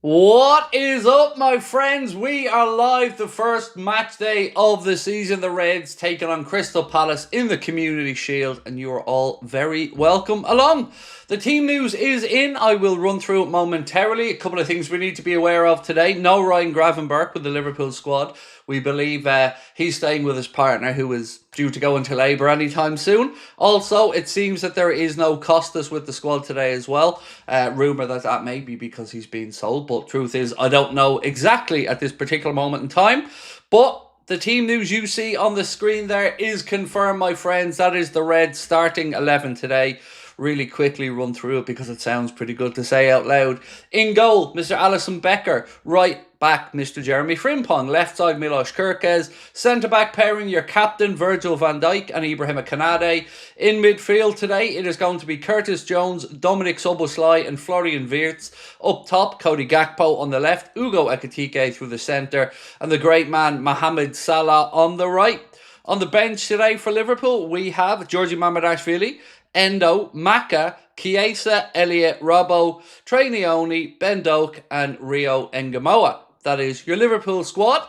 What is up, my friends? We are live, the first match day of the season. The Reds taking on Crystal Palace in the Community Shield, and you are all very welcome along. The team news is in. I will run through it momentarily. A couple of things we need to be aware of today. No Ryan Gravenberch with the Liverpool squad. We believe he's staying with his partner, who is due to go into labour anytime soon. Also, it seems that there is no Costas with the squad today as well. Rumour that may be because he's been sold, but truth is, I don't know exactly at this particular moment in time. But the team news you see on the screen there is confirmed, my friends. That is the Reds starting 11 today. Really quickly run through it because it sounds pretty good to say out loud. In goal, Mr. Alisson Becker. Right back, Mr. Jeremy Frimpong. Left side, Milos Kerkez. Centre-back pairing, your captain, Virgil van Dijk and Ibrahima Kanade. In midfield today, it is going to be Curtis Jones, Dominic Szoboszlai and Florian Wirtz. Up top, Cody Gakpo on the left, Ugo Ekitike through the centre, and the great man, Mohamed Salah on the right. On the bench today for Liverpool, we have Georgi Mamadashvili, Endo, Maka, Chiesa, Elliott, Robbo, Trainioni, Ben Doak and Rio Engamoa. That is your Liverpool squad.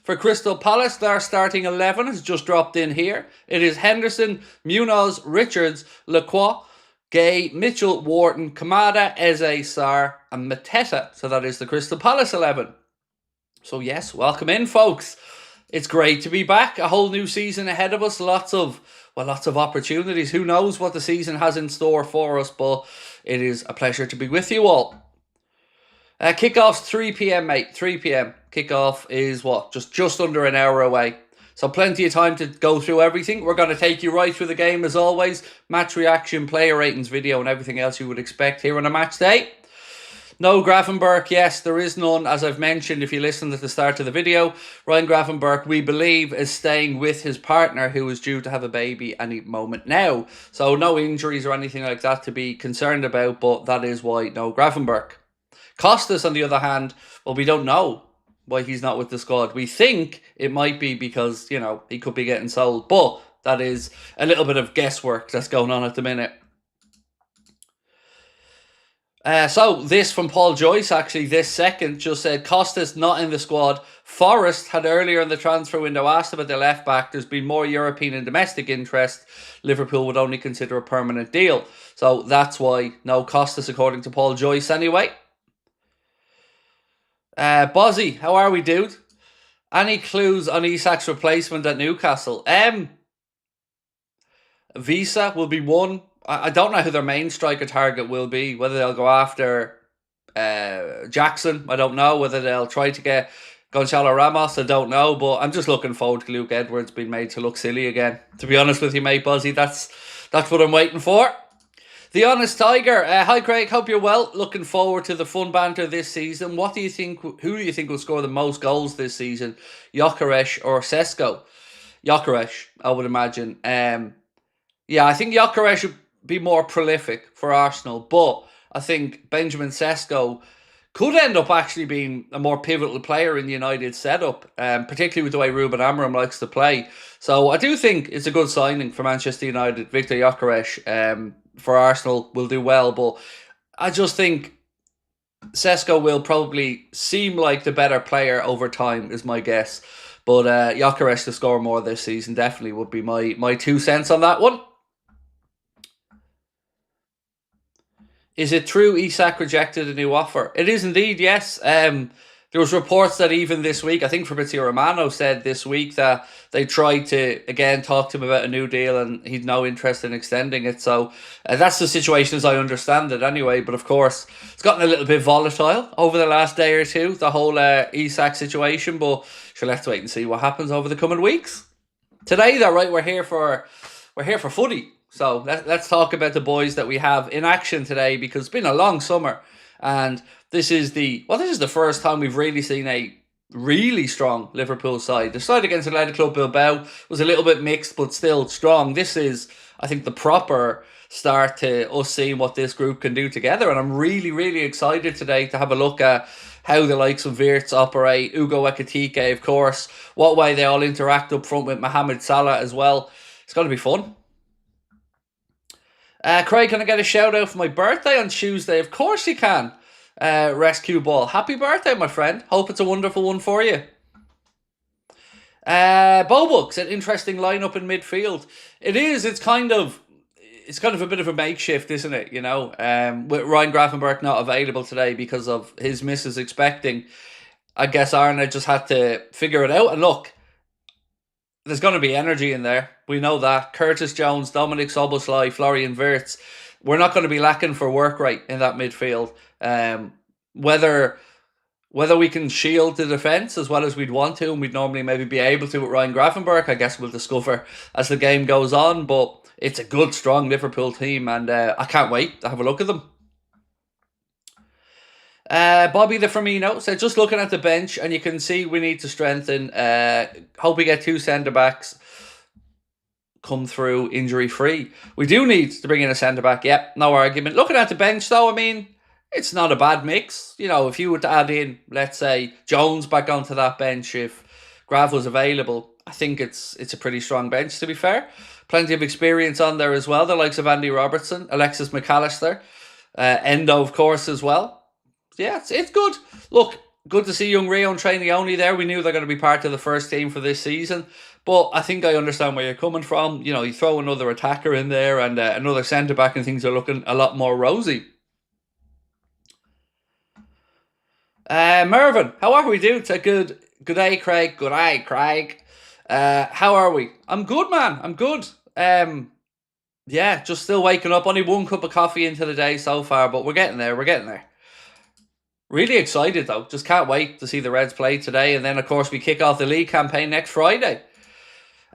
For Crystal Palace, their starting 11 has just dropped in here. It is Henderson, Munoz, Richards, Lacroix, Gay, Mitchell, Wharton, Kamada, Eze, Sarr and Mateta. So that is the Crystal Palace 11. So yes, welcome in, folks. It's great to be back. A whole new season ahead of us. Lots of opportunities. Who knows what the season has in store for us, but it is a pleasure to be with you all. Kickoff's 3 p.m, mate. 3 p.m. Kickoff is what? Just under an hour away. So plenty of time to go through everything. We're going to take you right through the game as always. Match reaction, player ratings video, and everything else you would expect here on a match day. No Gravenberch, yes, there is none. As I've mentioned, if you listened at the start of the video, Ryan Gravenberch, we believe, is staying with his partner, who is due to have a baby any moment now. So no injuries or anything like that to be concerned about, but that is why no Gravenberch. Costas, on the other hand, well, we don't know why he's not with the squad. We think it might be because, he could be getting sold, but that is a little bit of guesswork that's going on at the minute. So this from Paul Joyce, actually, this second, just said Costas not in the squad. Forest had earlier in the transfer window asked about the left back. There's been more European and domestic interest. Liverpool would only consider a permanent deal. So that's why no Costas, according to Paul Joyce anyway. Bozzy, how are we, dude? Any clues on Isak's replacement at Newcastle? Visa will be one. I don't know who their main striker target will be. Whether they'll go after Jackson, I don't know. Whether they'll try to get Gonzalo Ramos, I don't know. But I'm just looking forward to Luke Edwards being made to look silly again. To be honest with you, mate, Buzzy, that's what I'm waiting for. The Honest Tiger. Hi, Craig. Hope you're well. Looking forward to the fun banter this season. What do you think? Who do you think will score the most goals this season? Gyökeres or Sesko? Gyökeres, I would imagine. Yeah, I think Gyökeres should be more prolific for Arsenal, but I think Benjamin Sesko could end up actually being a more pivotal player in the United setup, particularly with the way Ruben Amorim likes to play. So I do think it's a good signing for Manchester United. Victor Gyökeres for Arsenal will do well, but I just think Sesko will probably seem like the better player over time, is my guess. But Gyökeres to score more this season definitely would be my 2 cents on that one. Is it true Isak rejected a new offer? It is indeed, yes. There was reports that even this week, I think Fabrizio Romano said this week that they tried to, again, talk to him about a new deal and he'd no interest in extending it. So that's the situation as I understand it anyway. But of course, it's gotten a little bit volatile over the last day or two, the whole Isak situation. But she'll have to wait and see what happens over the coming weeks. Today, though, right, we're here for footy. So let's talk about the boys that we have in action today, because it's been a long summer, and this is the first time we've really seen a really strong Liverpool side. The side against Athletic Club Bilbao was a little bit mixed, but still strong. This is, I think, the proper start to us seeing what this group can do together, and I'm really, really excited today to have a look at how the likes of Wirtz operate, Ugo Ekitike, of course, what way they all interact up front with Mohamed Salah as well. It's going to be fun. Craig, can I get a shout out for my birthday on Tuesday? Of course you can. rescue ball. Happy birthday, my friend. Hope it's a wonderful one for you. Bobuck's an interesting lineup in midfield. It is. It's kind of a bit of a makeshift, isn't it? You know, with Ryan Gravenberch not available today because of his missus expecting, I guess Arne just had to figure it out. And look, there's going to be energy in there. We know that. Curtis Jones, Dominic Szoboszlai, Florian Wirtz. We're not going to be lacking for work rate in that midfield. Whether we can shield the defence as well as we'd want to, and we'd normally maybe be able to with Ryan Gravenberch, I guess we'll discover as the game goes on. But it's a good, strong Liverpool team, and I can't wait to have a look at them. Bobby the Firmino said, just looking at the bench, and you can see we need to strengthen. Hope we get 2 centre-backs come through injury-free. We do need to bring in a centre-back, yep, no argument. Looking at the bench, though, I mean, it's not a bad mix. You know, if you were to add in, let's say, Jones back onto that bench, if Grav was available, I think it's a pretty strong bench, to be fair. Plenty of experience on there as well, the likes of Andy Robertson, Alexis McAllister, Endo, of course, as well. Yeah, it's good. Look, good to see young Rio and Trainioni there. We knew they're going to be part of the first team for this season. But I think I understand where you're coming from. You know, you throw another attacker in there and another centre-back and things are looking a lot more rosy. Mervyn, how are we, dude? Good day, Craig. Good day, Craig. How are we? I'm good, man. I'm good. Yeah, just still waking up. Only 1 cup of coffee into the day so far, but we're getting there. We're getting there. Really excited, though. Just can't wait to see the Reds play today. And then, of course, we kick off the league campaign next Friday.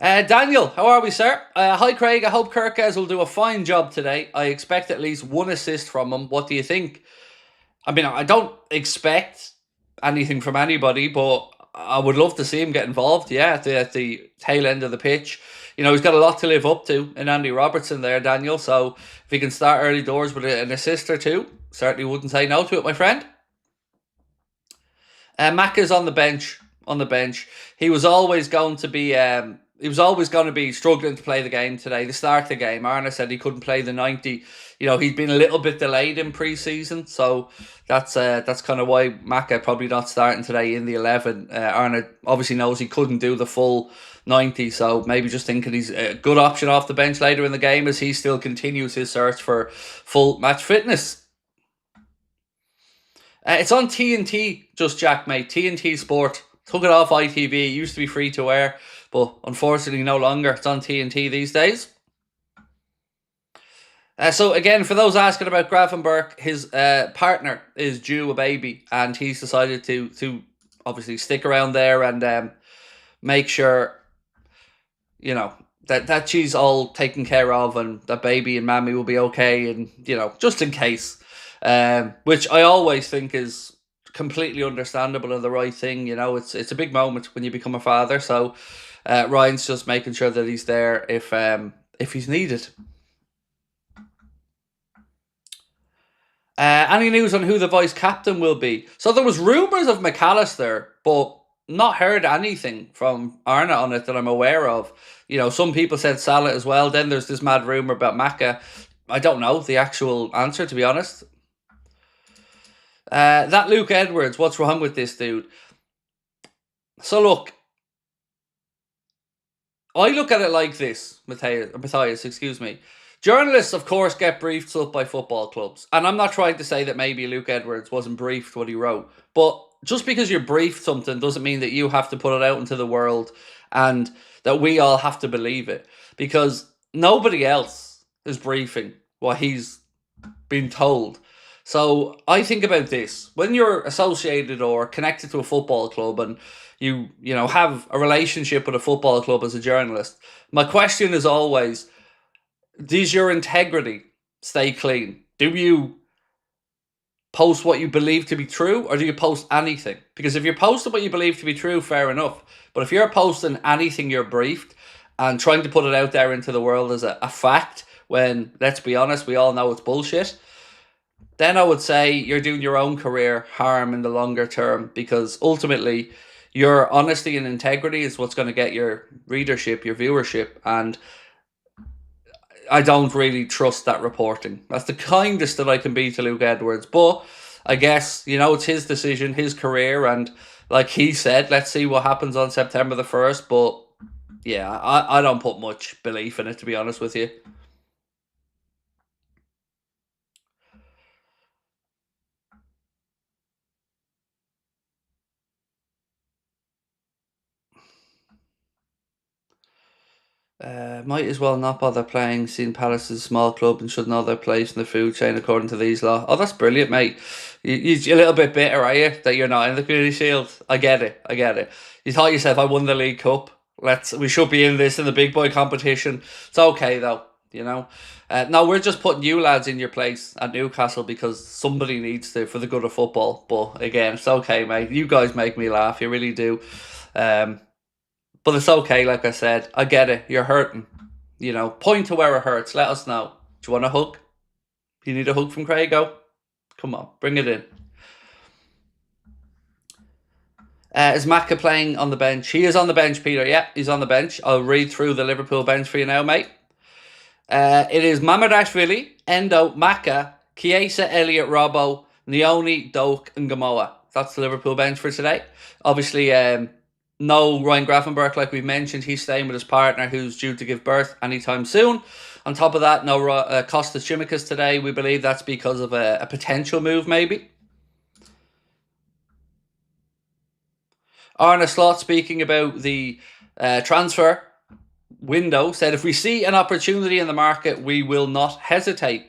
Daniel, how are we, sir? Hi, Craig. I hope Kirkes will do a fine job today. I expect at least 1 assist from him. What do you think? I mean, I don't expect anything from anybody, but I would love to see him get involved, yeah, at the tail end of the pitch. You know, he's got a lot to live up to in Andy Robertson there, Daniel. So if he can start early doors with an assist or 2, certainly wouldn't say no to it, my friend. Mac is on the bench. He was always going to be struggling to play the game today. The start of the game, Arne said he couldn't play the 90. You know, he'd been a little bit delayed in pre-season, so that's kind of why Macca probably not starting today in the 11. Arne obviously knows he couldn't do the full 90, so maybe just thinking he's a good option off the bench later in the game as he still continues his search for full match fitness. It's on TNT, just Jack, mate. TNT Sport. Took it off ITV. It used to be free to air, but unfortunately no longer. It's on TNT these days. So again, for those asking about Gravenberch, his partner is due a baby, and he's decided to obviously stick around there and make sure, you know, that she's all taken care of and that baby and mammy will be okay, and, you know, just in case. Which I always think is completely understandable and the right thing. You know, it's a big moment when you become a father. So Ryan's just making sure that he's there if he's needed. Any news on who the vice captain will be? So there was rumours of McAllister, but not heard anything from Arne on it that I'm aware of. You know, some people said Salah as well. Then there's this mad rumour about Macca. I don't know the actual answer, to be honest. That Luke Edwards, what's wrong with this dude? So look, I look at it like this, Matthias, excuse me. Journalists, of course, get briefed up by football clubs. And I'm not trying to say that maybe Luke Edwards wasn't briefed what he wrote. But just because you're briefed something doesn't mean that you have to put it out into the world and that we all have to believe it. Because nobody else is briefing what he's been told. So I think about this. When you're associated or connected to a football club and you know, have a relationship with a football club as a journalist, my question is always, does your integrity stay clean? Do you post what you believe to be true, or do you post anything? Because if you're posting what you believe to be true, fair enough. But if you're posting anything you're briefed and trying to put it out there into the world as a fact, when, let's be honest, we all know it's bullshit, then I would say you're doing your own career harm in the longer term, because ultimately your honesty and integrity is what's going to get your readership, your viewership, and I don't really trust that reporting. That's the kindest that I can be to Luke Edwards, but I guess, it's his decision, his career, and like he said, let's see what happens on September the 1st. But yeah, I don't put much belief in it, to be honest with you. Might as well not bother playing, seeing Palace is a small club and should know their place in the food chain according to these law. Oh, that's brilliant, mate. You're a little bit bitter, are you, that you're not in the Community Shield? I get it. I get it. You thought yourself, I won the League Cup. We should be in this in the big boy competition. It's okay though, No, we're just putting you lads in your place at Newcastle because somebody needs to for the good of football. But again, it's okay, mate. You guys make me laugh. You really do. But it's okay, like I said. I get it. You're hurting. Point to where it hurts. Let us know. Do you want a hug? You need a hug from Craigo? Come on, bring it in. Is Macca playing on the bench? He is on the bench, Peter. Yeah, he's on the bench. I'll read through the Liverpool bench for you now, mate. It is Mamardashvili, Endo, Macca, Chiesa, Elliott, Robbo, Nioni, Doak, and Gamoa. That's the Liverpool bench for today. Obviously, no Ryan Gravenberch, like we've mentioned. He's staying with his partner who's due to give birth anytime soon. On top of that, no Kostas Tsimikas today. We believe that's because of a potential move, maybe. Arne Slot, speaking about the transfer window, said, if we see an opportunity in the market, we will not hesitate.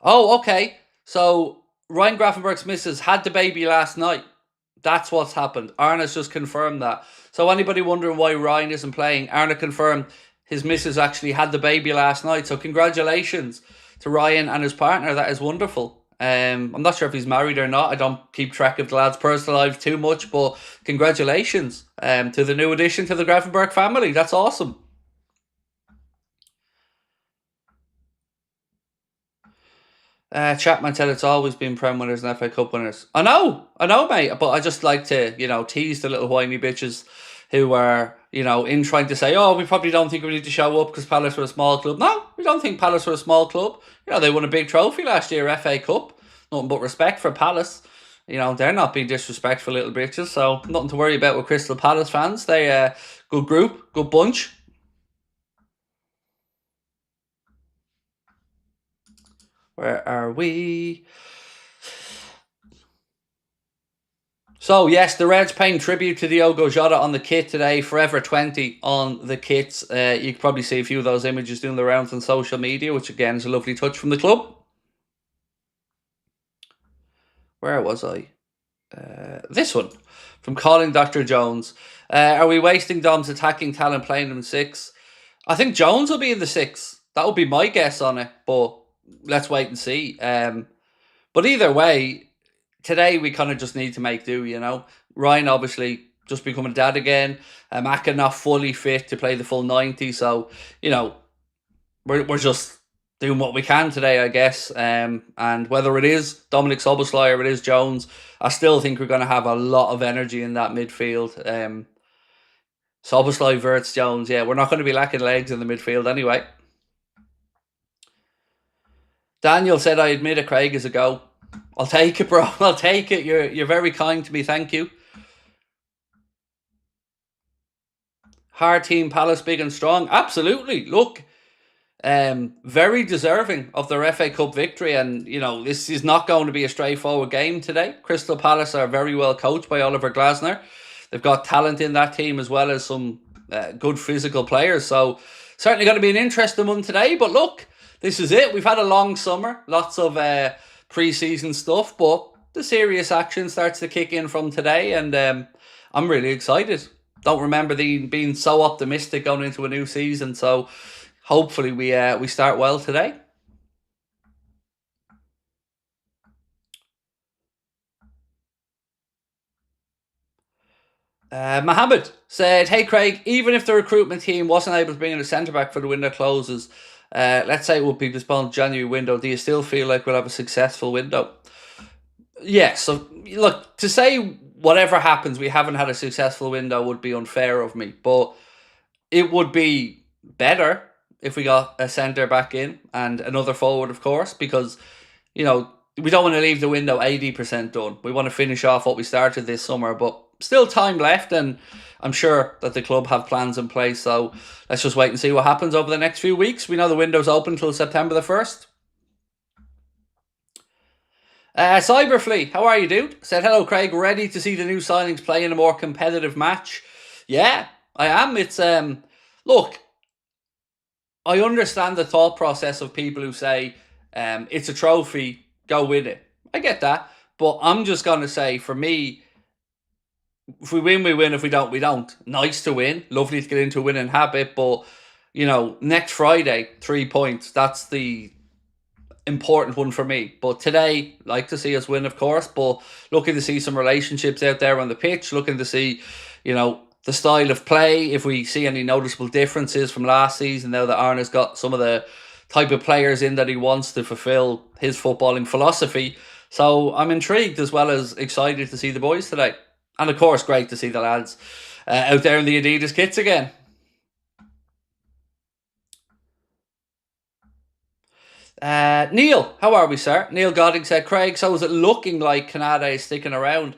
Oh, okay. So Ryan Gravenberch's missus had the baby last night. That's what's happened. Arna's just confirmed that. So anybody wondering why Ryan isn't playing, Arna confirmed his missus actually had the baby last night. So congratulations to Ryan and his partner. That is wonderful. I'm not sure if he's married or not. I don't keep track of the lad's personal life too much, but congratulations to the new addition to the Gravenberch family. That's awesome. Chapman said it's always been Prem winners and FA Cup winners. I know, mate. But I just like to, tease the little whiny bitches who are, in trying to say, oh, we probably don't think we need to show up because Palace were a small club. No, we don't think Palace were a small club. They won a big trophy last year, FA Cup. Nothing but respect for Palace. They're not being disrespectful little bitches. So nothing to worry about with Crystal Palace fans. They good group, good bunch. Where are we? So, yes, the Reds paying tribute to Diogo Jota on the kit today. Forever 20 on the kits. You can probably see a few of those images doing the rounds on social media, which, again, is a lovely touch from the club. Where was I? This one. From Calling Dr. Jones. Are we wasting Dom's attacking talent playing them 6? I think Jones will be in the 6. That would be my guess on it. But let's wait and see. But either way, today we kind of just need to make do, Ryan obviously just becoming a dad again. Aka not fully fit to play the full 90. So, we're just doing what we can today, I guess. And whether it is Dominic Szoboszlai or it is Jones, I still think we're going to have a lot of energy in that midfield. Szoboszlai, Wirtz, Jones, yeah, we're not going to be lacking legs in the midfield anyway. Daniel said, I admit it, Craig is a go. I'll take it, bro. I'll take it. You're very kind to me. Thank you. Hard team, Palace, big and strong. Absolutely. Look, very deserving of their FA Cup victory. And, this is not going to be a straightforward game today. Crystal Palace are very well coached by Oliver Glasner. They've got talent in that team as well as some good physical players. So, certainly going to be an interesting one today. But look, this is it. We've had a long summer. Lots of pre-season stuff, but the serious action starts to kick in from today, and I'm really excited. Don't remember being so optimistic going into a new season, so hopefully we start well today. Mohammed said, hey Craig, even if the recruitment team wasn't able to bring in a centre-back for the window closes, let's say it will be postponed January window, do you still feel like we'll have a successful window? Yes. So, look, to say whatever happens, we haven't had a successful window would be unfair of me. But it would be better if we got a centre back in and another forward, of course, because, we don't want to leave the window 80% done. We want to finish off what we started this summer, but still time left, and I'm sure that the club have plans in place. So let's just wait and see what happens over the next few weeks. We know the window's open till September the 1st. Cyberfleet, how are you, dude? Said, hello, Craig. Ready to see the new signings play in a more competitive match? Yeah, I am. It's, look, I understand the thought process of people who say, it's a trophy, go win it. I get that. But I'm just going to say, for me, if we win, we win. If we don't, we don't. Nice to win. Lovely to get into a winning habit. But, you know, next Friday, 3 points. That's the important one for me. But today, like to see us win, of course. But looking to see some relationships out there on the pitch. Looking to see, you know, the style of play. If we see any noticeable differences from last season, now that Arne's got some of the type of players in that he wants to fulfill his footballing philosophy. So I'm intrigued as well as excited to see the boys today. And of course, great to see the lads out there in the Adidas kits again. Neil, how are we, sir? Neil Godding said, Craig, so is it looking like Canada is sticking around?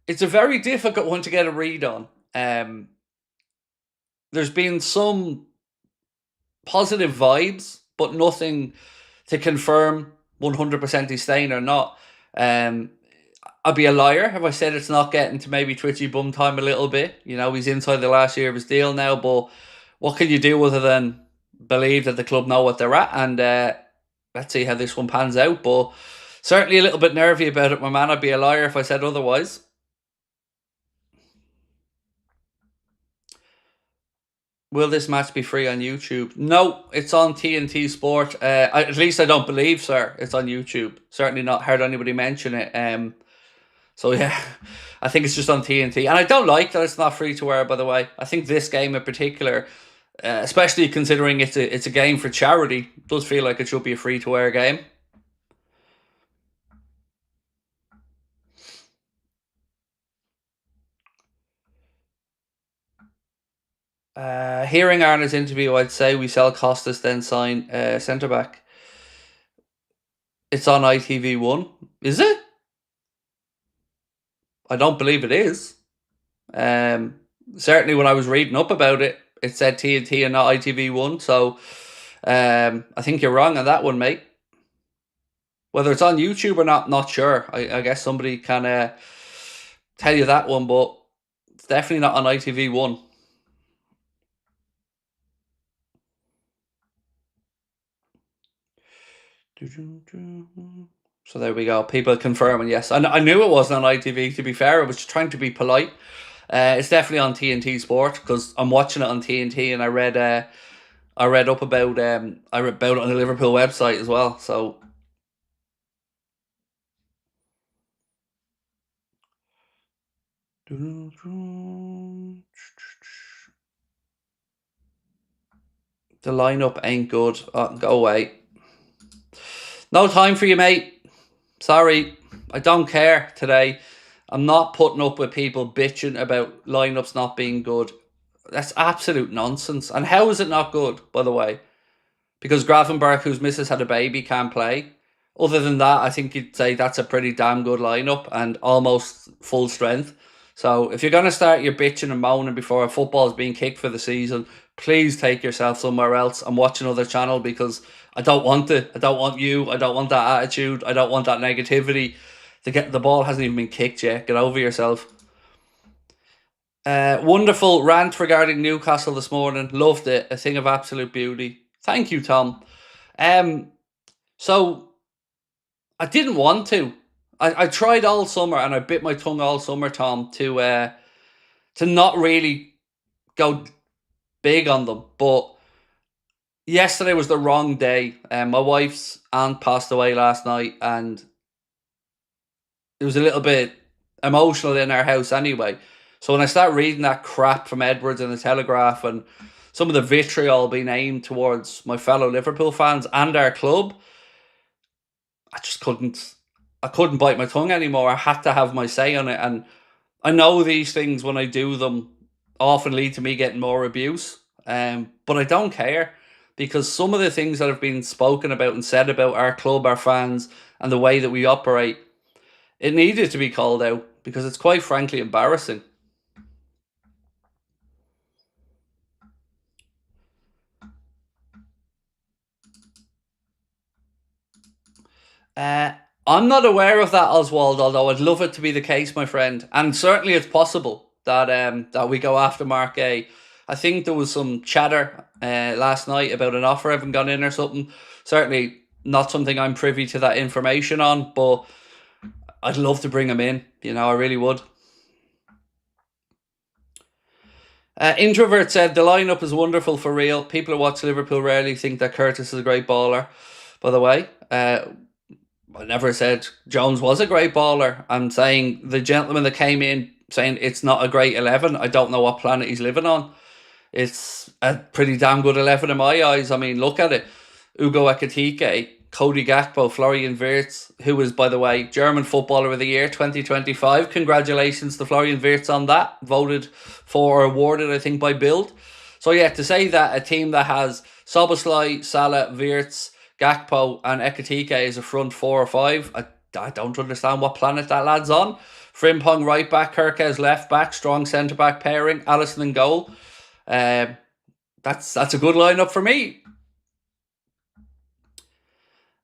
It's a very difficult one to get a read on. There's been some positive vibes, but nothing to confirm 100% he's staying or not. I'd be a liar if I said it's not getting to maybe twitchy bum time a little bit. You know, he's inside the last year of his deal now, but what can you do other than believe that the club know what they're at? And let's see how this one pans out. But certainly a little bit nervy about it, my man. I'd be a liar if I said otherwise. Will this match be free on YouTube? No, it's on TNT Sport. At least I don't believe, sir, it's on YouTube. Certainly not heard anybody mention it. So yeah, I think it's just on TNT. And I don't like that it's not free to wear, by the way. I think this game in particular, especially considering it's a game for charity, does feel like it should be a free to wear game. Hearing Arna's interview, I'd say we sell Costas, then sign centre back. It's on ITV1. Is it? I don't believe it is. Certainly when I was reading up about it, it said TNT and not ITV1. So I think you're wrong on that one, mate. Whether it's on YouTube or not sure. I guess somebody can tell you that one, but it's definitely not on ITV1. So there we go. People confirming, yes. I knew it wasn't on ITV, to be fair. I was just trying to be polite. It's definitely on TNT Sport because I'm watching it on TNT, and I read up about I read about it on the Liverpool website as well. So the lineup ain't good. Go away. No time for you, mate. Sorry, I don't care today. I'm not putting up with people bitching about lineups not being good. That's absolute nonsense. And how is it not good, by the way? Because Gravenberch, whose missus had a baby, can't play. Other than that, I think you'd say that's a pretty damn good lineup and almost full strength. So if you're going to start your bitching and moaning before football's being kicked for the season, please take yourself somewhere else and watch another channel because I don't want it. I don't want you. I don't want that attitude. I don't want that negativity. The ball hasn't even been kicked yet. Get over yourself. Wonderful rant regarding Newcastle this morning. Loved it. A thing of absolute beauty. Thank you, Tom. So I didn't want to. I tried all summer and I bit my tongue all summer, Tom, to not really go big on them. But yesterday was the wrong day. My wife's aunt passed away last night, and it was a little bit emotional in our house anyway. So when I start reading that crap from Edwards and the Telegraph and some of the vitriol being aimed towards my fellow Liverpool fans and our club, I just couldn't bite my tongue anymore. I had to have my say on it. And I know these things, when I do them, often lead to me getting more abuse. But I don't care because some of the things that have been spoken about and said about our club, our fans, and the way that we operate, it needed to be called out because it's quite frankly embarrassing. Uh, I'm not aware of that, Oswald, although I'd love it to be the case, my friend. And certainly it's possible that we go after Mark A. I think there was some chatter last night about an offer having gone in or something. Certainly not something I'm privy to that information on, but I'd love to bring him in. I really would. Introvert said, the lineup is wonderful for real. People who watch Liverpool rarely think that Curtis is a great baller. By the way, I never said Jones was a great baller. I'm saying the gentleman that came in saying it's not a great 11, I don't know what planet he's living on. It's a pretty damn good 11 in my eyes. I mean, look at it. Ugo Ekitike, Cody Gakpo, Florian Wirtz, who is, by the way, German Footballer of the Year 2025. Congratulations to Florian Wirtz on that. Voted for or awarded, I think, by Bild. So, yeah, to say that a team that has Szoboszlai, Salah, Wirtz, Gakpo and Ekitike as a front 4 or 5, I don't understand what planet that lad's on. Frimpong right back, Kirkes left back, strong centre back pairing, Alisson in goal. That's a good lineup for me.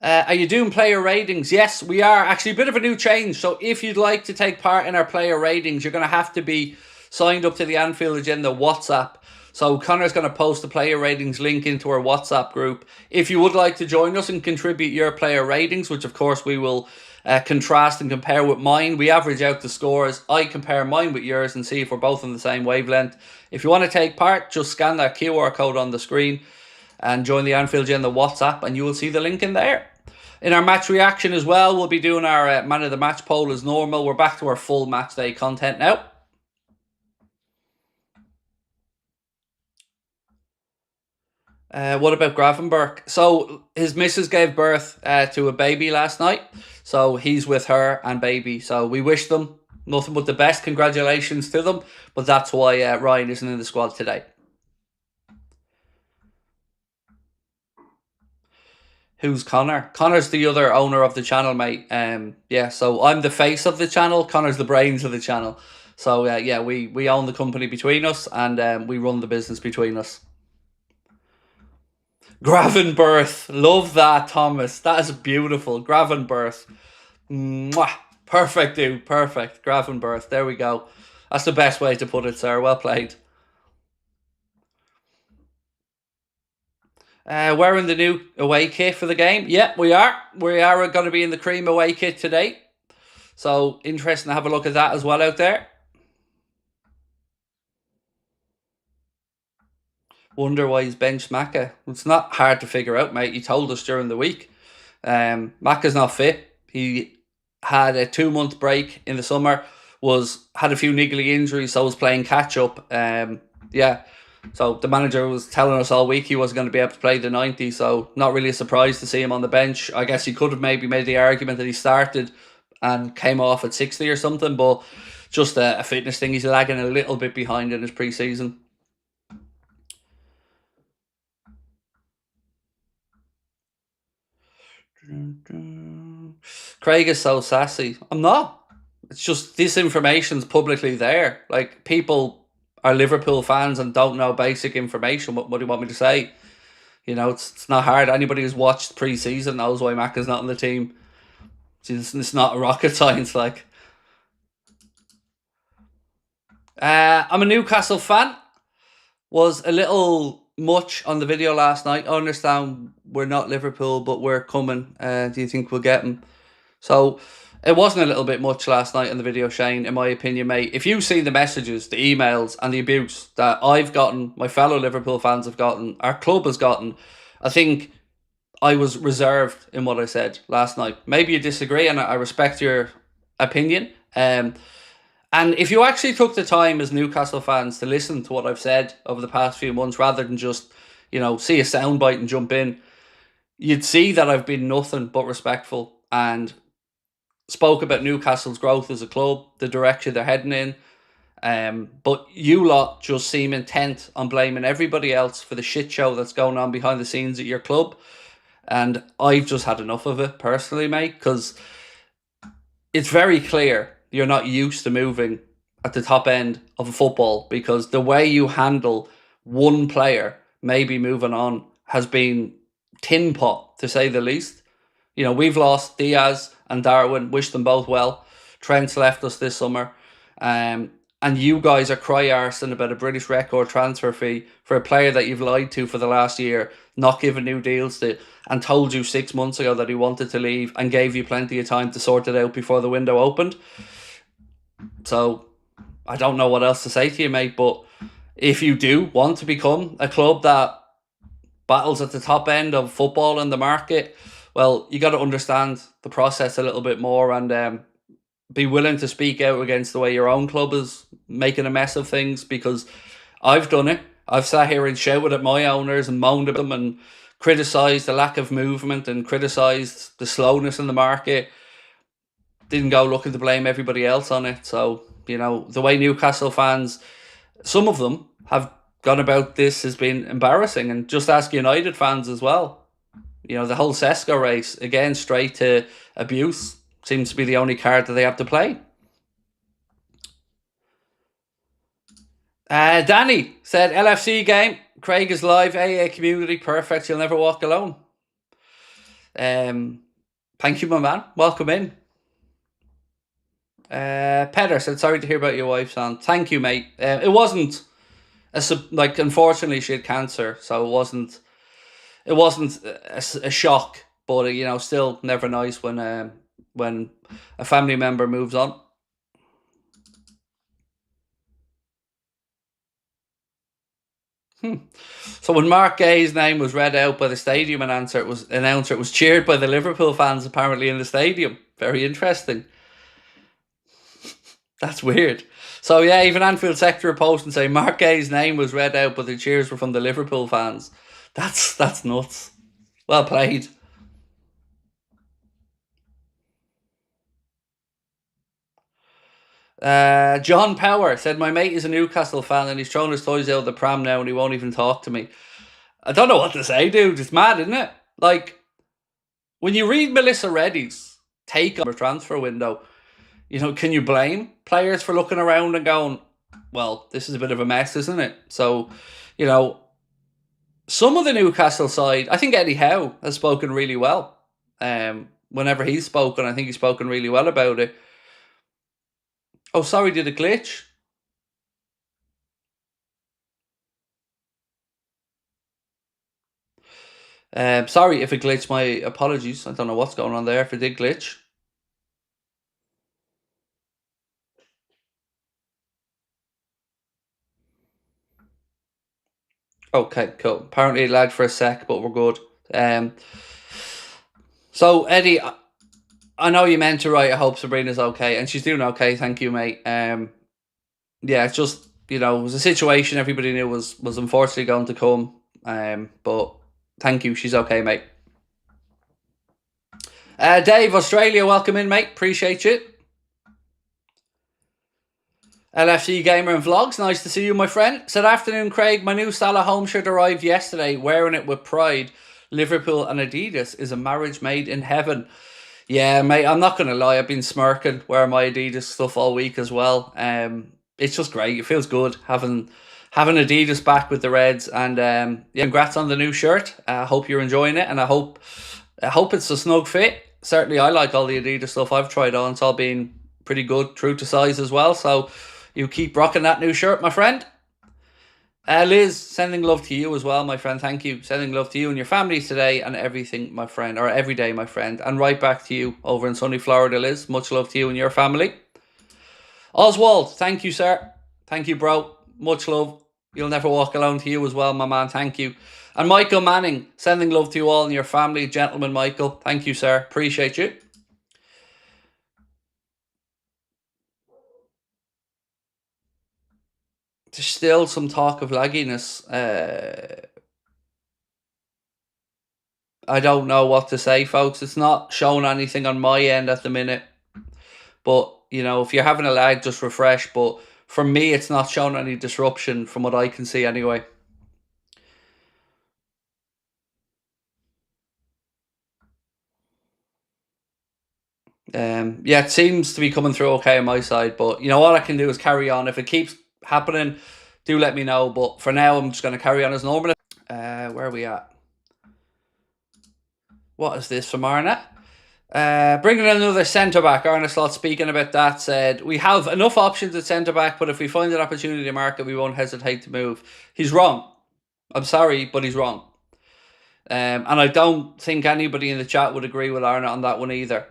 Are you doing player ratings? Yes, we are. Actually, a bit of a new change. So if you'd like to take part in our player ratings, you're going to have to be signed up to the Anfield Agenda WhatsApp. So Connor's going to post the player ratings link into our WhatsApp group. If you would like to join us and contribute your player ratings, which of course we will contrast and compare with mine. We average out the scores. I compare mine with yours and see if we're both on the same wavelength. If you want to take part, just scan that QR code on the screen and join the Anfield Agenda WhatsApp and you will see the link in there. In our match reaction as well, we'll be doing our man of the match poll as normal. We're back to our full match day content now. What about Gravenberch? So his missus gave birth to a baby last night. So he's with her and baby. So we wish them nothing but the best. Congratulations to them. But that's why Ryan isn't in the squad today. Who's Connor? Connor's the other owner of the channel, mate. Yeah, so I'm the face of the channel. Connor's the brains of the channel. So yeah, we own the company between us and we run the business between us. Gravenberch. Love that, Thomas. That is beautiful. Gravenberch. Mwah. Perfect, dude. Perfect. Gravenberch. There we go. That's the best way to put it, sir. Well played. Wearing the new away kit for the game. Yep, we are. We are going to be in the cream away kit today. So interesting to have a look at that as well out there. Wonder why he's benched Macca. It's not hard to figure out, mate. He told us during the week. Macca's not fit. He had a 2-month break in the summer. Had a few niggly injuries, so was playing catch up. Yeah. So the manager was telling us all week he wasn't going to be able to play the 90. So not really a surprise to see him on the bench. I guess he could have maybe made the argument that he started and came off at 60 or something, but just a fitness thing. He's lagging a little bit behind in his pre-season. Craig is so sassy. I'm not. It's just this information's publicly there. Like, people are Liverpool fans and don't know basic information. What do you want me to say? It's not hard. Anybody who's watched pre-season knows why Macca's not on the team. It's not rocket science, like. I'm a Newcastle fan. Was a little much on the video last night. I understand we're not Liverpool, but we're coming. Do you think we'll get them? So it wasn't a little bit much last night on the video, Shane, in my opinion, mate. If you've seen the messages, the emails and the abuse that I've gotten, my fellow Liverpool fans have gotten, our club has gotten, I think I was reserved in what I said last night. Maybe you disagree and I respect your opinion. And if you actually took the time as Newcastle fans to listen to what I've said over the past few months, rather than just, see a soundbite and jump in, you'd see that I've been nothing but respectful and spoke about Newcastle's growth as a club, the direction they're heading in, But you lot just seem intent on blaming everybody else for the shit show that's going on behind the scenes at your club. And I've just had enough of it personally, mate, because it's very clear you're not used to moving at the top end of a football, because the way you handle one player maybe moving on has been tin pot, to say the least. You know, we've lost Diaz and Darwin, wish them both well. Trent's left us this summer. And you guys are cry-arsing about a British record transfer fee for a player that you've lied to for the last year, not given new deals to, and told you 6 months ago that he wanted to leave and gave you plenty of time to sort it out before the window opened. So I don't know what else to say to you, mate, but if you do want to become a club that battles at the top end of football in the market, well, you got to understand the process a little bit more, and be willing to speak out against the way your own club is making a mess of things, because I've done it. I've sat here and shouted at my owners and moaned at them and criticised the lack of movement and criticised the slowness in the market. Didn't go looking to blame everybody else on it. So, you know, the way Newcastle fans, some of them, have gone about this has been embarrassing. And just ask United fans as well. You know, the whole Sesko race, again, straight to abuse, seems to be the only card that they have to play. Danny said, LFC game, Craig is live, AA community, perfect, you'll never walk alone. Thank you, my man. Welcome in. Petter said, sorry to hear about your wife's son. Thank you, mate. It wasn't, unfortunately she had cancer, so it wasn't a shock, but, you know, still never nice when a family member moves on. So when Mark Gay's name was read out by the stadium announcer, it was cheered by the Liverpool fans apparently in the stadium. Very interesting. That's weird. So yeah, even Anfield sector post and say Mark Gay's name was read out, but the cheers were from the Liverpool fans. That's nuts. Well played. John Power said, my mate is a Newcastle fan and he's throwing his toys out of the pram now and he won't even talk to me. I don't know what to say, dude. It's mad, isn't it? Like, when you read Melissa Reddy's take on the transfer window, you know, can you blame players for looking around and going, well, this is a bit of a mess, isn't it? So, you know, some of the Newcastle side, I think Eddie Howe has spoken really well. Whenever he's spoken, I think he's spoken really well about it. Oh, sorry, did it glitch? Sorry if it glitched, my apologies. I don't know what's going on there if it did glitch. Okay, cool. Apparently it lagged for a sec, but we're good. So, Eddie, I know you meant to write, I hope Sabrina's okay, and she's doing okay, thank you, mate. Yeah, it's just, you know, it was a situation everybody knew was unfortunately going to come, but thank you, she's okay, mate. Dave, Australia, welcome in, mate, appreciate you. LFC Gamer and Vlogs, nice to see you, my friend. Said, afternoon, Craig. My new Salah home shirt arrived yesterday, wearing it with pride. Liverpool and Adidas is a marriage made in heaven. Yeah, mate, I'm not going to lie. I've been smirking wearing my Adidas stuff all week as well. It's just great. It feels good having Adidas back with the Reds. And yeah, congrats on the new shirt. I hope you're enjoying it, and I hope it's a snug fit. Certainly, I like all the Adidas stuff I've tried on. It's all been pretty good, true to size as well. So you keep rocking that new shirt, my friend. Liz, sending love to you as well, my friend. Thank you. Sending love to you and your family today and everything, my friend. Or every day, my friend. And right back to you over in sunny Florida, Liz. Much love to you and your family. Oswald, thank you, sir. Thank you, bro. Much love. You'll never walk alone to you as well, my man. Thank you. And Michael Manning, sending love to you all and your family. Gentleman, Michael. Thank you, sir. Appreciate you. There's still some talk of lagginess. I don't know what to say, folks. It's not showing anything on my end at the minute. But, you know, if you're having a lag, just refresh. But for me, it's not shown any disruption from what I can see anyway. Yeah, it seems to be coming through okay on my side, but you know, all I can do is carry on. If it keeps happening, do let me know. But for now, I'm just going to carry on as normal. Where are we at? What is this from Arna? Bringing in another centre-back. Arna Slot speaking about that said, we have enough options at centre-back, but if we find an opportunity to market, we won't hesitate to move. He's wrong. I'm sorry, but he's wrong. And I don't think anybody in the chat would agree with Arna on that one either.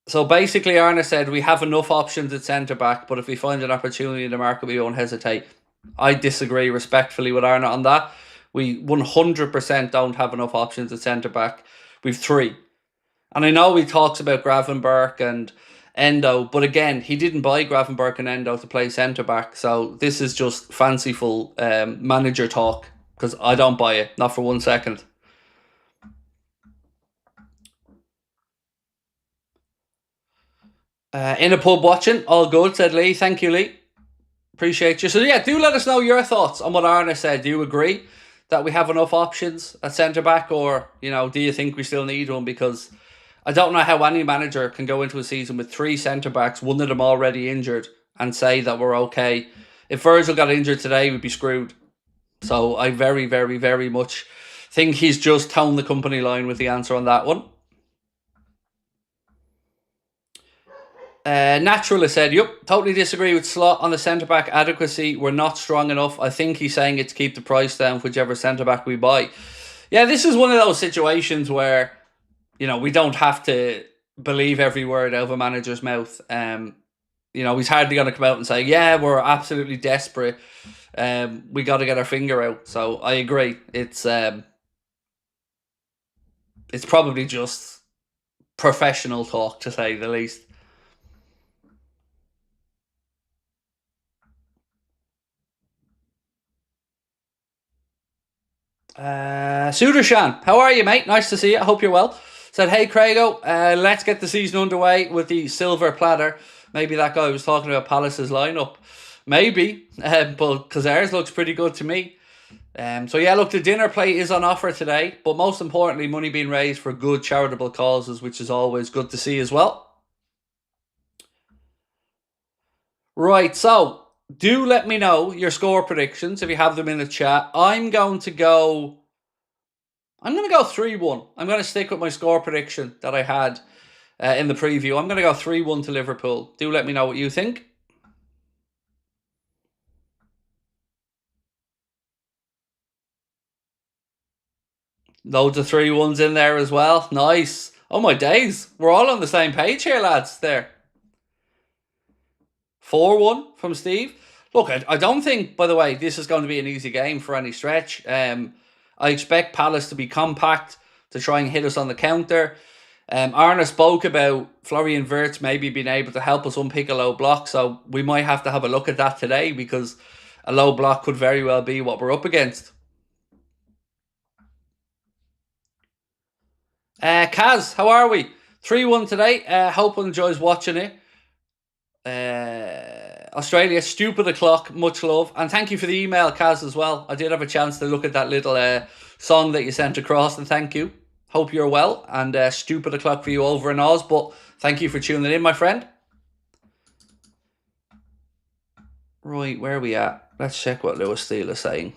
So basically, Arna said, we have enough options at centre-back, but if we find an opportunity in the market, we won't hesitate. I disagree respectfully with Arna on that. We 100% don't have enough options at centre-back. We've 3. And I know he talks about Gravenberch and Endo, but again, he didn't buy Gravenberch and Endo to play centre-back. So this is just fanciful manager talk, because I don't buy it, not for 1 second. In a pub watching, all good, said Lee. Thank you, Lee. Appreciate you. So yeah, do let us know your thoughts on what Arna said. Do you agree that we have enough options at centre-back, or, you know, do you think we still need one? Because I don't know how any manager can go into a season with 3 centre-backs, one of them already injured, and say that we're okay. If Virgil got injured today, we'd be screwed. So I very, very, very much think he's just toned the company line with the answer on that one. Naturalist said, yep, totally disagree with Slot on the centre-back adequacy. We're not strong enough. I think he's saying it's keep the price down, whichever centre-back we buy. Yeah, this is one of those situations where, you know, we don't have to believe every word out of a manager's mouth. You know, he's hardly going to come out and say, yeah, we're absolutely desperate. We got to get our finger out. So I agree. It's probably just professional talk, to say the least. Sudarshan, how are you, mate? Nice to see you. I hope you're well. Said, hey, Craigo, let's get the season underway with the silver platter. Maybe that guy was talking about Palace's lineup. Maybe, but because ours looks pretty good to me. So yeah, look, the dinner plate is on offer today, but most importantly, money being raised for good charitable causes, which is always good to see as well. Right, so do let me know your score predictions if you have them in the chat. I'm going to go 3-1. I'm going to stick with my score prediction that I had in the preview. I'm going to go 3-1 to Liverpool. Do let me know what you think. Loads of 3-1s in there as well. Nice. Oh my days. We're all on the same page here, lads. There. 4-1 from Steve. Look, I don't think, by the way, this is going to be an easy game for any stretch. I expect Palace to be compact, to try and hit us on the counter. Arna spoke about Florian Wirtz maybe being able to help us unpick a low block, so we might have to have a look at that today, because a low block could very well be what we're up against. Kaz, how are we? 3-1 today. Hope one enjoys watching it. Australia, stupid o'clock, much love. And thank you for the email, Kaz, as well. I did have a chance to look at that little song that you sent across, and thank you. Hope you're well, and stupid o'clock for you over in Oz, but thank you for tuning in, my friend. Right, where are we at? Let's check what Lewis Steele is saying.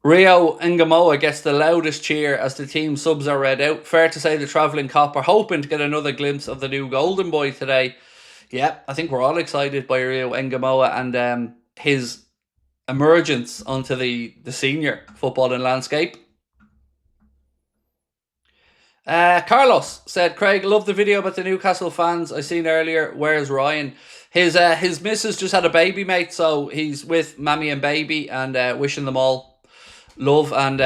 Rio Ngamoa gets the loudest cheer as the team subs are read out. Fair to say the travelling cop are hoping to get another glimpse of the new golden boy today. Yeah, I think we're all excited by Rio Ngamoa and his emergence onto the senior footballing landscape. Carlos said, Craig, love the video about the Newcastle fans I seen earlier. Where's Ryan? His missus just had a baby, mate, so he's with Mammy and baby, and wishing them all love and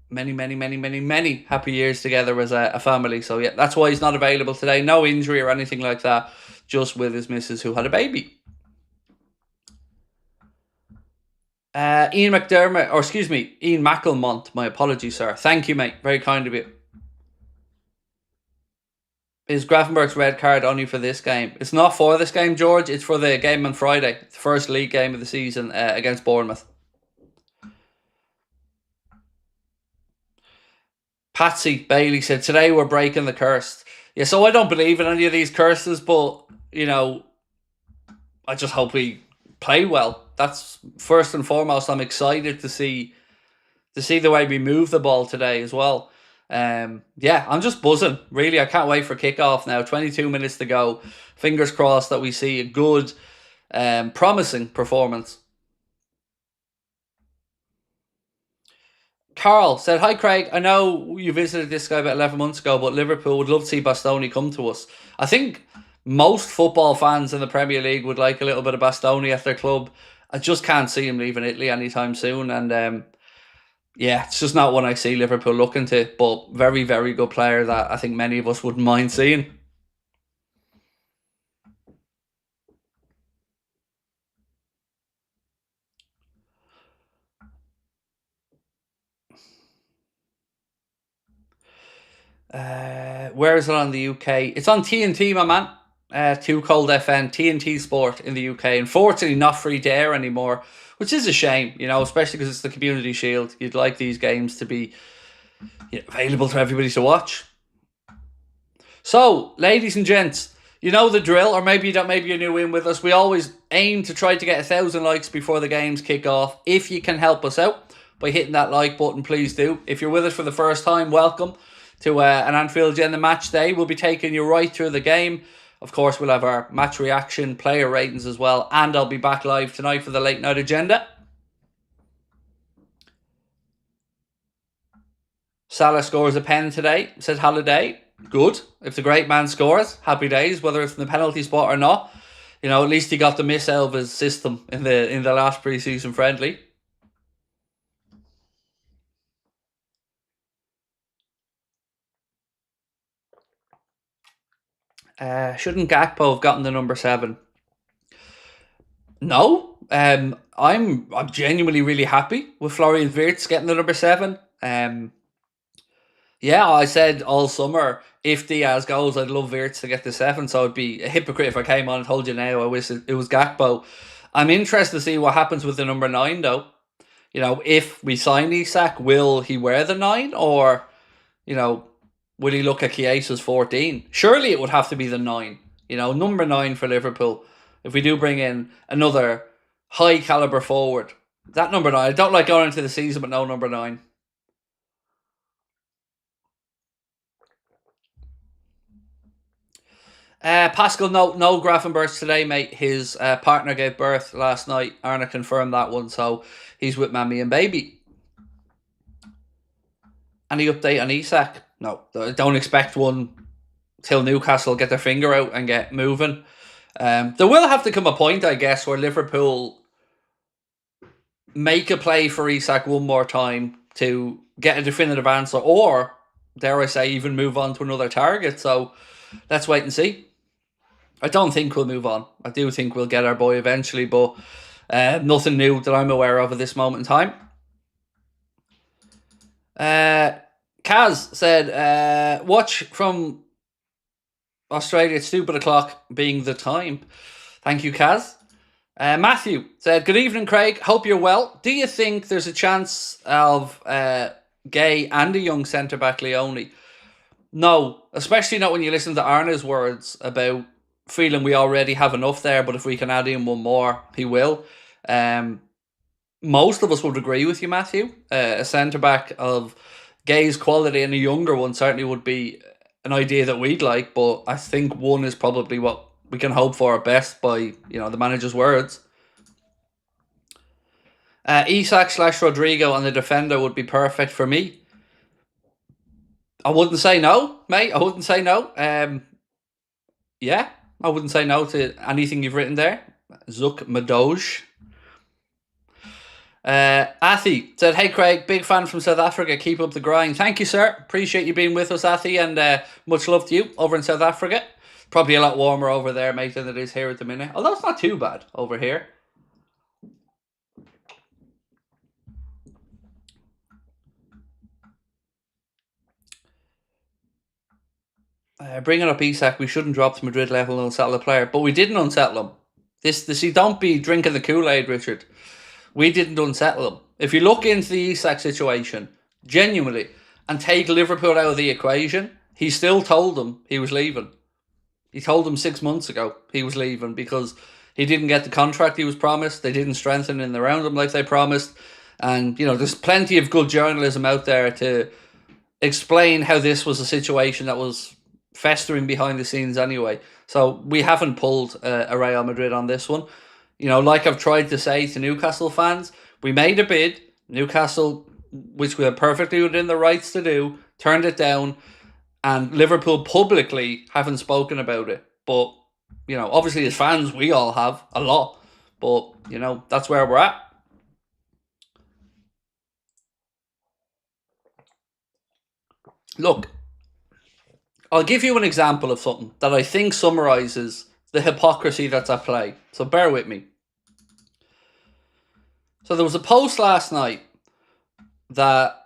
many, many, many, many, many happy years together as a family. So yeah, that's why he's not available today. No injury or anything like that, just with his missus who had a baby. Ian McDermott, or excuse me, Ian McElmont, my apologies, sir. Thank you, mate. Very kind of you. Is Grafenberg's red card only for this game? It's not for this game, George. It's for the game on Friday, the first league game of the season against Bournemouth. Patsy Bailey said, today we're breaking the curse. Yeah, so I don't believe in any of these curses, but, you know, I just hope we play well. That's first and foremost. I'm excited to see the way we move the ball today as well. Yeah, I'm just buzzing. Really, I can't wait for kickoff now. 22 minutes to go. Fingers crossed that we see a good, promising performance. Carl said, hi Craig, I know you visited this guy about 11 months ago, but Liverpool would love to see Bastoni come to us. I think most football fans in the Premier League would like a little bit of Bastoni at their club. I just can't see him leaving Italy anytime soon. And yeah, it's just not one I see Liverpool looking to. But very, very good player that I think many of us wouldn't mind seeing. Where is it on the UK? It's on TNT, my man. Too Cold FN, TNT Sport in the UK. Unfortunately, not free to air anymore, which is a shame, you know, especially because it's the Community Shield. You'd like these games to be available to everybody to watch. So, ladies and gents, you know the drill, or maybe you don't. Maybe you're new in with us. We always aim to try to get 1,000 likes before the games kick off. If you can help us out by hitting that like button, please do. If you're with us for the first time, welcome to an Anfield Agenda match day. We'll be taking you right through the game. Of course, we'll have our match reaction, player ratings as well, and I'll be back live tonight for the late night agenda. Salah scores a pen today, said Holiday. Good. If the great man scores, happy days, whether it's from the penalty spot or not. You know, at least he got the miss out of his system in the last pre-season friendly. Shouldn't Gakpo have gotten the number 7? No. I'm genuinely really happy with Florian Wirtz getting the number 7. Yeah, I said all summer, if Diaz goes, I'd love Wirtz to get the 7, so I'd be a hypocrite if I came on and told you now I wish it was Gakpo. I'm interested to see what happens with the number 9, though. You know, if we sign Isak, will he wear the 9? Or, you know, will he look at Chiesa's 14? Surely it would have to be the 9. You know, number 9 for Liverpool. If we do bring in another high caliber forward, that number 9. I don't like going into the season but no number 9. Pascal, no Grafenbergs today, mate. His partner gave birth last night. Arna confirmed that one, so he's with Mammy and Baby. Any update on Isak? No, don't expect one till Newcastle get their finger out and get moving. There will have to come a point, I guess, where Liverpool make a play for Isak one more time to get a definitive answer, or, dare I say, even move on to another target. So let's wait and see. I don't think we'll move on. I do think we'll get our boy eventually, but nothing new that I'm aware of at this moment in time. Kaz said, watch from Australia, it's stupid o'clock being the time. Thank you, Kaz. Matthew said, good evening, Craig. Hope you're well. Do you think there's a chance of Gay and a young centre-back Leone? No, especially not when you listen to Arna's words about feeling we already have enough there, but if we can add in one more, he will. Most of us would agree with you, Matthew. A centre-back of Gay's quality and a younger one certainly would be an idea that we'd like, but I think one is probably what we can hope for at best by, the manager's words. Isak/Rodrigo on the defender would be perfect for me. I wouldn't say no, mate. I wouldn't say no. Yeah, I wouldn't say no to anything you've written there. Zuck Madoj. Athi said, hey Craig, big fan from South Africa. Keep up the grind. Thank you, sir. Appreciate you being with us, Athi, and much love to you over in South Africa. Probably a lot warmer over there, mate, than it is here at the minute. Although it's not too bad over here. Bringing up Isak, we shouldn't drop to Madrid level and unsettle the player, but we didn't unsettle him. See, don't be drinking the Kool-Aid, Richard. We didn't unsettle him. If you look into the Isak situation, genuinely, and take Liverpool out of the equation, he still told them he was leaving. He told them 6 months ago he was leaving because he didn't get the contract he was promised. They didn't strengthen in around him like they promised. And, there's plenty of good journalism out there to explain how this was a situation that was festering behind the scenes anyway. So we haven't pulled a Real Madrid on this one. Like I've tried to say to Newcastle fans, we made a bid. Newcastle, which we are perfectly within the rights to do, turned it down. And Liverpool publicly haven't spoken about it. But, obviously as fans, we all have a lot. But, that's where we're at. Look, I'll give you an example of something that I think summarises the hypocrisy that's at play. So bear with me. So there was a post last night that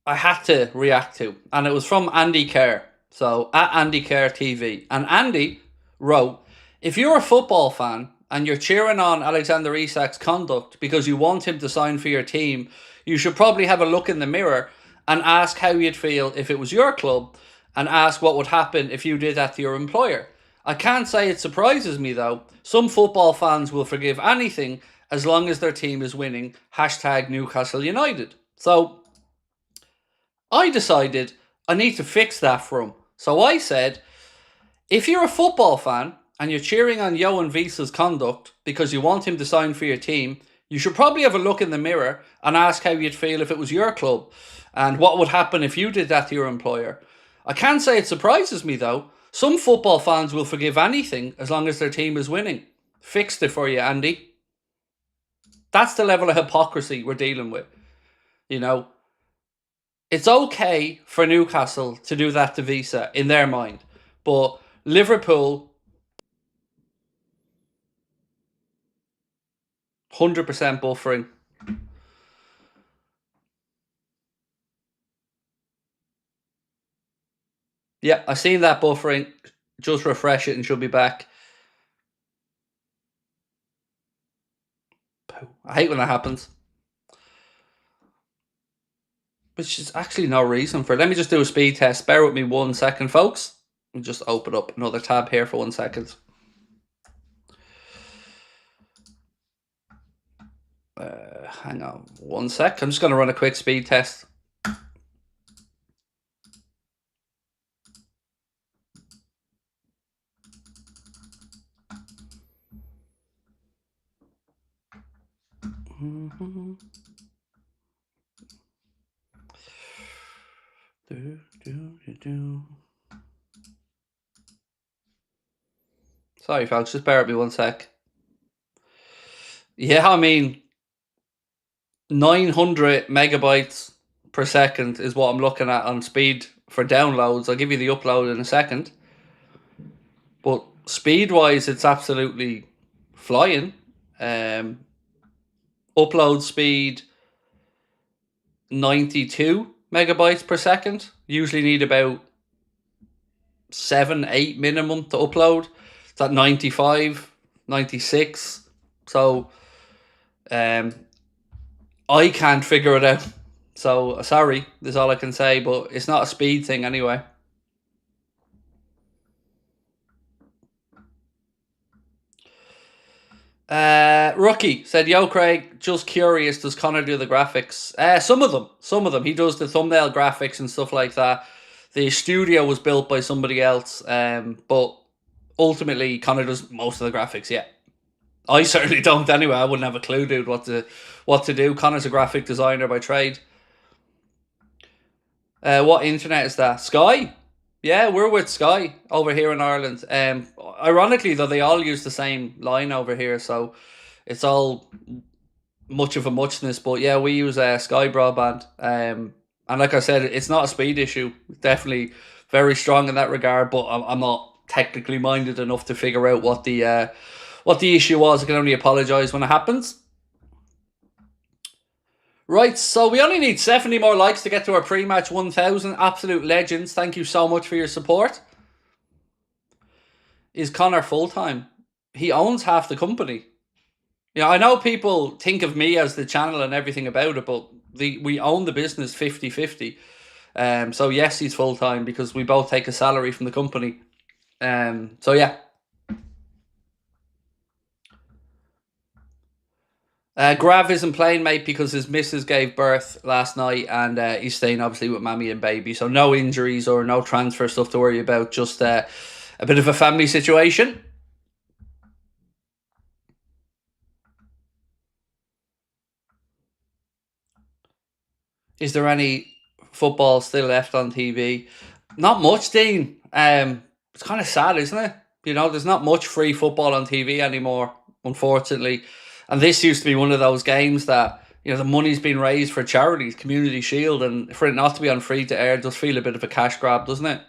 I had to react to, and it was from Andy Kerr. So at Andy Kerr TV. And Andy wrote, if you're a football fan and you're cheering on Alexander Isak's conduct because you want him to sign for your team, you should probably have a look in the mirror and ask how you'd feel if it was your club, and ask what would happen if you did that to your employer. I can't say it surprises me though. Some football fans will forgive anything as long as their team is winning. # Newcastle United. So I decided I need to fix that for him. So I said, if you're a football fan and you're cheering on Johan Wiesel's conduct because you want him to sign for your team, you should probably have a look in the mirror and ask how you'd feel if it was your club and what would happen if you did that to your employer. I can't say it surprises me though. Some football fans will forgive anything as long as their team is winning. Fixed it for you, Andy. That's the level of hypocrisy we're dealing with. It's okay for Newcastle to do that to Visa in their mind. But Liverpool, 100% buffering. Yeah, I've seen that buffering. Just refresh it and she'll be back. I hate when that happens. Which is actually no reason for it. Let me just do a speed test. Bear with me 1 second, folks. I'll just open up another tab here for 1 second. Hang on 1 sec. I'm just going to run a quick speed test. Sorry, folks. Just bear with me 1 sec. Yeah, I mean, 900 megabytes per second is what I'm looking at on speed for downloads. I'll give you the upload in a second. But speed-wise, it's absolutely flying. Upload speed, 92 megabytes per second. Usually need about 7-8 minimum to upload. It's at 95, 96. So I can't figure it out. So sorry, that's all I can say, but it's not a speed thing anyway. Rookie said, yo Craig, just curious, does Connor do the graphics? Some of them. He does the thumbnail graphics and stuff like that. The studio was built by somebody else, but ultimately Connor does most of the graphics. Yeah, I certainly don't anyway. I wouldn't have a clue, dude, what to do. Connor's a graphic designer by trade. What internet is that? Sky? Yeah, we're with Sky over here in Ireland. Ironically, though, they all use the same line over here, so it's all much of a muchness. But yeah, we use Sky broadband. And like I said, it's not a speed issue. Definitely very strong in that regard. But I'm not technically minded enough to figure out what the issue was. I can only apologise when it happens. Right, so we only need 70 more likes to get to our pre-match 1,000. Absolute legends. Thank you so much for your support. Is Connor full-time? He owns half the company. Yeah, I know people think of me as the channel and everything about it, but we own the business 50-50. So yes, he's full-time because we both take a salary from the company. So yeah. Grav isn't playing, mate, because his missus gave birth last night and he's staying obviously with mammy and baby. So no injuries or no transfer stuff to worry about. Just a bit of a family situation. Is there any football still left on TV? Not much, Dean. It's kind of sad, isn't it? You know, there's not much free football on TV anymore, unfortunately. And this used to be one of those games that, you know, the money's been raised for charities, Community Shield, and for it not to be on free to air does feel a bit of a cash grab, doesn't it?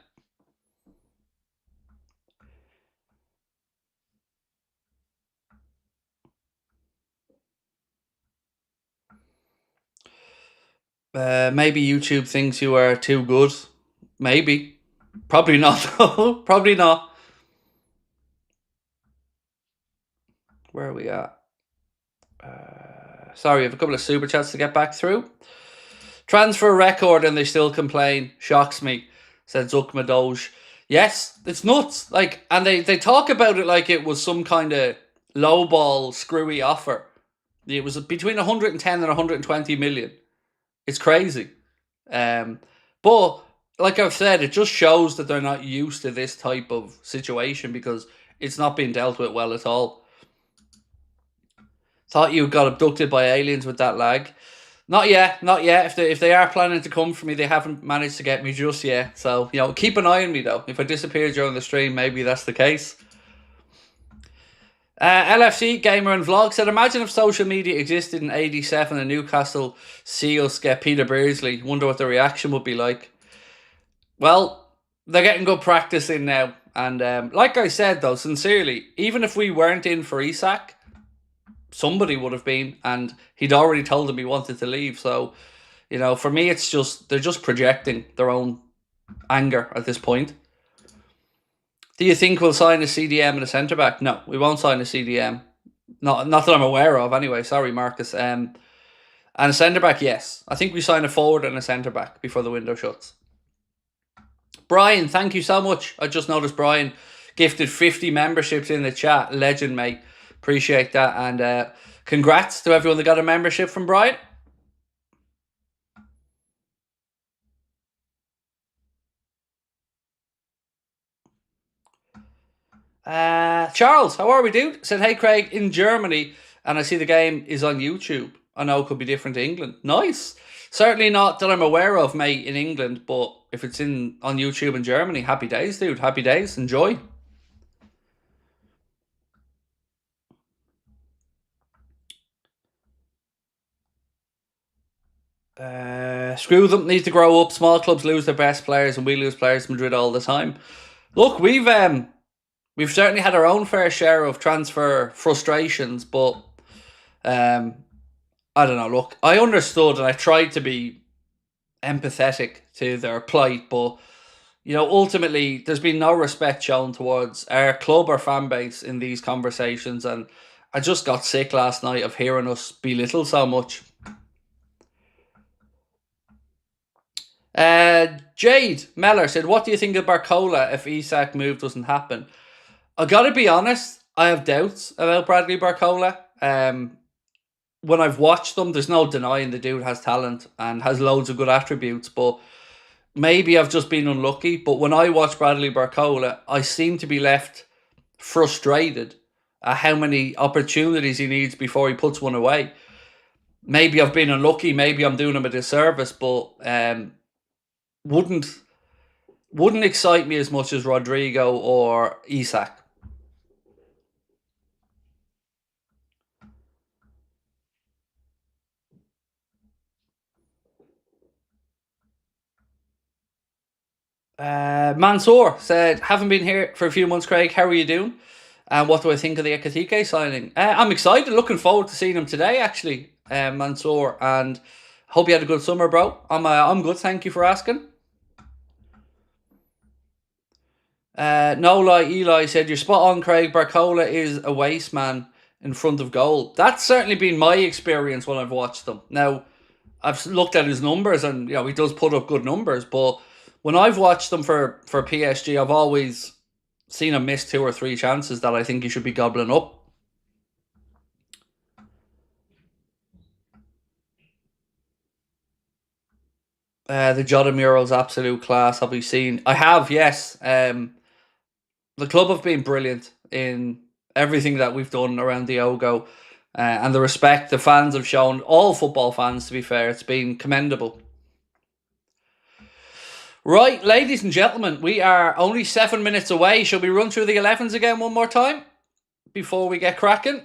Maybe YouTube thinks you are too good. Maybe. Probably not, though. Probably not. Where are we at? Sorry, I have a couple of super chats to get back through. Transfer record and they still complain. Shocks me, said Zuckma. Yes, it's nuts. Like, and they talk about it like it was some kind of lowball, screwy offer. It was between 110 and 120 million. It's crazy. But like I've said, it just shows that they're not used to this type of situation because it's not being dealt with well at all. Thought you got abducted by aliens with that lag. Not yet, not yet. If they are planning to come for me, they haven't managed to get me just yet. So, you know, keep an eye on me though. If I disappear during the stream, maybe that's the case. LFC Gamer and Vlog said, imagine if social media existed in 87 and Newcastle see us get Peter Beardsley. Wonder what the reaction would be like. Well, they're getting good practice in now. And like I said though, sincerely, even if we weren't in for Isak, somebody would have been, and he'd already told them he wanted to leave. So, you know, for me, it's just they're just projecting their own anger at this point. Do you think we'll sign a CDM and a centre back? No, we won't sign a CDM. Not that I'm aware of. Anyway, sorry, Marcus. And a centre back, yes. I think we sign a forward and a centre back before the window shuts. Brian, thank you so much. I just noticed Brian gifted 50 memberships in the chat. Legend, mate. Appreciate that. And congrats to everyone that got a membership from Brian. Charles, how are we, dude? Said, hey, Craig, in Germany, and I see the game is on YouTube. I know it could be different to England. Nice. Certainly not that I'm aware of, mate, in England, but if it's on YouTube in Germany, happy days, dude. Happy days. Enjoy. Screw them, need to grow up. Small clubs lose their best players and we lose players in Madrid all the time. Look, we've certainly had our own fair share of transfer frustrations, but I don't know. Look, I understood and I tried to be empathetic to their plight, but you know, ultimately, there's been no respect shown towards our club or fan base in these conversations, and I just got sick last night of hearing us belittle so much. Jade Meller said, what do you think of Barcola if Isak move doesn't happen? I gotta be honest, I have doubts about Bradley Barcola. When I've watched them, there's no denying the dude has talent and has loads of good attributes, but maybe I've just been unlucky. But when I watch Bradley Barcola, I seem to be left frustrated at how many opportunities he needs before he puts one away. Maybe I've been unlucky, maybe I'm doing him a disservice, but wouldn't excite me as much as Rodrigo or Isak. Mansour said, haven't been here for a few months, Craig. How are you doing? And what do I think of the Ekatike signing? I'm excited, looking forward to seeing him today, actually, Mansour. And Hope you had a good summer, bro. I'm good, thank you for asking. No lie, Eli said, you're spot on, Craig. Barcola is a waste man in front of goal. That's certainly been my experience when I've watched them. Now, I've looked at his numbers and, he does put up good numbers, but when I've watched them for PSG, I've always seen him miss 2 or 3 chances that I think he should be gobbling up. The Jota mural's absolute class. Have you seen? I have, yes. The club have been brilliant in everything that we've done around Diogo, and the respect the fans have shown, all football fans to be fair, it's been commendable. Right, ladies and gentlemen, we are only 7 minutes away. Shall we run through the 11s again one more time before we get cracking?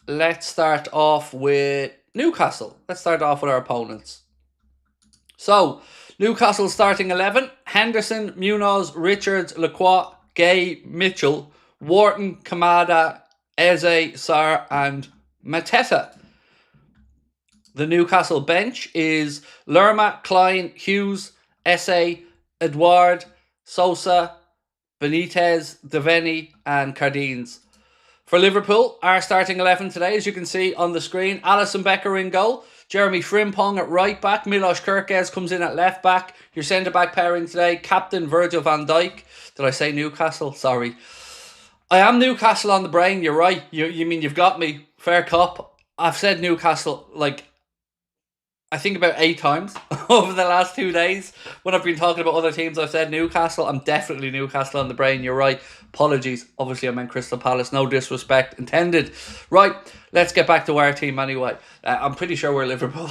Let's start off with Newcastle. Let's start off with our opponents. So, Newcastle starting 11. Henderson, Munoz, Richards, Lacroix, Gay, Mitchell, Wharton, Kamada, Eze, Sarr and Mateta. The Newcastle bench is Lerma, Klein, Hughes, Esse, Edouard, Sosa, Benitez, Devaney and Cardines. For Liverpool, our starting 11 today, as you can see on the screen, Alisson Becker in goal, Jeremy Frimpong at right back, Milos Kerkez comes in at left back. Your centre-back pairing today, captain Virgil van Dijk. Did I say Newcastle? Sorry. I am Newcastle on the brain, you're right. You mean you've got me. Fair cop. I've said Newcastle, I think about 8 times over the last 2 days. When I've been talking about other teams, I've said Newcastle. I'm definitely Newcastle on the brain. You're right. Apologies. Obviously, I meant Crystal Palace. No disrespect intended. Right, let's get back to our team anyway. I'm pretty sure we're Liverpool.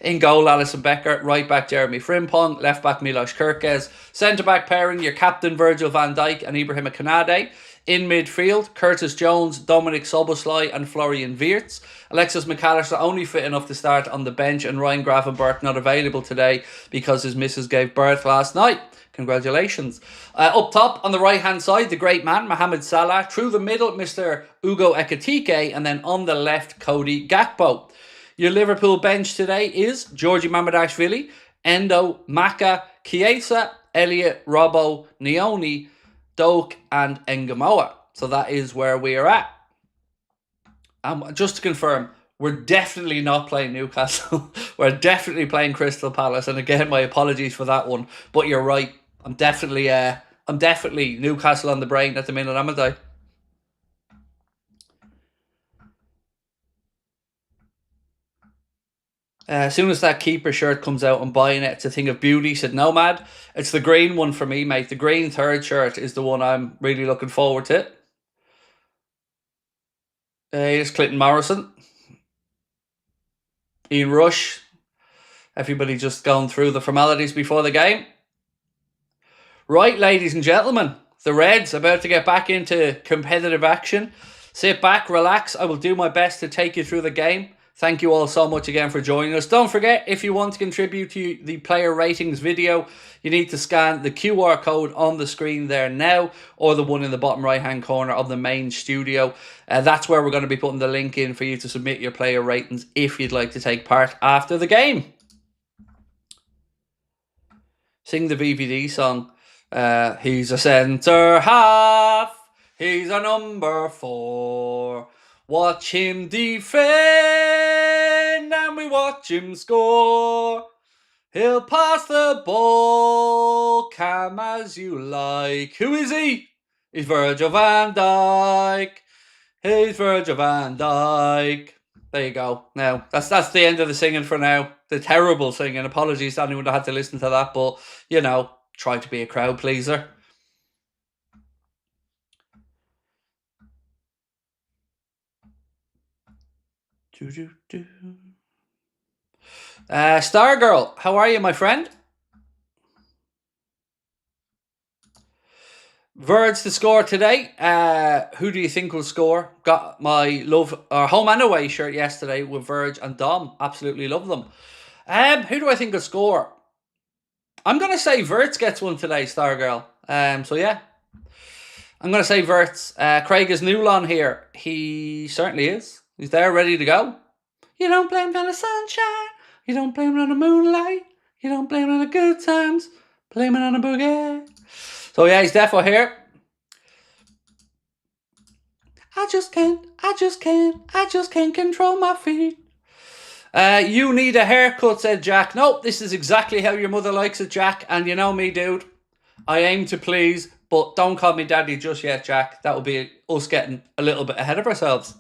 In goal, Alisson Becker. Right back, Jeremy Frimpong. Left back, Milos Kerkez. Centre-back pairing, your captain, Virgil van Dijk and Ibrahima Konate. In midfield, Curtis Jones, Dominic Soboslai and Florian Wirtz. Alexis McAllister only fit enough to start on the bench, and Ryan Gravenberch not available today because his missus gave birth last night. Congratulations. Up top, on the right-hand side, the great man, Mohamed Salah. Through the middle, Mr. Ugo Ekitike. And then on the left, Cody Gakpo. Your Liverpool bench today is Georgie Mamadashvili, Endo, Maka, Chiesa, Elliott, Robbo, Nioni, Doak and Engamoa. So that is where we are at. Just to confirm, we're definitely not playing Newcastle. We're definitely playing Crystal Palace. And again, my apologies for that one. But you're right. I'm definitely Newcastle on the brain at the minute, am I? As soon as that keeper shirt comes out, I'm buying it. It's a thing of beauty, said Nomad. It's the green one for me, mate. The green third shirt is the one I'm really looking forward to. Here's Clinton Morrison. Ian Rush. Everybody just going through the formalities before the game. Right, ladies and gentlemen. The Reds about to get back into competitive action. Sit back, relax. I will do my best to take you through the game. Thank you all so much again for joining us. Don't forget, if you want to contribute to the player ratings video, you need to scan the QR code on the screen there now, or the one in the bottom right-hand corner of the main studio. That's where we're going to be putting the link in for you to submit your player ratings if you'd like to take part after the game. Sing the VVD song. He's a centre half. He's a number 4. Watch him defend and we watch him score. He'll pass the ball, calm as you like. Who is he? He's Virgil van Dijk. He's Virgil van Dijk. There you go. Now, that's the end of the singing for now. The terrible singing. Apologies to anyone that had to listen to that, but, try to be a crowd pleaser. Stargirl, how are you, my friend? Verge to score today. Who do you think will score? Got my home and away shirt yesterday with Verge and Dom. Absolutely love them. Who do I think will score? I'm going to say Verts gets one today, Stargirl. So yeah. I'm going to say Verts. Craig is Newlon here. He certainly is. He's there ready to go. You don't blame it on the sunshine. You don't blame it on the moonlight. You don't blame it on the good times. Blame it on the boogie. So yeah, he's definitely here. I just can't control my feet. You need a haircut, said Jack. Nope, this is exactly how your mother likes it, Jack. And you know me, dude. I aim to please, but don't call me daddy just yet, Jack. That would be us getting a little bit ahead of ourselves.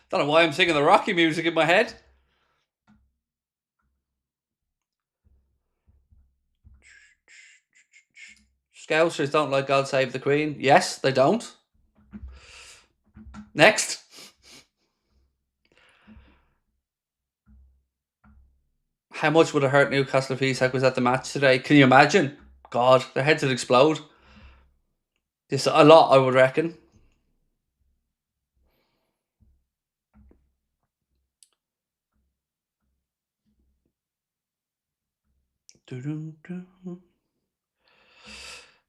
Don't know why I'm singing the Rocky music in my head. Scousers don't like God Save the Queen. Yes, they don't. Next. How much would it hurt Newcastle if Isak was at the match today? Can you imagine? God, their heads would explode. This a lot, I would reckon.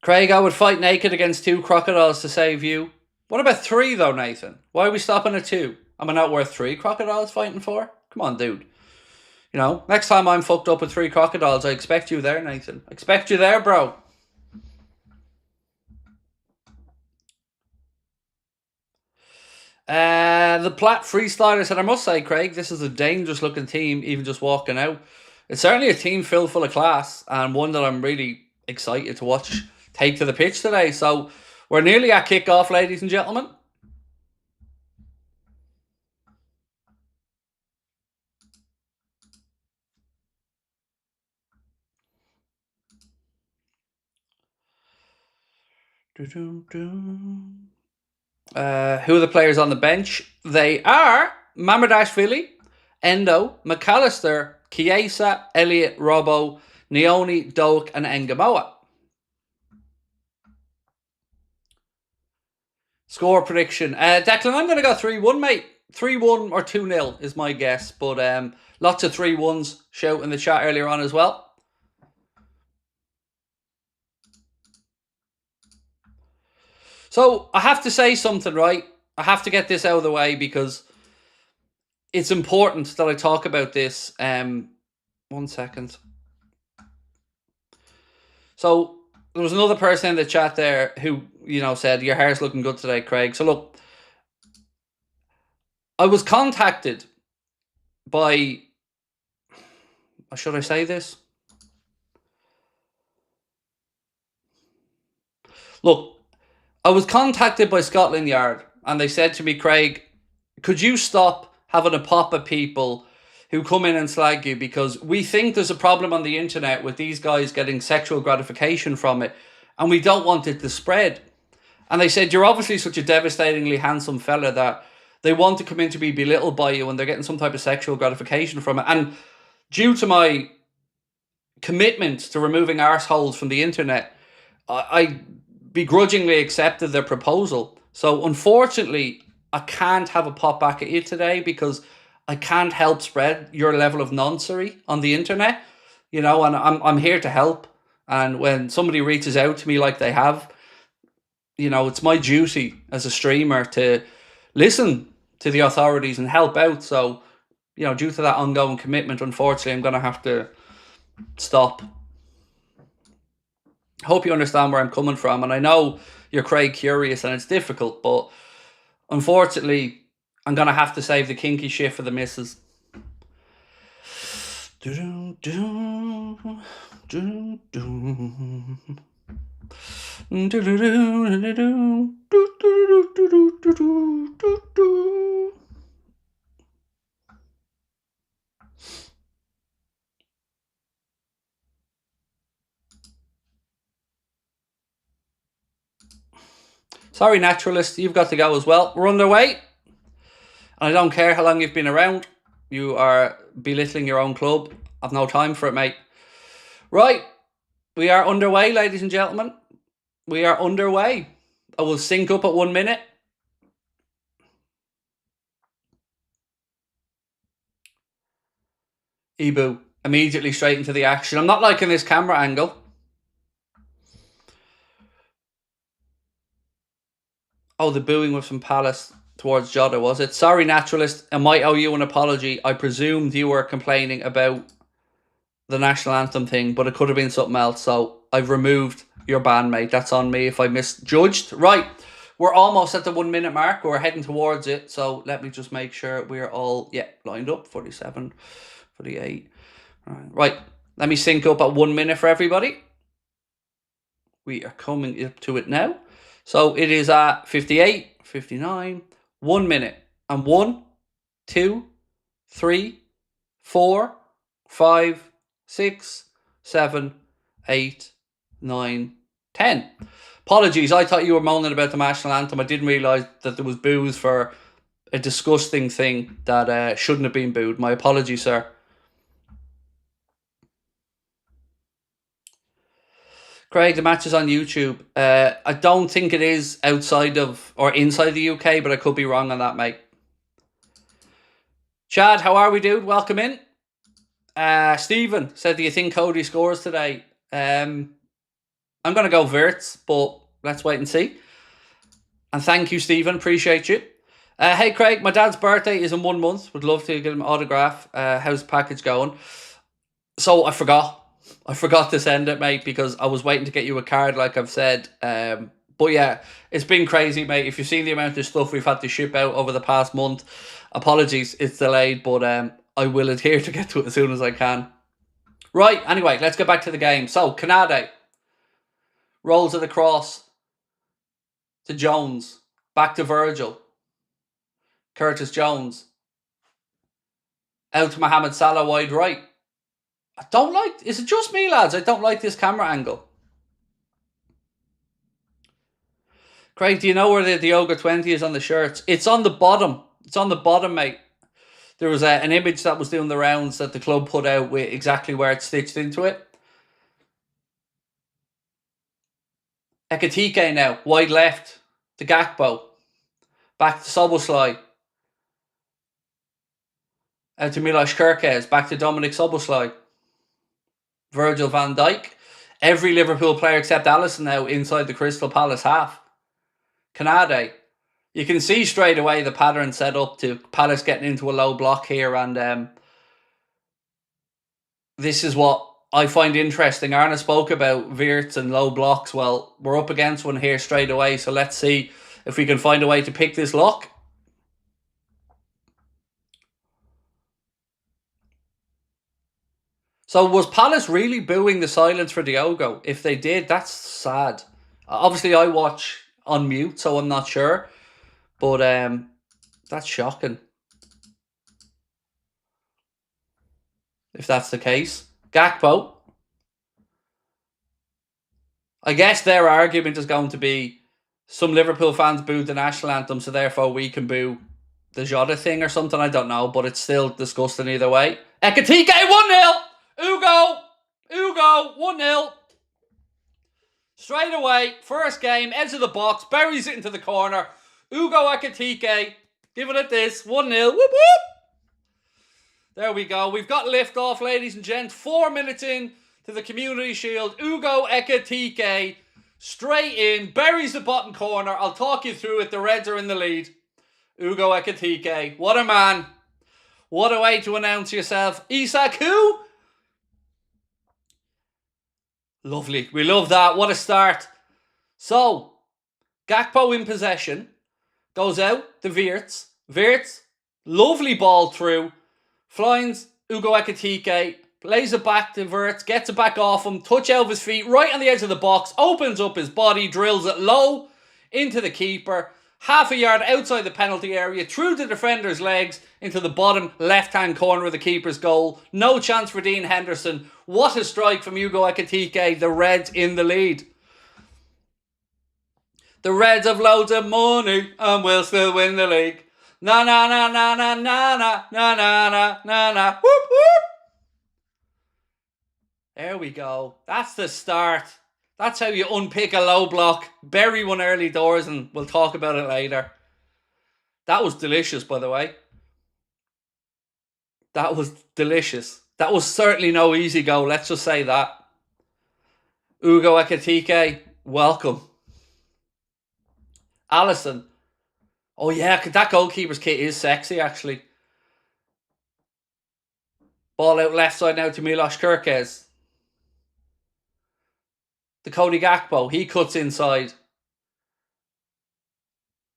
Craig, I would fight naked against 2 crocodiles to save you. What about 3 though, Nathan? Why are we stopping at 2? Am I not worth 3 crocodiles fighting for? Come on, dude. You know, next time I'm fucked up with 3 crocodiles, I expect you there, Nathan. I expect you there, bro. The Platt Freestyler said, I must say, Craig, this is a dangerous looking team, even just walking out. It's certainly a team filled full of class, and one that I'm really excited to watch take to the pitch today. So we're nearly at kickoff, ladies and gentlemen. Who are the players on the bench? They are Mamardashvili, Endo, McAllister, Chiesa, Elliott, Robbo, Neoni, Doak, and Engamoa. Score prediction. Declan, I'm going to go 3-1, mate. 3-1 or 2-0 is my guess. But lots of 3-1s shout in the chat earlier on as well. So I have to say something, right? I have to get this out of the way because it's important that I talk about this. 1 second. So there was another person in the chat there who, you know, said, your hair's looking good today, Craig. So look, I was contacted by, should I say this? Look, I was contacted by Scotland Yard and they said to me, Craig, could you stop having a pop at people who come in and slag you, because we think there's a problem on the internet with these guys getting sexual gratification from it and we don't want it to spread. And they said, you're obviously such a devastatingly handsome fella that they want to come in to be belittled by you and they're getting some type of sexual gratification from it. And due to my commitment to removing arseholes from the internet, I begrudgingly accepted their proposal. So unfortunately, I can't have a pop back at you today because I can't help spread your level of noncery on the internet, you know, and I'm here to help. And when somebody reaches out to me like they have, you know, it's my duty as a streamer to listen to the authorities and help out. So, you know, due to that ongoing commitment, unfortunately, I'm going to have to stop. Hope you understand where I'm coming from. And I know you're Craig curious and it's difficult, but unfortunately, I'm going to have to save the kinky shit for the missus. Sorry, naturalist, you've got to go as well. We're underway. And I don't care how long you've been around. You are belittling your own club. I've no time for it, mate. Right. We are underway, ladies and gentlemen. We are underway. I will sync up at 1 minute. Ibu immediately straight into the action. I'm not liking this camera angle. Oh, the booing was from Palace towards Jota, was it? Sorry, Naturalist. I might owe you an apology. I presumed you were complaining about the national anthem thing, but it could have been something else. So I've removed your ban, mate. That's on me if I misjudged. Right. We're almost at the 1 minute mark. We're heading towards it. So let me just make sure we're all, lined up. 47, 48. Right. Let me sync up at 1 minute for everybody. We are coming up to it now. So it is at 58, 59, 1 minute. And 1, 2, 3, 4, 5, 6, 7, 8, 9, 10. Apologies, I thought you were moaning about the national anthem. I didn't realise that there was boos for a disgusting thing that shouldn't have been booed. My apologies, sir. Craig, the match is on YouTube. I don't think it is outside of or inside the UK, but I could be wrong on that, mate. Chad, how are we, dude? Welcome in. Stephen said, do you think Cody scores today? I'm going to go Wirtz, but let's wait and see. And thank you, Stephen. Appreciate you. Hey, Craig, my dad's birthday is in 1 month. Would love to get him an autograph. How's the package going? So I forgot to send it, mate, because I was waiting to get you a card, like I've said. But yeah, it's been crazy, mate. If you've seen the amount of stuff we've had to ship out over the past month, apologies, it's delayed, but I will adhere to get to it as soon as I can. Right, anyway, let's get back to the game. So, Canade rolls it across to Jones. Back to Virgil. Curtis Jones. Out to Mohamed Salah wide right. I don't like... Is it just me, lads? I don't like this camera angle. Craig, do you know where the Diogo 20 is on the shirts? It's on the bottom. It's on the bottom, mate. There was an image that was doing the rounds that the club put out with exactly where it's stitched into it. Ekitike now, wide left to Gakpo. Back to Szoboszlai. Out to Milos Kerkez. Back to Dominic Szoboszlai. Virgil van Dijk. Every Liverpool player except Alisson now inside the Crystal Palace half. Canade. You can see straight away the pattern set up to Palace getting into a low block here, and this is what I find interesting. Arna spoke about Wirtz and low blocks. Well, we're up against one here straight away, so let's see if we can find a way to pick this lock. So was Palace really booing the silence for Diogo? If they did, that's sad. Obviously, I watch on mute, so I'm not sure. But that's shocking. If that's the case. Gakpo. I guess their argument is going to be some Liverpool fans booed the national anthem, so therefore we can boo the Jota thing or something. I don't know, but it's still disgusting either way. Ekitike 1-0. Ugo, 1-0. Straight away, first game, edge of the box, buries it into the corner. Ugo Ekitike, giving it this, 1-0. Whoop, whoop. There we go. We've got lift off, ladies and gents. 4 minutes in to the Community Shield. Ugo Ekitike, straight in, buries the bottom corner. I'll talk you through it. The Reds are in the lead. Ugo Ekitike, what a man. What a way to announce yourself. Isak who? Lovely. We love that. What a start. So, Gakpo in possession. Goes out to Wirtz. Wirtz, lovely ball through. Finds Ugo Ekitike. Plays it back to Wirtz. Gets it back off him. Touch out of his feet. Right on the edge of the box. Opens up his body. Drills it low into the keeper. Half a yard outside the penalty area. Through the defender's legs. Into the bottom left-hand corner of the keeper's goal. No chance for Dean Henderson. What a strike from Ugo Ekitike. The Reds in the lead. The Reds have loads of money and will still win the league. Na na na na na na na na na na na na. Whoop whoop. There we go. That's the start. That's how you unpick a low block. Bury one early doors, and we'll talk about it later. That was delicious, by the way. That was delicious. That was certainly no easy goal, let's just say that. Ugo Ekitike, welcome. Alisson. Oh yeah, that goalkeeper's kit is sexy, actually. Ball out left side now to Milos Kerkez. To Cody Gakpo, he cuts inside.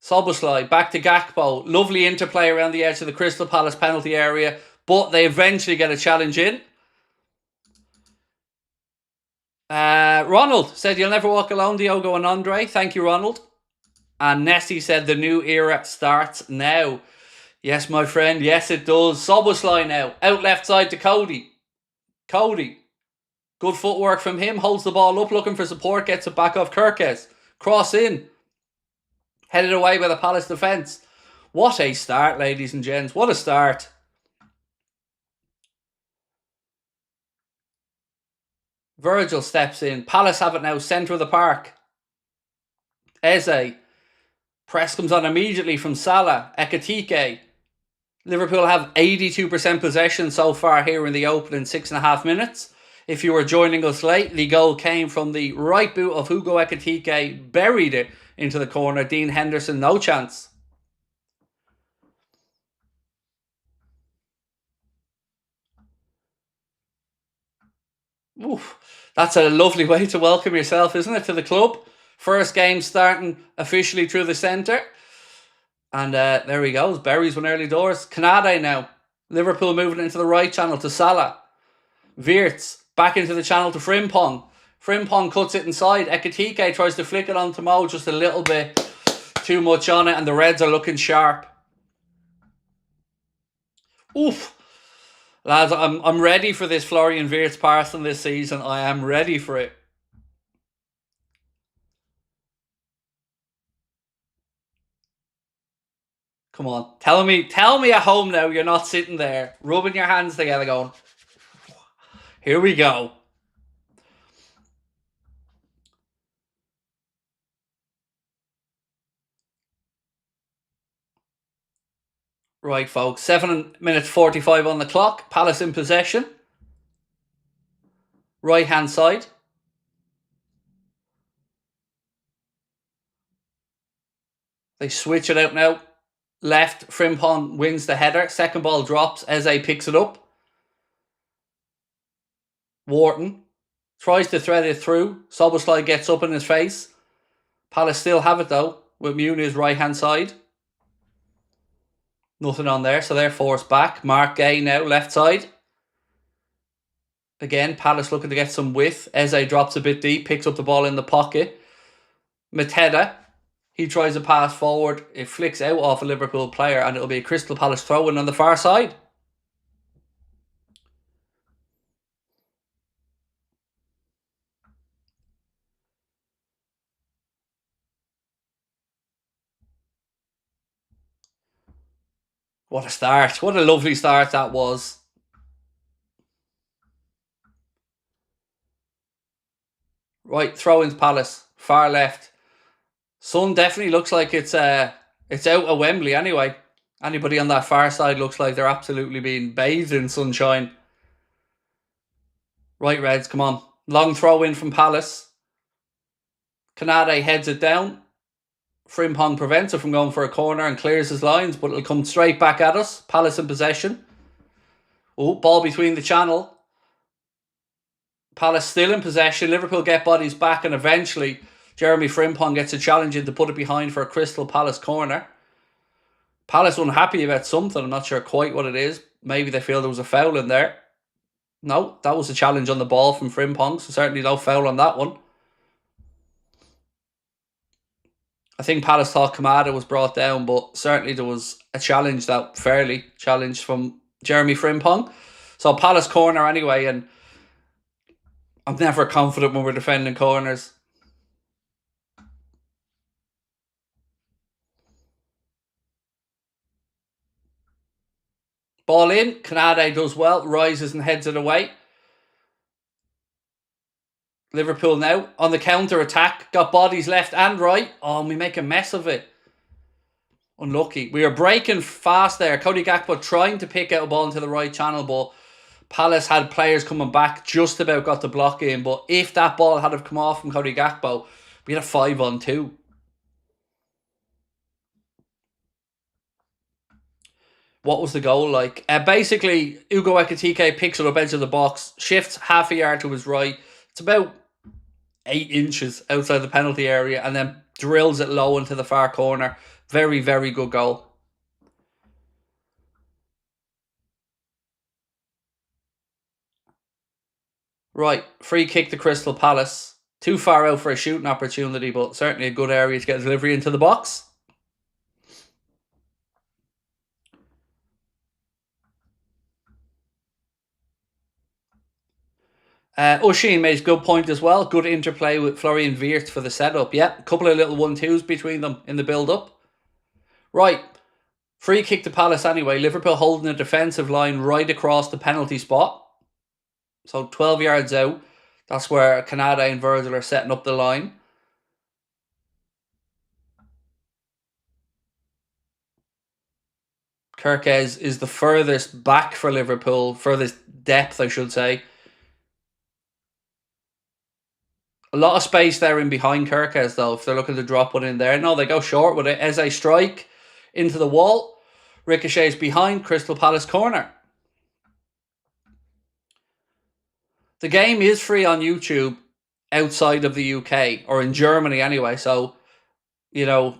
Szoboszlai, back to Gakpo. Lovely interplay around the edge of the Crystal Palace penalty area, but they eventually get a challenge in. Ronald said, "You'll never walk alone, Diogo and Andre." Thank you, Ronald. And Nessie said, "The new era starts now." Yes, my friend. Yes, it does. Szoboszlai now. Out left side to Cody. Cody. Good footwork from him. Holds the ball up, looking for support. Gets it back off Kerkez. Cross in. Headed away by the Palace defence. What a start, ladies and gents. What a start. Virgil steps in. Palace have it now, centre of the park. Eze. Press comes on immediately from Salah. Ekitike. Liverpool have 82% possession so far here in the opening 6.5 minutes. If you were joining us late, the goal came from the right boot of Ugo Ekitike. Buried it into the corner. Dean Henderson, no chance. Oof. That's a lovely way to welcome yourself, isn't it, to the club? First game starting officially through the centre. And there he goes. Berries went early doors. Kanade now. Liverpool moving into the right channel to Salah. Wirtz back into the channel to Frimpong. Frimpong cuts it inside. Ekitike tries to flick it onto Mo, just a little bit too much on it, and the Reds are looking sharp. Oof. Lads, I'm ready for this Florian Wirtz parcel this season. I am ready for it. Come on. Tell me at home now you're not sitting there rubbing your hands together going, here we go. Right, folks. 7 minutes 45 on the clock. Palace in possession. Right hand side. They switch it out now. Left, Frimpong wins the header. Second ball drops. Eze picks it up. Wharton tries to thread it through. Szoboszlai gets up in his face. Palace still have it though, with Muniz right hand side. Nothing on there, so they're forced back. Mark Gay now, left side. Again, Palace looking to get some width. Eze drops a bit deep, picks up the ball in the pocket. Mateta, he tries a pass forward. It flicks out off a Liverpool player, and it'll be a Crystal Palace throw-in on the far side. What a start. What a lovely start that was. Right, throw-ins Palace. Far left. Sun definitely looks like it's out at Wembley anyway. Anybody on that far side looks like they're absolutely being bathed in sunshine. Right, Reds, come on. Long throw-in from Palace. Kanade heads it down. Frimpong prevents it from going for a corner and clears his lines, but it'll come straight back at us. Palace in possession. Oh, ball between the channel. Palace still in possession. Liverpool get bodies back, and eventually Jeremy Frimpong gets a challenge in to put it behind for a Crystal Palace corner. Palace unhappy about something. I'm not sure quite what it is. Maybe they feel there was a foul in there. No, that was a challenge on the ball from Frimpong, so certainly no foul on that one. I think Palace thought Kamada was brought down, but certainly there was a challenge, that fairly challenge from Jeremy Frimpong. So Palace corner anyway, and I'm never confident when we're defending corners. Ball in, Kanade does well, rises and heads it away. Liverpool now on the counter attack, got bodies left and right. Oh, and we make a mess of it. Unlucky. We are breaking fast there. Cody Gakpo trying to pick out a ball into the right channel, but Palace had players coming back, just about got the block in, but if that ball had have come off from Cody Gakpo, we had a 5-on-2. What was the goal like? Basically, Ugo Ekitike picks it up edge of the box, shifts half a yard to his right. It's about 8 inches outside the penalty area, and then drills it low into the far corner. Very, very good goal. Right, free kick to Crystal Palace. Too far out for a shooting opportunity, but certainly a good area to get a delivery into the box. Oshin made a good point as well. Good interplay with Florian Wirtz for the setup. Yeah, a couple of little 1-2s between them in the build-up. Right, free kick to Palace anyway. Liverpool holding a defensive line right across the penalty spot. So 12 yards out. That's where Canada and Virgil are setting up the line. Kirkes is the furthest back for Liverpool. Furthest depth, I should say. A lot of space there in behind Kirkes, though, if they're looking to drop one in there. No, they go short with it. As a strike into the wall. Ricochets behind Crystal Palace corner. The game is free on YouTube outside of the UK, or in Germany anyway. So, you know,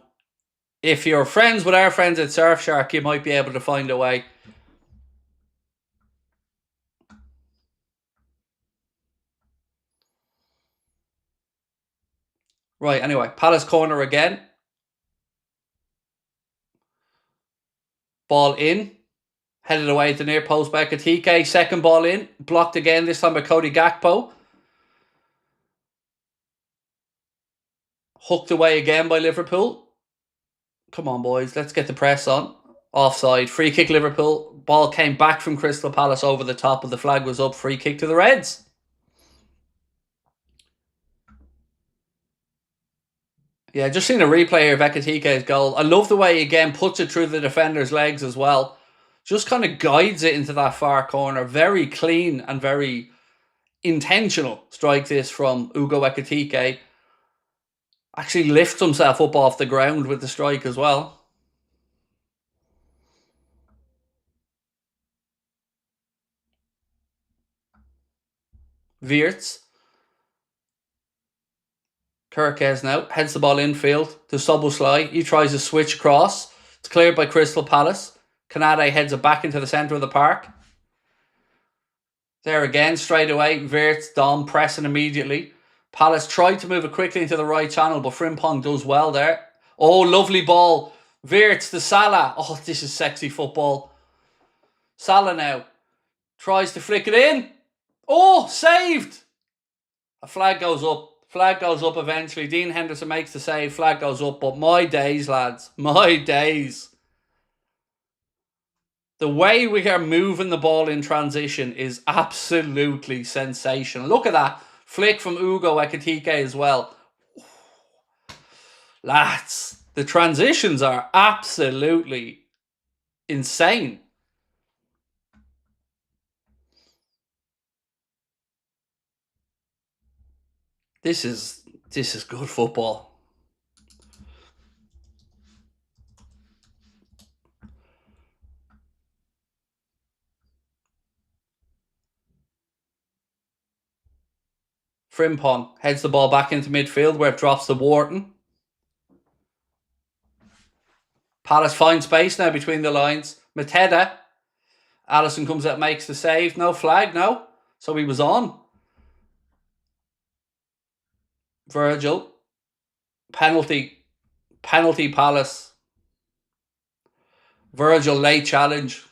if you're friends with our friends at Surfshark, you might be able to find a way. Right, anyway, Palace corner again. Ball in. Headed away to near post by Ekitike. Second ball in. Blocked again, this time by Cody Gakpo. Hooked away again by Liverpool. Come on, boys. Let's get the press on. Offside. Free kick Liverpool. Ball came back from Crystal Palace over the top, but the flag was up. Free kick to the Reds. Yeah, just seen a replay here of Ekitike's goal. I love the way he again puts it through the defender's legs as well. Just kind of guides it into that far corner. Very clean and very intentional strike this from Ugo Ekitike. Actually lifts himself up off the ground with the strike as well. Wirtz. Kirkes now heads the ball infield to Soboslai. He tries to switch across. It's cleared by Crystal Palace. Canada heads it back into the centre of the park. There again, straight away. Wirtz, Dom pressing immediately. Palace tried to move it quickly into the right channel, but Frimpong does well there. Oh, lovely ball. Wirtz to Salah. Oh, this is sexy football. Salah now tries to flick it in. Oh, saved. A flag goes up. Flag goes up eventually. Dean Henderson makes the save. Flag goes up. But my days, lads. My days. The way we are moving the ball in transition is absolutely sensational. Look at that. Flick from Ugo Ekitike as well. Lads, the transitions are absolutely insane. This is good football. Frimpong heads the ball back into midfield where it drops to Wharton. Palace finds space now between the lines. Mateta. Allison comes out, makes the save. No flag, no. So he was on. Virgil. Penalty. Penalty Palace. Virgil late challenge.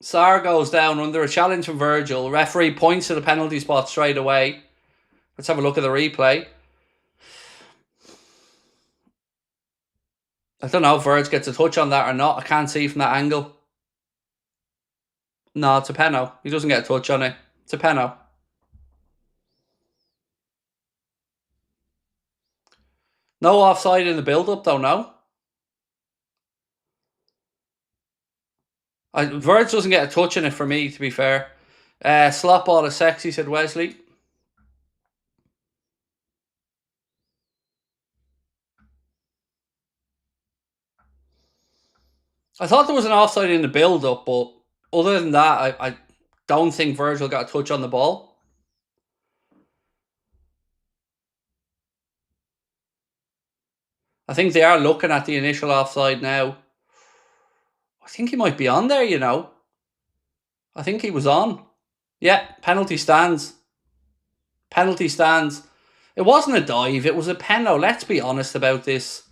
Sarr goes down under a challenge from Virgil. Referee points to the penalty spot straight away. Let's have a look at the replay. I don't know if Virgil gets a touch on that or not. I can't see from that angle. No, it's a penno. He doesn't get a touch on it. It's a penno. No offside in the build-up though, no? Verge doesn't get a touch in it for me, to be fair. Slot ball is sexy, said Wesley. I thought there was an offside in the build-up, but other than that, I don't think Virgil got a touch on the ball. I think they are looking at the initial offside now. I think he might be on there, you know. I think he was on. Yeah, penalty stands. Penalty stands. It wasn't a dive, it was a penno. Let's be honest about this.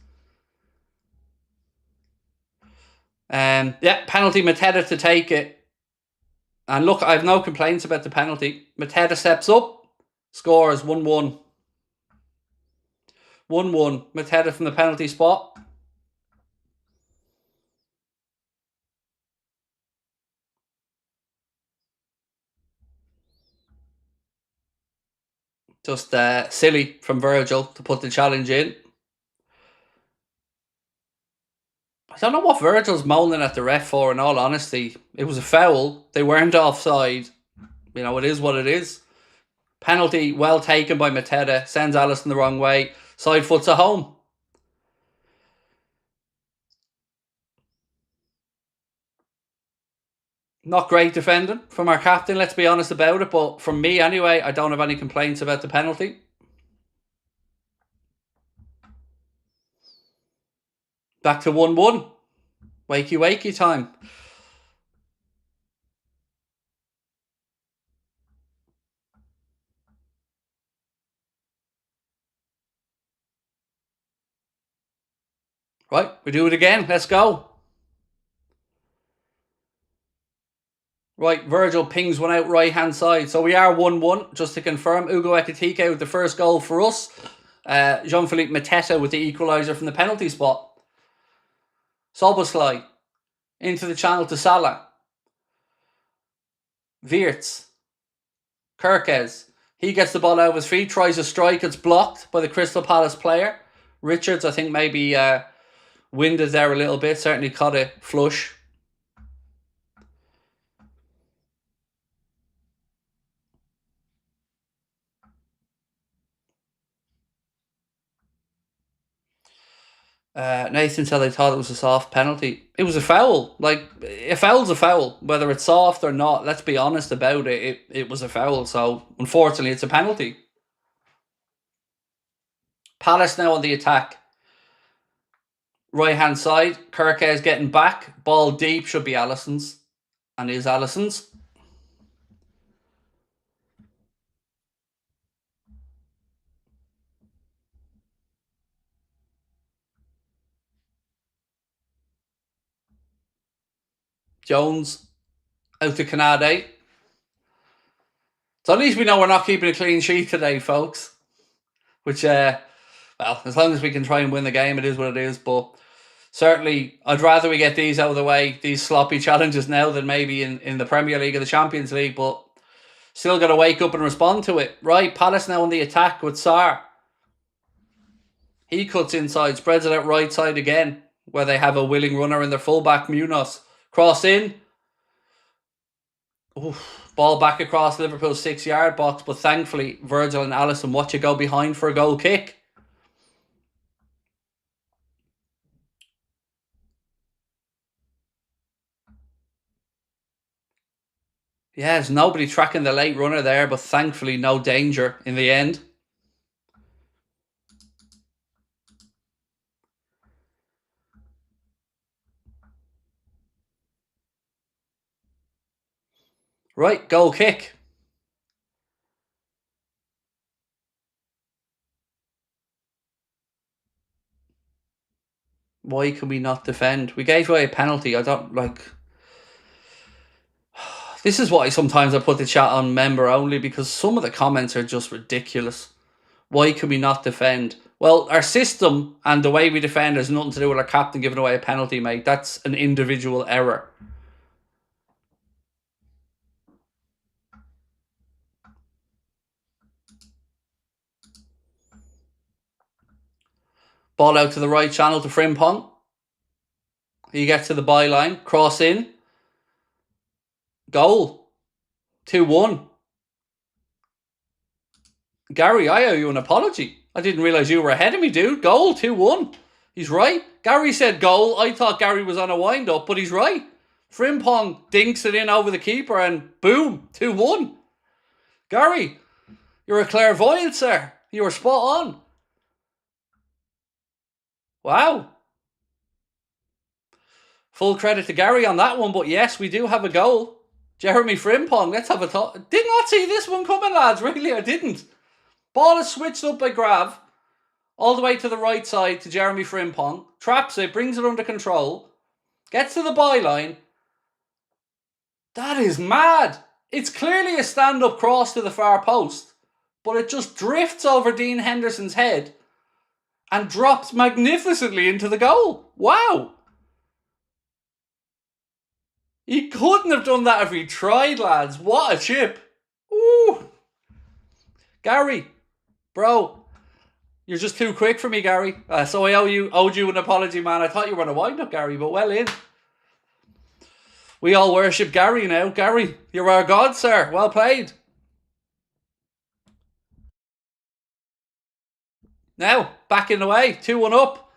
Yeah, penalty, Mateta to take it. And look, I have no complaints about the penalty. Mateta steps up, scores 1-1. 1-1. Mateta from the penalty spot. Just silly from Virgil to put the challenge in. I don't know what Virgil's moaning at the ref for, in all honesty. It was a foul. They weren't offside. You know, it is what it is. Penalty well taken by Mateta. Sends Alisson the wrong way. Side foot's at home. Not great defending from our captain, let's be honest about it. But from me anyway, I don't have any complaints about the penalty. Back to 1-1. Wakey wakey time. Right, we do it again. Let's go. Right, Virgil pings one out right hand side. So we are 1-1, just to confirm. Ugo Ekitike with the first goal for us. Jean-Philippe Mateta with the equaliser from the penalty spot. Soboslai into the channel to Salah. Wirtz. Kirkes. He gets the ball out of his feet, tries a strike. It's blocked by the Crystal Palace player. Richards, I think, maybe winded there a little bit. Certainly caught it flush. Nathan said they thought it was a soft penalty. It was a foul. Like, a foul's a foul. Whether it's soft or not, let's be honest about it. It was a foul. So, unfortunately, it's a penalty. Palace now on the attack. Right hand side. Kirkes getting back. Ball deep. Should be Alisson's. And is Alisson's. Jones out to Canade. So at least we know we're not keeping a clean sheet today, folks. Which, well, as long as we can try and win the game, it is what it is. But certainly, I'd rather we get these out of the way, these sloppy challenges now, than maybe in the Premier League or the Champions League. But still got to wake up and respond to it. Right, Palace now on the attack with Sarr. He cuts inside, spreads it out right side again, where they have a willing runner in their fullback, Munoz. Cross in. Oof. Ball back across Liverpool's 6-yard box, but thankfully Virgil and Alisson watch it go behind for a goal kick. Yeah, there's nobody tracking the late runner there, but thankfully no danger in the end. Right, goal kick. Why can we not defend? We gave away a penalty. I don't like... This is why sometimes I put the chat on member only, because some of the comments are just ridiculous. Why can we not defend? Well, our system and the way we defend has nothing to do with our captain giving away a penalty, mate. That's an individual error. Ball out to the right channel to Frimpong. He gets to the byline. Cross in. Goal. 2-1. Gary, I owe you an apology. I didn't realise you were ahead of me, dude. Goal. 2-1. He's right. Gary said goal. I thought Gary was on a wind-up, but he's right. Frimpong dinks it in over the keeper and boom, 2-1. Gary, you're a clairvoyant, sir. You were spot on. Wow. Full credit to Gary on that one, but yes, we do have a goal. Jeremy Frimpong, let's have a thought. Did not see this one coming, lads. Really, I didn't. Ball is switched up by Grav. All the way to the right side to Jeremy Frimpong. Traps it, brings it under control. Gets to the byline. That is mad. It's clearly a stand-up cross to the far post, but it just drifts over Dean Henderson's head and drops magnificently into the goal. Wow. He couldn't have done that if he tried, lads. What a chip. Ooh. Gary, bro, you're just too quick for me, Gary. So I owed you an apology, man. I thought you were on a wind-up, Gary, but well in. We all worship Gary now. Gary, you're our God, sir. Well played. Now, back in the way. 2-1 up.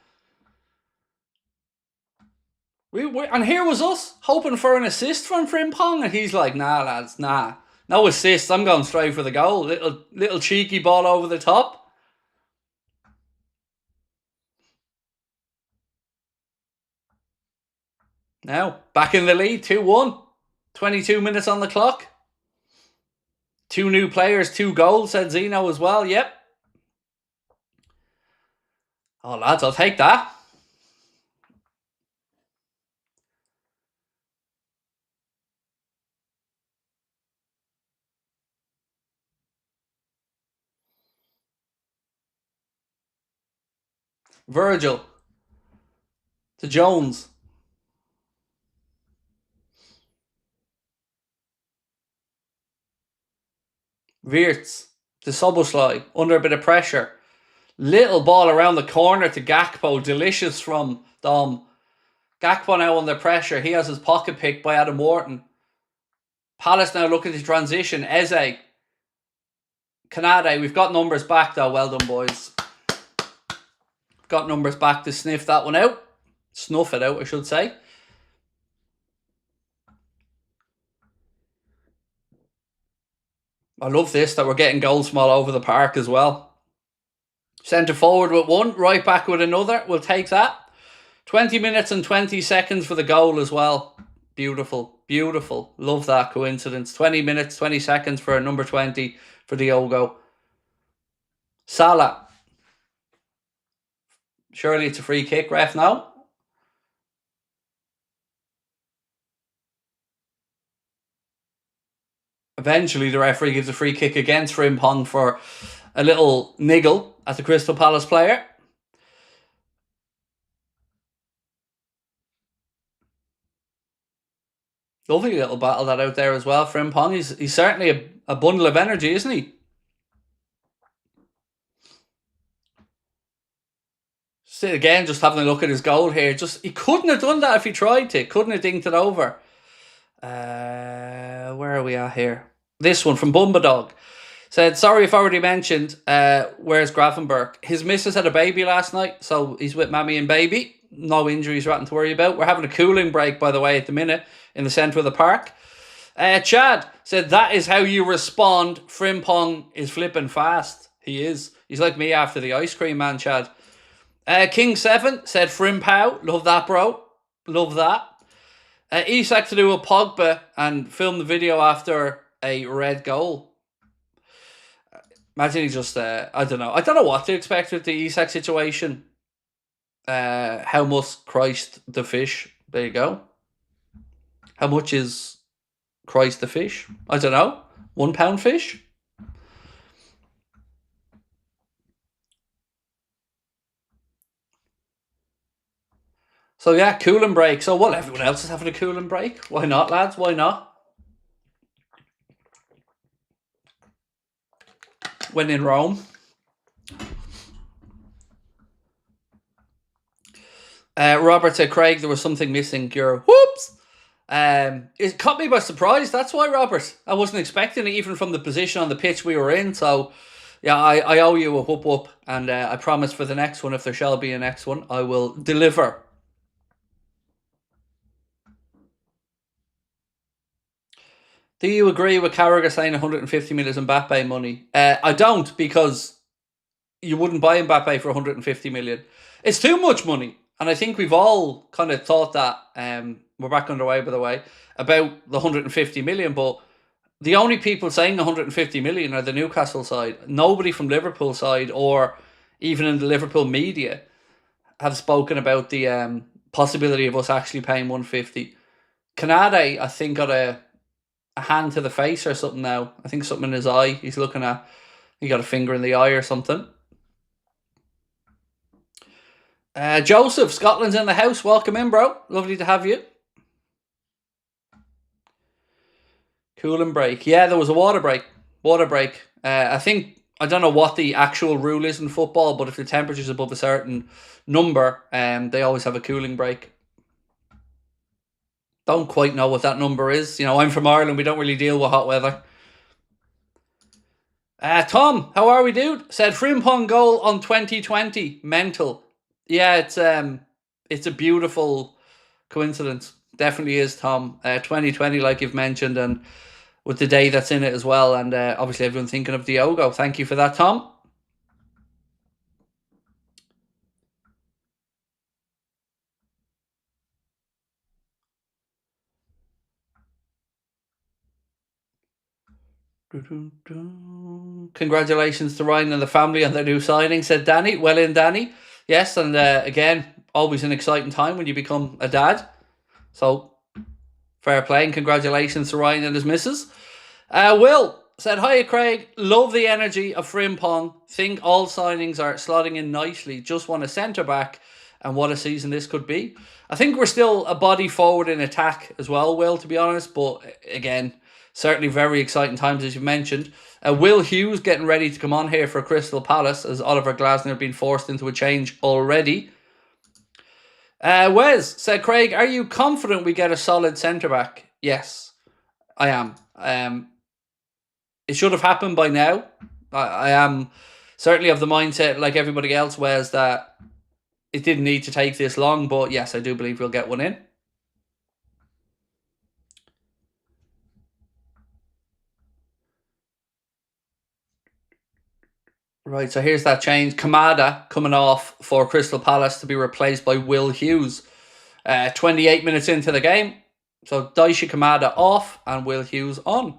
And here was us, hoping for an assist from Frimpong. And he's like, nah, lads, nah. No assist. I'm going straight for the goal. Little cheeky ball over the top. Now, back in the lead, 2-1. 22 minutes on the clock. 2 new players, 2 goals, said Zeno as well. Yep. Oh, lads, I'll take that. Virgil. To Jones. Wirtz to Soboslai under a bit of pressure. Little ball around the corner to Gakpo. Delicious from Dom. Gakpo now under pressure. He has his pocket picked by Adam Wharton. Palace now looking to transition. Eze. Kanade. We've got numbers back though. Well done, boys. Got numbers back to sniff that one out. Snuff it out, I should say. I love this, that we're getting goals from all over the park as well. Centre forward with one, right back with another. We'll take that. 20 minutes and 20 seconds for the goal as well. Beautiful, beautiful. Love that coincidence. 20 minutes, 20 seconds for number 20 for Diogo. Salah. Surely it's a free kick, ref, now. Eventually, the referee gives a free kick against Frimpong for a little niggle at the Crystal Palace player. Lovely little battle that out there as well. Frimpong, he's certainly a bundle of energy, isn't he? See, again, just having a look at his goal here. He couldn't have done that if he tried to. Couldn't have dinked it over. Where are we at here? This one from Bumbadog. Said, sorry if I already mentioned, where's Gravenberg? His missus had a baby last night, so he's with Mammy and baby. No injuries or anything to worry about. We're having a cooling break, by the way, at the minute, in the centre of the park. Chad said, that is how you respond. Frimpong is flipping fast. He is. He's like me after the ice cream, man, Chad. King7 said, Frimpau. Love that, bro. Love that. Isak to do a Pogba and film the video after a red goal. Imagine he just, I don't know. I don't know what to expect with the Isak situation. How much Christ the fish? There you go. How much is Christ the fish? I don't know. £1 fish? So yeah, cooling break. So what? Everyone else is having a cooling break. Why not, lads? Why not? When in Rome. Robert said, Craig, there was something missing. Whoops. It caught me by surprise. That's why, Robert. I wasn't expecting it, even from the position on the pitch we were in. So, yeah, I owe you a whoop whoop, and I promise for the next one, if there shall be a next one, I will deliver. Do you agree with Carragher saying 150 million is Mbappe money? I don't, because you wouldn't buy Mbappe for 150 million. It's too much money. And I think we've all kind of thought that, we're back underway, by the way, about the 150 million. But the only people saying 150 million are the Newcastle side. Nobody from Liverpool side, or even in the Liverpool media, have spoken about the possibility of us actually paying 150. Kanade, I think, got a hand to the face or something now. I think something in his eye. He's looking at. He got a finger in the eye or something. Joseph, Scotland's in the house. Welcome in, bro. Lovely to have you. Cooling break. Yeah, there was a water break. I think, I don't know what the actual rule is in football, but if the temperature's above a certain number, they always have a cooling break. Don't quite know what that number is. You know, I'm from Ireland. We don't really deal with hot weather. Tom, how are we, dude? Said Frimpong goal on 2020. Mental. Yeah, it's a beautiful coincidence. Definitely is, Tom. 2020, like you've mentioned, and with the day that's in it as well, and obviously everyone thinking of Diogo. Thank you for that, Tom. Congratulations to Ryan and the family on their new signing, said Danny. Well in, Danny. Yes, and again, always an exciting time when you become a dad. So, fair play and congratulations to Ryan and his missus. Will said, hiya Craig, love the energy of Frimpong. Think all signings are slotting in nicely. Just want a centre back, and what a season this could be. I think we're still a body forward in attack as well, Will, to be honest. But again, certainly very exciting times, as you mentioned. Will Hughes getting ready to come on here for Crystal Palace, as Oliver Glasner been forced into a change already. Wes said, Craig, are you confident we get a solid centre-back? Yes, I am. It should have happened by now. I am certainly of the mindset, like everybody else, Wes, that it didn't need to take this long. But yes, I do believe we'll get one in. Right, so here's that change. Kamada coming off for Crystal Palace to be replaced by Will Hughes. 28 minutes into the game. So Daishi Kamada off and Will Hughes on.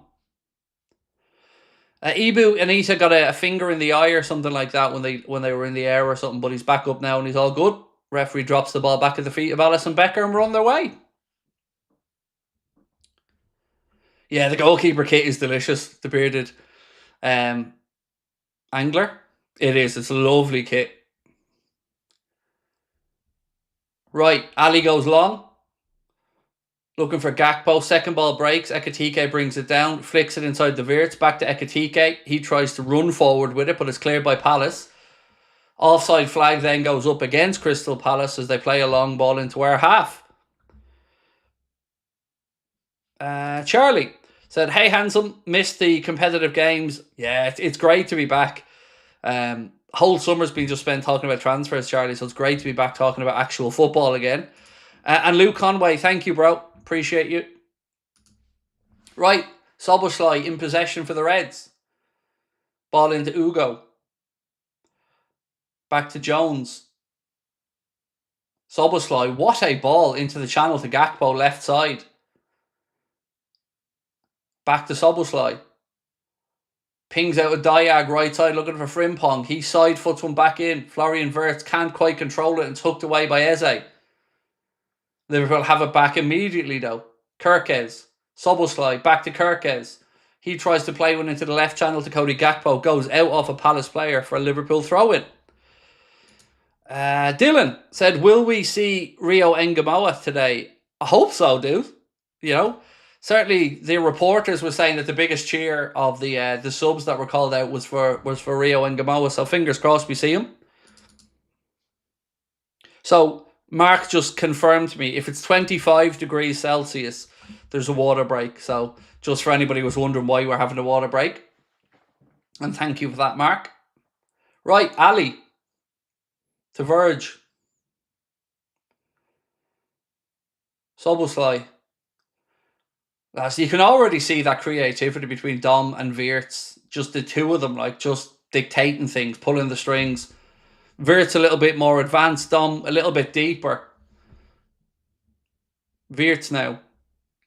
Ibu Anita got a finger in the eye or something like that when they were in the air or something, but he's back up now and he's all good. Referee drops the ball back at the feet of Alisson Becker and we're on their way. Yeah, the goalkeeper kit is delicious. The bearded angler. It is. It's a lovely kit. Right, Ali goes long. Looking for Gakpo. Second ball breaks. Ekitike brings it down. Flicks it inside the Wirtz. Back to Ekitike. He tries to run forward with it, but it's cleared by Palace. Offside flag then goes up against Crystal Palace as they play a long ball into our half. Charlie said, hey, handsome, missed the competitive games. Yeah, it's great to be back. Whole summer's been just spent talking about transfers, Charlie, so it's great to be back talking about actual football again. And Luke Conway, thank you, bro. Appreciate you. Right, Szoboszlai in possession for the Reds. Ball into Ugo. Back to Jones. Szoboszlai, what a ball into the channel to Gakpo, left side. Back to Szoboszlai. Pings out a Diag right side looking for Frimpong. He side foots one back in. Florian Wirtz can't quite control it and tucked away by Eze. Liverpool have it back immediately though. Kirkes. Szoboszlai back to Kirkes. He tries to play one into the left channel to Cody Gakpo. Goes out off a Palace player for a Liverpool throw-in. Dylan said, will we see Rio Engamoa today? I hope so, dude. You know, certainly the reporters were saying that the biggest cheer of the subs that were called out was for Rio Engamoa. So fingers crossed we see him. So Mark just confirmed to me, if it's 25 degrees Celsius there's a water break. So just for anybody who's wondering why we're having a water break. And thank you for that, Mark. Right, Ali. To Verge. Soboslai. So you can already see that creativity between Dom and Wirtz. Just the two of them, like, just dictating things, pulling the strings. Wirtz a little bit more advanced, Dom a little bit deeper. Wirtz now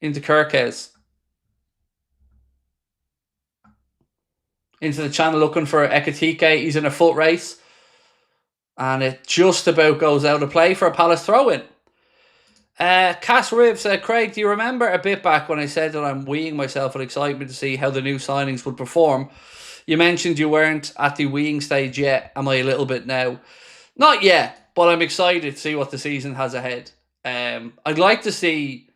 into Kirkes. Into the channel looking for Ekitike. He's in a foot race. And it just about goes out of play for a Palace throw-in. Cass Riv said, Craig, do you remember a bit back when I said that I'm weeing myself with excitement to see how the new signings would perform? You mentioned you weren't at the weeing stage yet. Am I a little bit now? Not yet, but I'm excited to see what the season has ahead. I'd like to see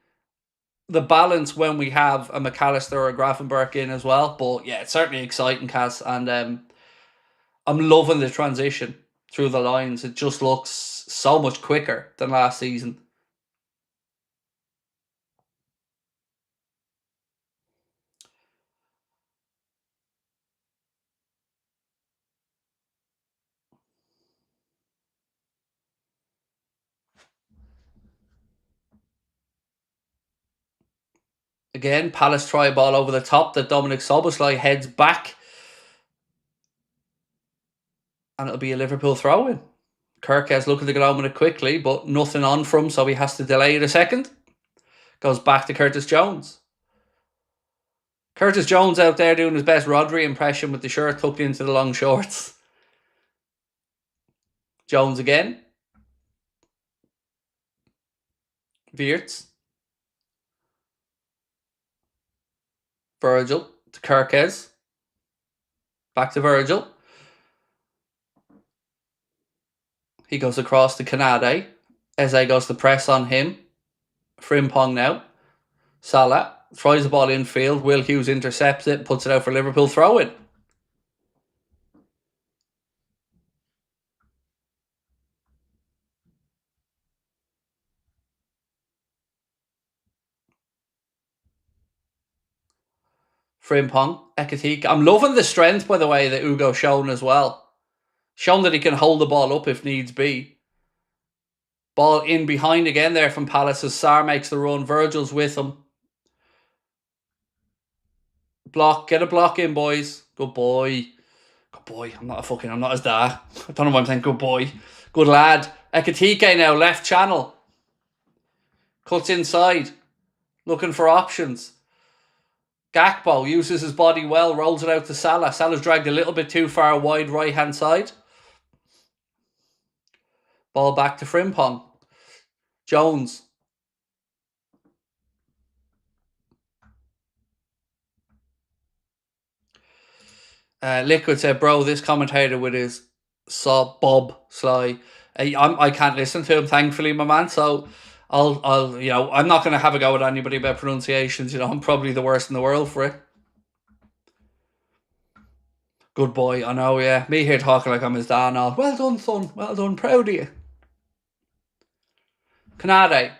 the balance when we have a McAllister or a Grafenberg in as well. But yeah, it's certainly exciting, Cass. And I'm loving the transition through the lines. It just looks so much quicker than last season. Again, Palace try a ball over the top that Dominic Szoboszlai heads back. And it'll be a Liverpool throw-in. Kirkes looking to get on with it quickly, but nothing on from, so he has to delay it a second. Goes back to Curtis Jones. Curtis Jones out there doing his best Rodri impression with the shirt tucked into the long shorts. Jones again. Wirtz. Virgil to Kirkes. Back to Virgil. He goes across to Canade. Eze goes to press on him. Frimpong now. Salah throws the ball infield. Will Hughes intercepts it, puts it out for Liverpool throw-in. Frimpong, Ekitike. I'm loving the strength, by the way, that Ugo's shown as well. Shown that he can hold the ball up if needs be. Ball in behind again there from Palace as Sarr makes the run. Virgil's with him. Block. Get a block in, boys. Good boy. Good boy. I'm not his dad. I don't know why I'm saying good boy. Good lad. Ekitike now, left channel. Cuts inside. Looking for options. Gakpo uses his body well, rolls it out to Salah. Salah's dragged a little bit too far wide right-hand side. Ball back to Frimpong. Jones. Liquid said, bro, this commentator with his Bob Sly. I can't listen to him, thankfully, my man. So I'll I'm not going to have a go at anybody about pronunciations. I'm probably the worst in the world for it. Good boy, I know, yeah. Me here talking like I'm his dad and all. Well done, son. Well done. Proud of you. Canade.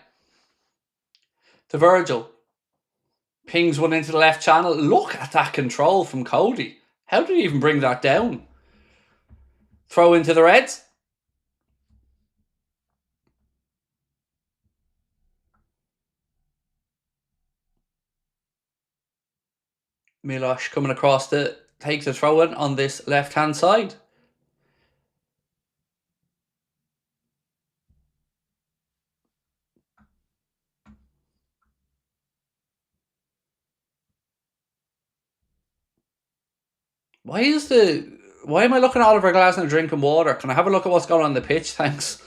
To Virgil. Pings one into the left channel. Look at that control from Cody. How did he even bring that down? Throw into the Reds. Milosh coming across to take the throw in on this left-hand side. Why am I looking at Oliver Glasner drinking water? Can I have a look at what's going on the pitch? Thanks.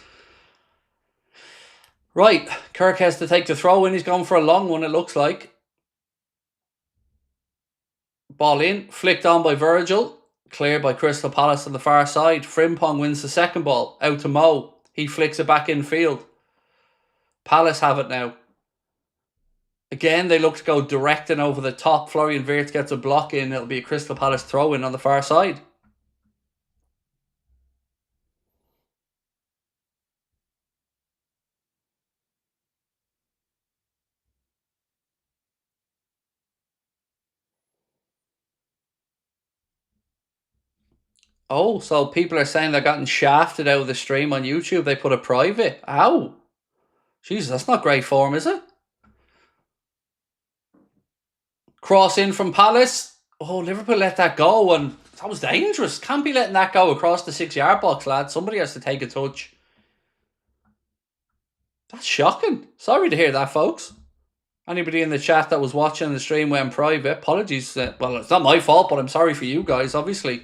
Right, Kirk has to take the throw in. He's gone for a long one, it looks like. Ball in, flicked on by Virgil. Cleared by Crystal Palace on the far side. Frimpong wins the second ball. Out to Mo. He flicks it back in field. Palace have it now. Again, they look to go direct and over the top. Florian Wirtz gets a block in. It'll be a Crystal Palace throw in on the far side. Oh, so people are saying they're getting shafted out of the stream on YouTube. They put a private. Ow. Jesus, that's not great form, is it? Cross in from Palace. Oh, Liverpool let that go, and that was dangerous. Can't be letting that go across the 6-yard box, lad. Somebody has to take a touch. That's shocking. Sorry to hear that, folks. Anybody in the chat that was watching the stream went private, apologies. Well, it's not my fault, but I'm sorry for you guys, obviously.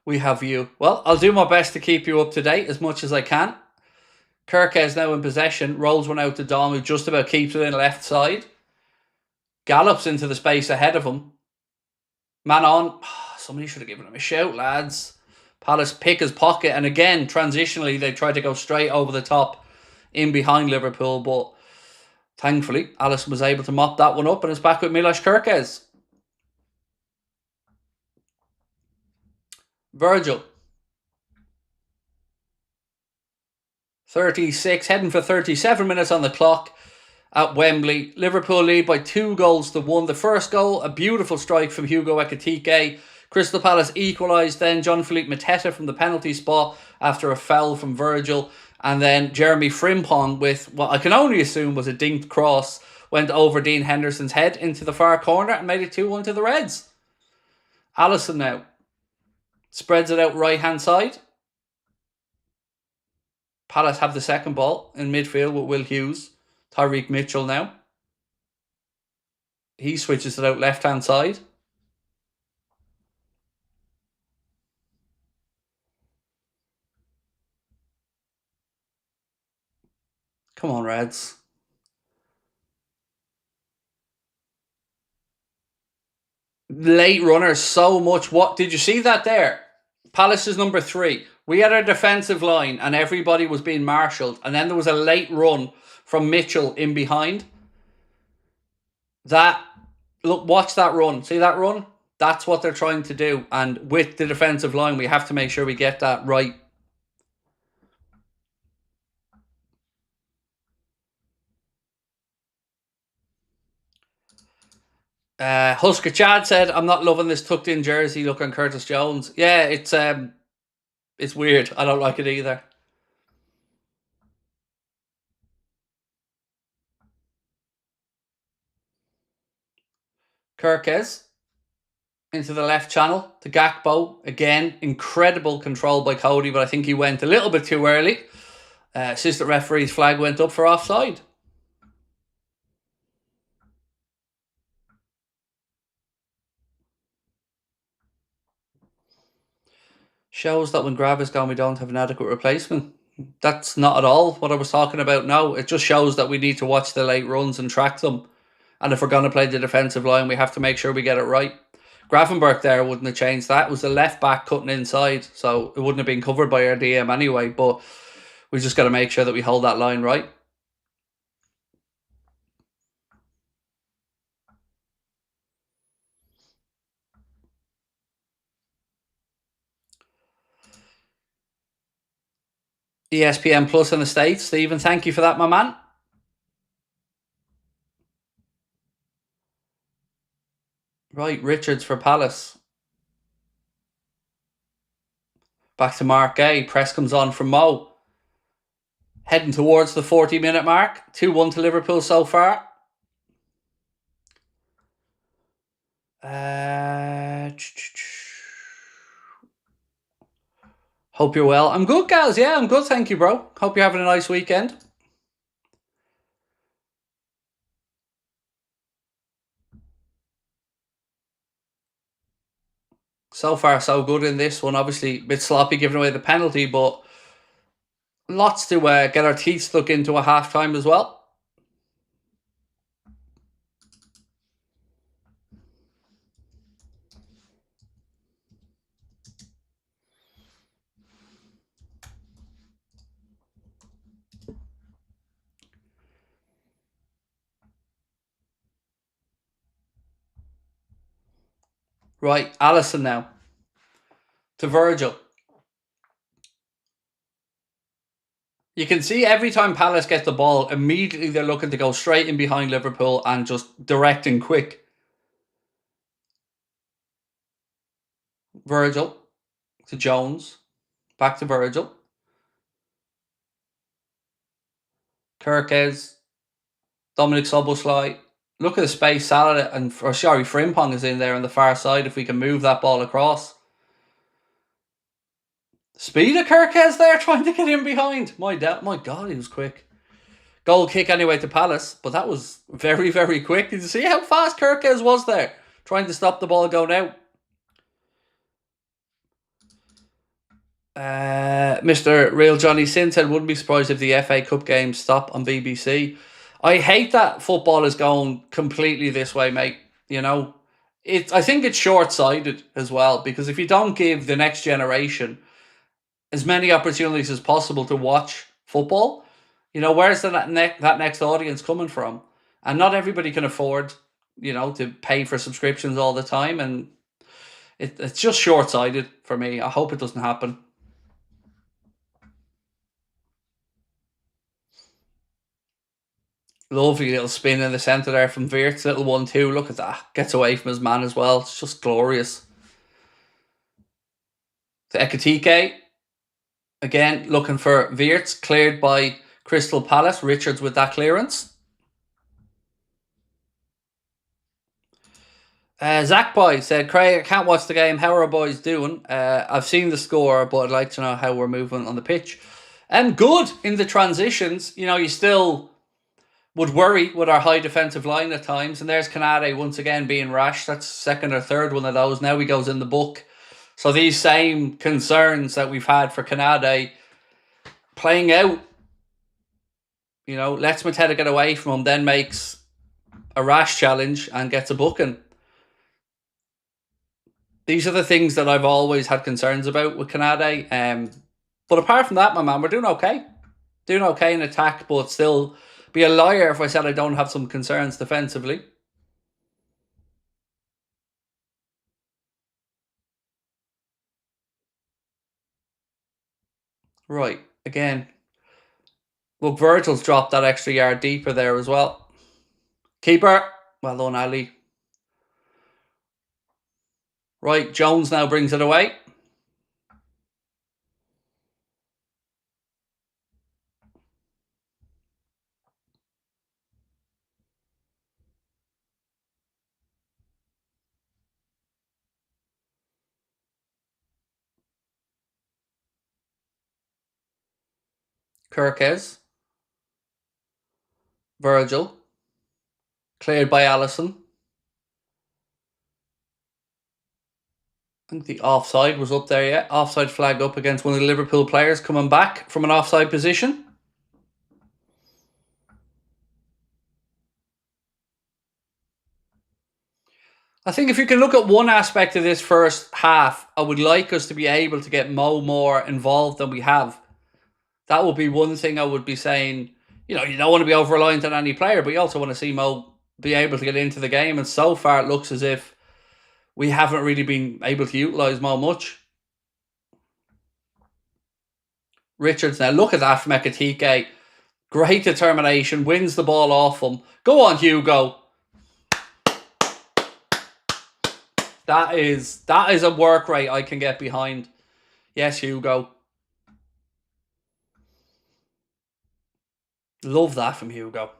We have you. Well, I'll do my best to keep you up to date as much as I can. Kirk is now in possession, rolls one out to Dom, who just about keeps it in left side. Gallops into the space ahead of him. Man on. Somebody should have given him a shout, lads. Palace pick his pocket, and again, transitionally, they tried to go straight over the top in behind Liverpool, but thankfully, Alisson was able to mop that one up, and it's back with Milos Kerkez. Virgil. 36, heading for 37 minutes on the clock at Wembley. Liverpool lead by 2-1. The first goal, a beautiful strike from Hugo Ekitike. Crystal Palace equalised then. Jean-Philippe Mateta from the penalty spot after a foul from Virgil. And then Jeremy Frimpong with what I can only assume was a dinked cross went over Dean Henderson's head into the far corner and made it 2-1 to the Reds. Alisson now spreads it out right-hand side. Palace have the second ball in midfield with Will Hughes. Tyreek Mitchell now. He switches it out left-hand side. Come on, Reds. Late runners, so much. What did you see that there? Palace is number 3. We had our defensive line and everybody was being marshalled. And then there was a late run from Mitchell in behind. Look, watch that run. See that run? That's what they're trying to do. And with the defensive line, we have to make sure we get that right. Husker Chad said, I'm not loving this tucked in jersey look on Curtis Jones. Yeah, it's weird. I don't like it either. Kirkes into the left channel to Gakpo. Again, incredible control by Cody, but I think he went a little bit too early. Assistant referee's flag went up for offside. Shows that when Grav is gone, we don't have an adequate replacement. That's not at all what I was talking about now. It just shows that we need to watch the late runs and track them. And if we're going to play the defensive line, we have to make sure we get it right. Gravenberch there wouldn't have changed that. It was the left back cutting inside, so it wouldn't have been covered by our DM anyway. But we just got to make sure that we hold that line right. ESPN Plus in the States. Stephen, thank you for that, my man. Right, Richards for Palace. Back to Mark Gay. Press comes on from Mo. Heading towards the 40-minute mark. 2-1 to Liverpool so far. Hope you're well. I'm good, guys. Yeah, I'm good. Thank you, bro. Hope you're having a nice weekend. So far, so good in this one. Obviously, a bit sloppy giving away the penalty, but lots to get our teeth stuck into a half-time as well. Right, Alisson now. to Virgil. You can see every time Palace gets the ball, immediately they're looking to go straight in behind Liverpool and just direct and quick. Virgil to Jones. Back to Virgil. Kirkes. Dominic Szoboszlai. Look at the space Salah and Frimpong is in there on the far side if we can move that ball across. Speed of Kirkes there trying to get in behind. My God, he was quick. Goal kick anyway to Palace, but that was very, very quick. Did you see how fast Kirkes was there? Trying to stop the ball going out. Mr. Real Johnny Sin said, wouldn't be surprised if the FA Cup games stop on BBC. I hate that football is going completely this way, mate. You know, I think it's short-sighted as well, because if you don't give the next generation as many opportunities as possible to watch football, you know, where's that next audience coming from? And not everybody can afford, you know, to pay for subscriptions all the time, and it's just short-sighted for me. I hope it doesn't happen. Lovely little spin in the centre there from Wirtz. Little 1-2. Look at that. Gets away from his man as well. It's just glorious. To Ekitike. Again, looking for Wirtz. Cleared by Crystal Palace. Richards with that clearance. Zach Boy said, Craig, I can't watch the game. How are our boys doing? I've seen the score, but I'd like to know how we're moving on the pitch. Good in the transitions. You know, you still would worry with our high defensive line at times. And there's Canade once again being rash. That's second or third one of those. Now he goes in the book. So these same concerns that we've had for Canade playing out. You know, lets Mateta get away from him, then makes a rash challenge and gets a booking. These are the things that I've always had concerns about with Canade. But apart from that, my man, we're doing okay. Doing okay in attack, but still be a liar if I said I don't have some concerns defensively. Right, again. Look, Virgil's dropped that extra yard deeper there as well. Keeper. Well done, Ali. Right, Jones now brings it away. Kirkes. Virgil. Cleared by Allison. I think the offside was up there, yeah. Offside flag up against one of the Liverpool players coming back from an offside position. I think if you can look at one aspect of this first half, I would like us to be able to get Mo more involved than we have. That would be one thing I would be saying. You know, you don't want to be over-reliant on any player, but you also want to see Mo be able to get into the game. And so far, it looks as if we haven't really been able to utilise Mo much. Richards now, look at that from Ekitike. Great determination, wins the ball off him. Go on, Hugo. That is a work rate I can get behind. Yes, Hugo. Love that from Hugo.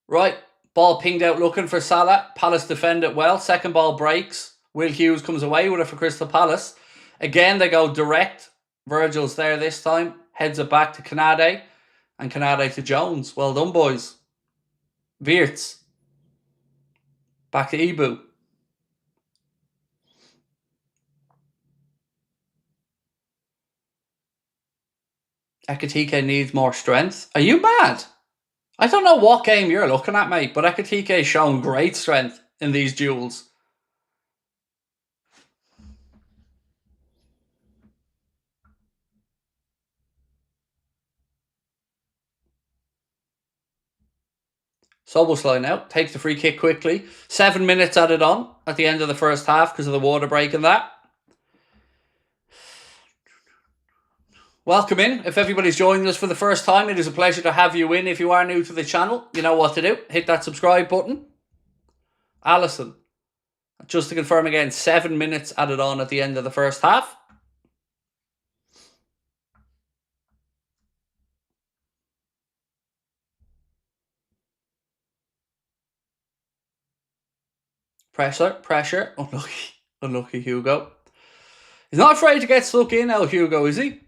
Right, ball pinged out looking for Salah. Palace defend it well. Second ball breaks. Will Hughes comes away with it for Crystal Palace. Again, they go direct. Virgil's there this time. Heads it back to Canade. And Canade to Jones. Well done, boys. Wirtz. Back to Ibu. Ekitike needs more strength. Are you mad? I don't know what game you're looking at, mate, but Ekitike's shown great strength in these duels. Szoboszlai now takes the free kick quickly. 7 minutes added on at the end of the first half because of the water break and that. Welcome in. If everybody's joining us for the first time, it is a pleasure to have you in. If you are new to the channel, you know what to do. Hit that subscribe button. Alisson, just to confirm again, 7 minutes added on at the end of the first half. Pressure. Unlucky Hugo. He's not afraid to get stuck in now, Hugo, is he?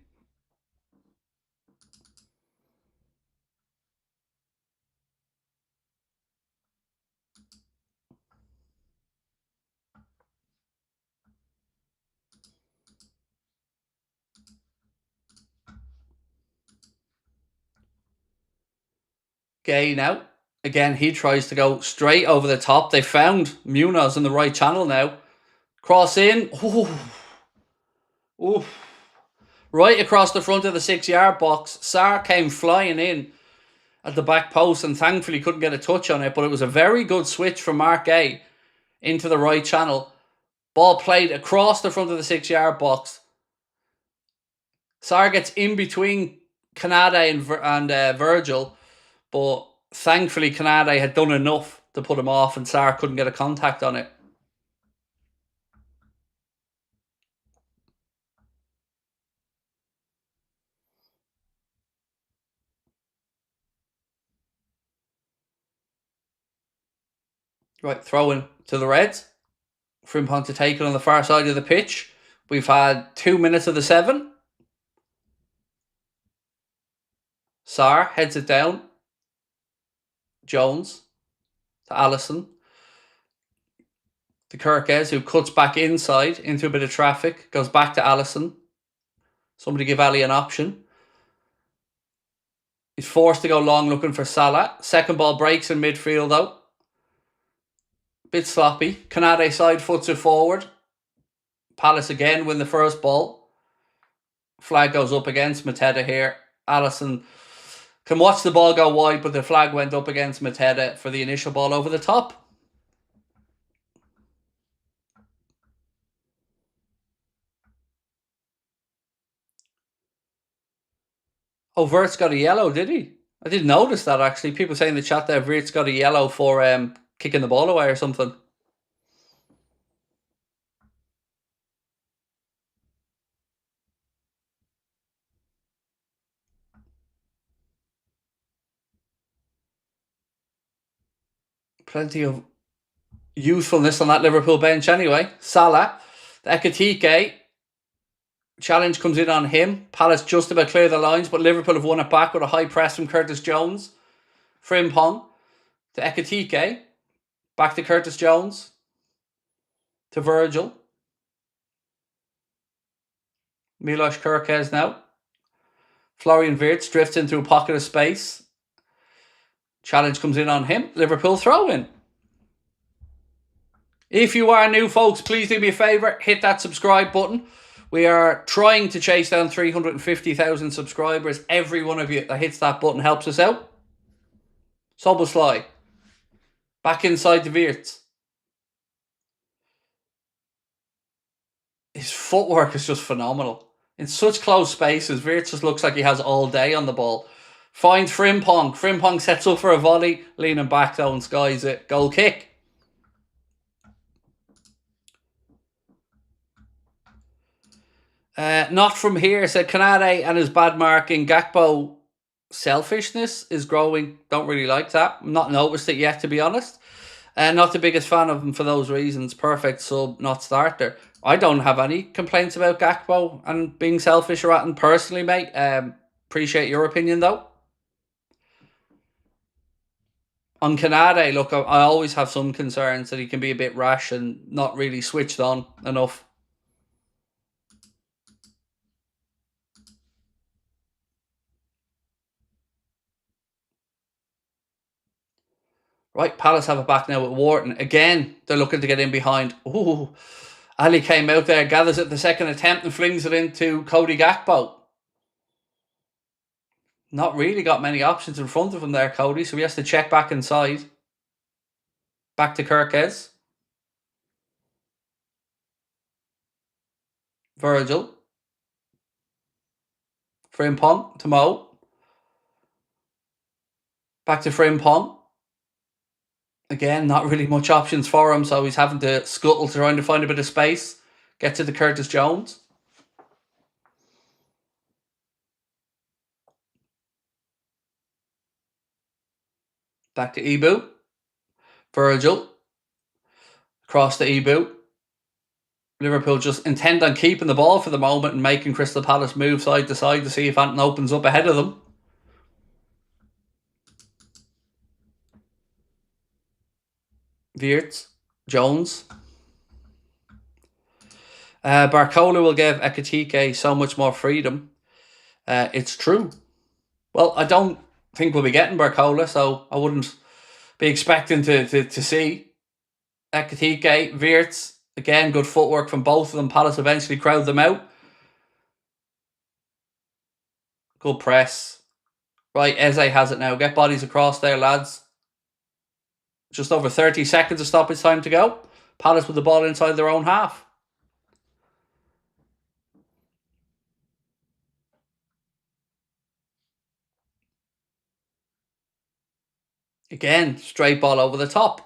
Gay now. Again, he tries to go straight over the top. They found Munoz in the right channel now. Cross in. Ooh. Right across the front of the 6-yard box. Sarr came flying in at the back post and thankfully couldn't get a touch on it. But it was a very good switch from Mark Gay into the right channel. Ball played across the front of the 6-yard box. Sarr gets in between Canade and Virgil, but thankfully Canade had done enough to put him off and Sarr couldn't get a contact on it. Right, throw in to the Reds. Frimpong to take it on the far side of the pitch. We've had 2 minutes of the 7. Sarr heads it down. Jones to Alisson. To Kirkes, who cuts back inside into a bit of traffic. Goes back to Alisson. Somebody give Ali an option. He's forced to go long looking for Salah. Second ball breaks in midfield though. Bit sloppy. Canade side foots it forward. Palace again win the first ball. Flag goes up against Mateta here. Alisson can watch the ball go wide, but the flag went up against Mateta for the initial ball over the top. Oh, Vert's got a yellow, did he? I didn't notice that actually. People say in the chat that Vert's got a yellow for kicking the ball away or something. Plenty of usefulness on that Liverpool bench anyway. Salah, the Ekitike. Challenge comes in on him. Palace just about clear the lines, but Liverpool have won it back with a high press from Curtis Jones. Frimpong to Ekitike. Back to Curtis Jones. To Virgil. Milos Kirkes now. Florian Wirtz drifts into a pocket of space. Challenge comes in on him. Liverpool throw in. If you are new, folks, please do me a favour. Hit that subscribe button. We are trying to chase down 350,000 subscribers. Every one of you that hits that button helps us out. Soboslai. Back inside the Wirtz. His footwork is just phenomenal. In such close spaces, Wirtz just looks like he has all day on the ball. Finds Frimpong. Frimpong sets up for a volley. Leaning back though and skies it. Goal kick. Not from here, said Canade, and his bad marking. Gakpo selfishness is growing. Don't really like that. Not noticed it yet, to be honest. Not the biggest fan of him for those reasons. Perfect sub, not starter. I don't have any complaints about Gakpo and being selfish or anything personally, mate. Appreciate your opinion, though. On Canade, look, I always have some concerns that he can be a bit rash and not really switched on enough. Right, Palace have it back now with Wharton. Again, they're looking to get in behind. Ooh, Ali came out there, gathers it the second attempt and flings it into Cody Gakpo. Not really got many options in front of him there, Cody, so he has to check back inside. Back to Kirkes. Virgil. Frimpong to Mo. Back to Frimpong. Again, not really much options for him, so he's having to scuttle trying to find a bit of space. Get to the Curtis Jones. Back to Ibu. Virgil. Across to Ibu. Liverpool just intend on keeping the ball for the moment and making Crystal Palace move side to side to see if anything opens up ahead of them. Wirtz, Jones. Barcola will give Ekitike so much more freedom. It's true. Well, I don't think we'll be getting Barcola, so I wouldn't be expecting to see Ekitike, Wirtz. Again, good footwork from both of them. Palace eventually crowd them out. Good press. Right, Eze has it now. Get bodies across there, lads. Just over 30 seconds of stoppage time to go. Palace with the ball inside their own half. Again, straight ball over the top.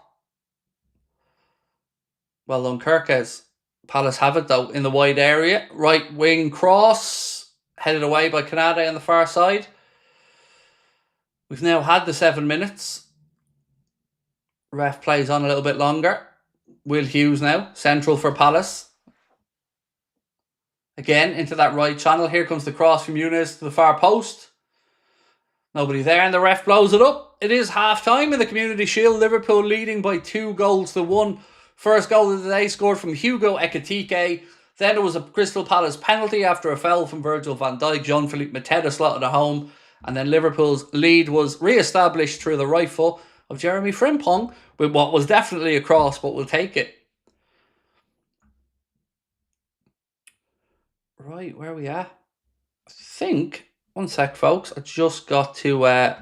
Well done, Kirkes. Palace have it, though, in the wide area. Right wing cross. Headed away by Canade on the far side. We've now had the 7 minutes. Ref plays on a little bit longer. Will Hughes now, central for Palace. Again, into that right channel. Here comes the cross from Younes to the far post. Nobody there, and the ref blows it up. It is half-time in the Community Shield. Liverpool leading by 2-1. First goal of the day scored from Hugo Ekitike. Then there was a Crystal Palace penalty after a foul from Virgil van Dijk. Jean-Philippe Mateta slotted it home. And then Liverpool's lead was re-established through the right foot of Jeremy Frimpong with what was definitely a cross, but we'll take it. Right, where are we at? I think, one sec, folks. I just got to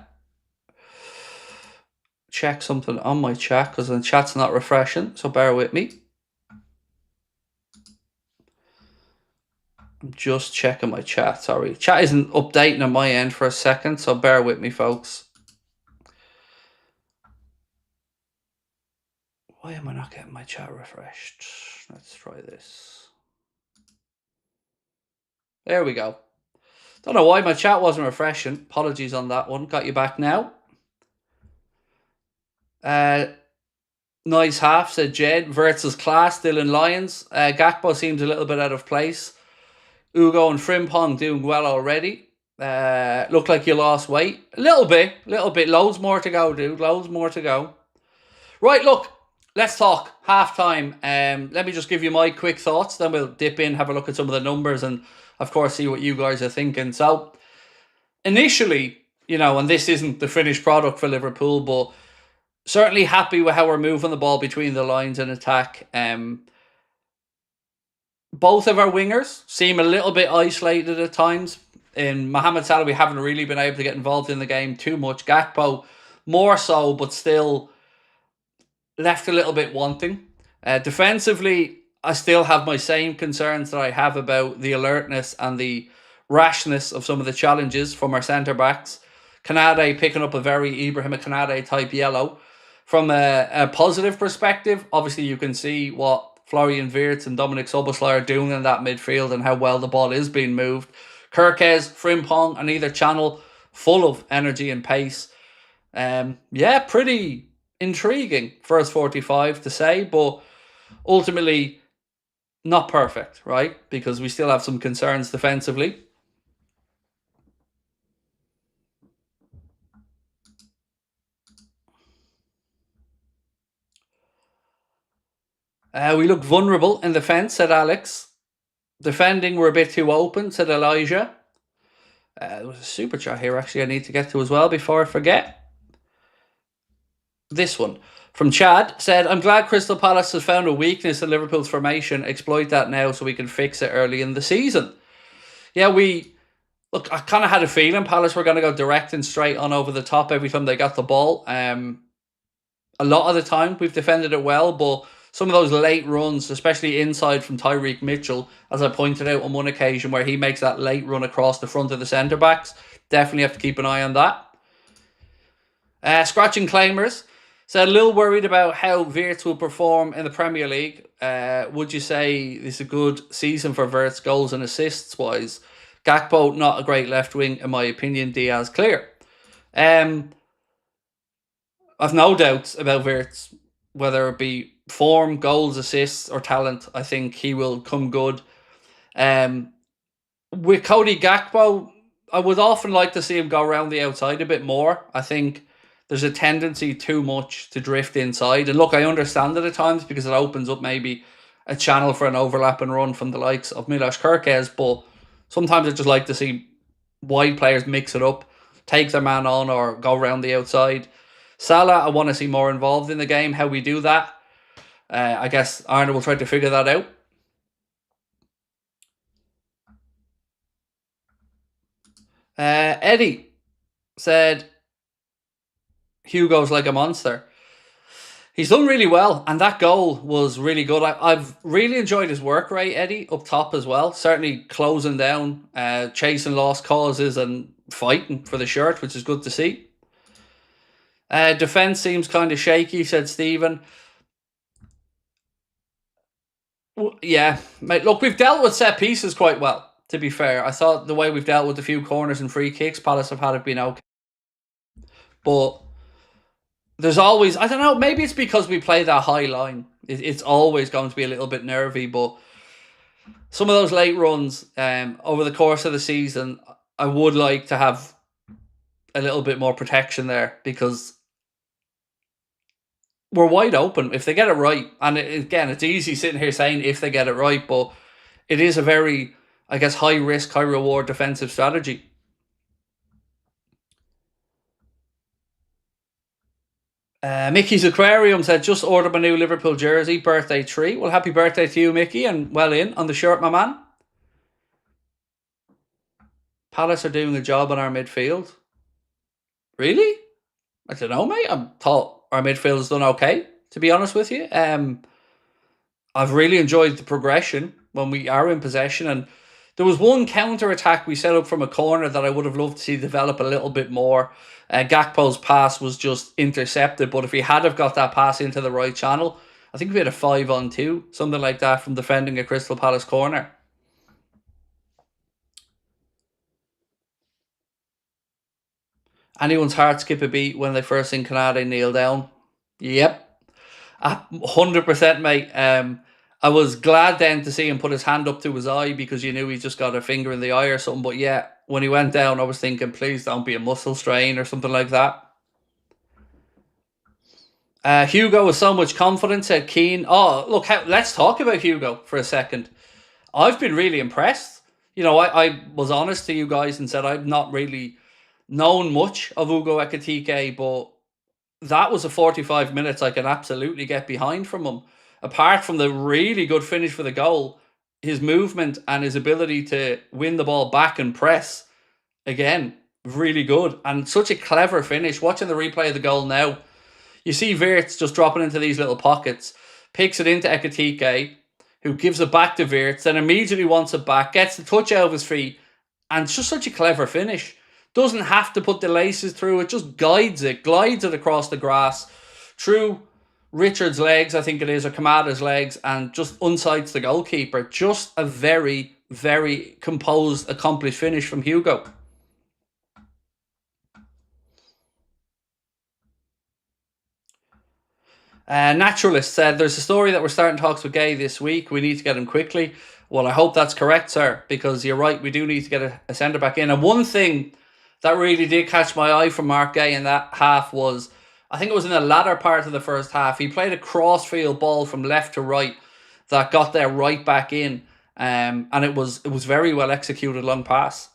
check something on my chat because the chat's not refreshing, so bear with me. I'm just checking my chat, sorry. Chat isn't updating on my end for a second, so bear with me, folks. Why am I not getting my chat refreshed? Let's try this. There we go. Don't know why my chat wasn't refreshing. Apologies on that one. Got you back now. Nice half, said Jed. Wirtz's class, still in Lions. Gakpo seems a little bit out of place. Ugo and Frimpong doing well already. Look like you lost weight. A little bit. Loads more to go, dude. Loads more to go. Right, look. Let's talk. Half-time. Let me just give you my quick thoughts. Then we'll dip in, have a look at some of the numbers, and, of course, see what you guys are thinking. So, initially, you know, and this isn't the finished product for Liverpool, but certainly happy with how we're moving the ball between the lines in attack. Both of our wingers seem a little bit isolated at times. In Mohamed Salah, we haven't really been able to get involved in the game too much. Gakpo, more so, but still left a little bit wanting. Defensively, I still have my same concerns that I have about the alertness and the rashness of some of the challenges from our centre-backs. Canade picking up a very Ibrahim Canade type yellow. From a positive perspective, obviously you can see what Florian Wirtz and Dominic Szoboszlai are doing in that midfield and how well the ball is being moved. Kirkes, Frimpong on either channel, full of energy and pace. Yeah, pretty intriguing first 45 to say, but ultimately not perfect, right? Because we still have some concerns defensively. We look vulnerable in defence, said Alex. Defending, we're a bit too open, said Elijah. There was a super chat here, actually, I need to get to as well before I forget. This one from Chad said, I'm glad Crystal Palace has found a weakness in Liverpool's formation. Exploit that now so we can fix it early in the season. Yeah, look, I kind of had a feeling Palace were going to go direct and straight on over the top every time they got the ball. A lot of the time we've defended it well, but some of those late runs, especially inside from Tyreek Mitchell, as I pointed out on one occasion where he makes that late run across the front of the centre-backs. Definitely have to keep an eye on that. Scratching Claimers said a little worried about how Wirtz will perform in the Premier League. Would you say this is a good season for Wirtz goals and assists wise? Gakpo, not a great left wing in my opinion. Diaz, clear. I've no doubts about Wirtz, whether it be form, goals, assists, or talent. I think he will come good. With Cody Gakpo, I would often like to see him go around the outside a bit more. I think there's a tendency too much to drift inside. And look, I understand it at times because it opens up maybe a channel for an overlap and run from the likes of Milos Kerkez, but sometimes I just like to see wide players mix it up, take their man on or go around the outside. Salah, I want to see more involved in the game. How we do that, I guess Arnold will try to figure that out. Eddie said, Hugo's like a monster. He's done really well, and that goal was really good. I've really enjoyed his work rate, Eddie, up top as well. Certainly closing down, chasing lost causes and fighting for the shirt, which is good to see. Defence seems kind of shaky, said Stephen. Yeah, mate, look, we've dealt with set pieces quite well, to be fair. I thought the way we've dealt with a few corners and free kicks, Palace have had it been okay. But there's always, I don't know, maybe it's because we play that high line. It's always going to be a little bit nervy, but some of those late runs over the course of the season, I would like to have a little bit more protection there because we're wide open if they get it right. And again, it's easy sitting here saying if they get it right, but it is a very, I guess, high risk, high reward defensive strategy. Mickey's Aquarium said, just ordered my new Liverpool jersey, birthday treat. Well, happy birthday to you, Mickey, and well in on the shirt, my man. Palace are doing a job on our midfield. Really? I don't know, mate. I thought our midfield has done okay, to be honest with you. I've really enjoyed the progression when we are in possession, and there was one counter-attack we set up from a corner that I would have loved to see develop a little bit more. Gakpo's pass was just intercepted, but if he had have got that pass into the right channel, I think we had a 5-on-2, something like that, from defending a Crystal Palace corner. Anyone's heart skip a beat when they first seen Canada kneel down. Yep. 100%, mate. I was glad then to see him put his hand up to his eye because you knew he just got a finger in the eye or something. But yeah, when he went down, I was thinking, please don't be a muscle strain or something like that. Hugo with so much confidence, said Keane. Oh, look, let's talk about Hugo for a second. I've been really impressed. You know, I was honest to you guys and said I've not really known much of Ugo Ekitike, but that was a 45 minutes I can absolutely get behind from him. Apart from the really good finish for the goal, his movement and his ability to win the ball back and press, again, really good. And such a clever finish. Watching the replay of the goal now, you see Wirtz just dropping into these little pockets, picks it into Ekitike, who gives it back to Wirtz, then immediately wants it back, gets the touch out of his feet, and it's just such a clever finish. Doesn't have to put the laces through it, just guides it, glides it across the grass, through Richard's legs, I think it is, or Kamada's legs, and just unsights the goalkeeper. Just a very, very composed, accomplished finish from Hugo. Naturalist said, there's a story that we're starting talks with Gay this week. We need to get him quickly. Well, I hope that's correct, sir, because you're right, we do need to get a centre-back in. And one thing that really did catch my eye from Mark Gay in that half was, I think it was in the latter part of the first half, he played a cross-field ball from left to right that got there right back in. And it was very well executed long pass.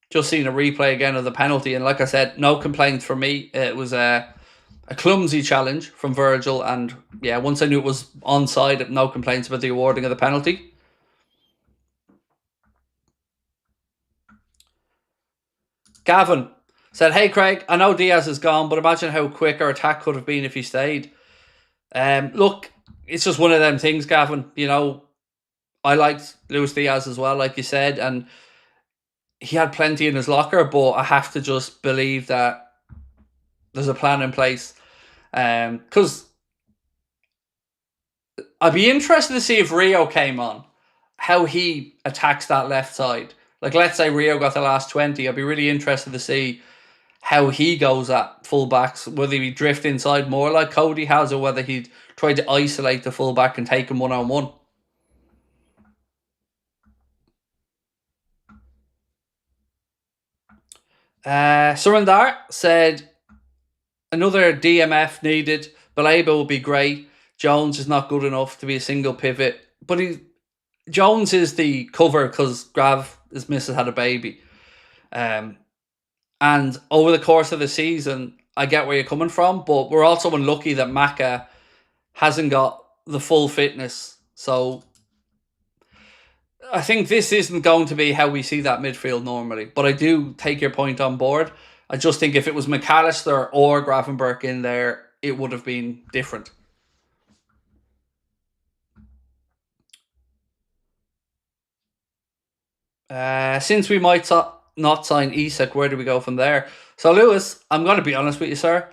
Just seeing a replay again of the penalty, and like I said, no complaints from me. It was a clumsy challenge from Virgil, and yeah, once I knew it was onside, no complaints about the awarding of the penalty. Gavin said, hey Craig, I know Diaz is gone, but imagine how quick our attack could have been if he stayed. Look, it's just one of them things, Gavin. You know, I liked Luis Diaz as well, like you said, and he had plenty in his locker, but I have to just believe that there's a plan in place. Because I'd be interested to see if Rio came on, how he attacks that left side. Like, let's say Rio got the last 20. I'd be really interested to see how he goes at fullbacks, whether he drift inside more like Cody has, or whether he'd try to isolate the fullback and take him one-on-one. Surrendar said, another DMF needed. Baleba will be great. Jones is not good enough to be a single pivot. But Jones is the cover because his missus had a baby. And over the course of the season, I get where you're coming from, but we're also unlucky that Maka hasn't got the full fitness. So I think this isn't going to be how we see that midfield normally. But I do take your point on board. I just think if it was McAllister or Gravenberch in there, it would have been different. Since we might not sign Isak, where do we go from there? So, Lewis, I'm going to be honest with you, sir.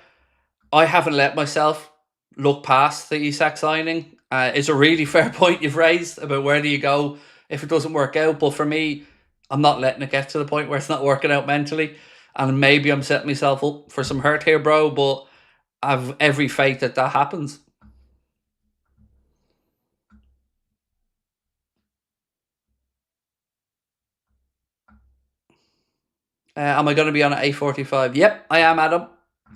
I haven't let myself look past the Isak signing. It's a really fair point you've raised about where do you go if it doesn't work out. But for me, I'm not letting it get to the point where it's not working out mentally. And maybe I'm setting myself up for some hurt here, bro. But I've every faith that happens. Am I going to be on at 8:45? Yep, I am, Adam.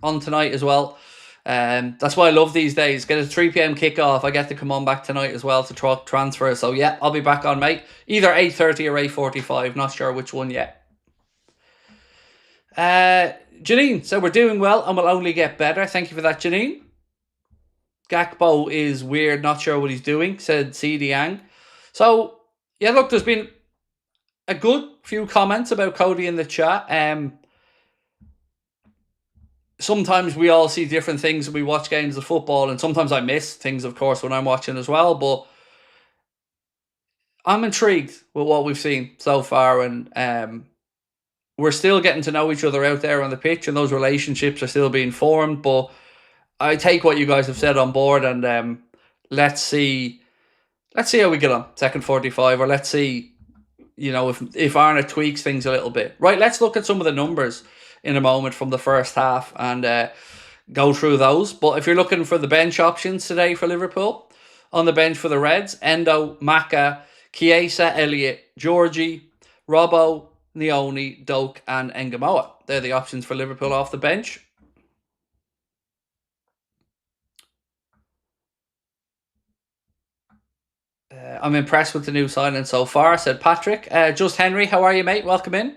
On tonight as well. That's why I love these days. Get a 3 p.m. kickoff. I get to come on back tonight as well to transfer. So yeah, I'll be back on, mate. Either 8:30 or 8:45. Not sure which one yet. Janine, so we're doing well and we'll only get better. Thank you for that, Janine. Gakpo is weird, not sure what he's doing, said CD Yang. So, yeah, look, there's been a good few comments about Cody in the chat. Sometimes we all see different things when we watch games of football, and sometimes I miss things, of course, when I'm watching as well, but I'm intrigued with what we've seen so far, and we're still getting to know each other out there on the pitch, and those relationships are still being formed, but I take what you guys have said on board, and let's see how we get on second 45, or let's see, you know, if Arna tweaks things a little bit. Right, let's look at some of the numbers in a moment from the first half and go through those. But if you're looking for the bench options today for Liverpool, on the bench for the Reds, Endo, Maka, Chiesa, Elliott, Georgie, Robbo, Nioni, Doak and Engamoa. They're the options for Liverpool off the bench. I'm impressed with the new signing so far, said Patrick. Just Henry, how are you, mate? Welcome in.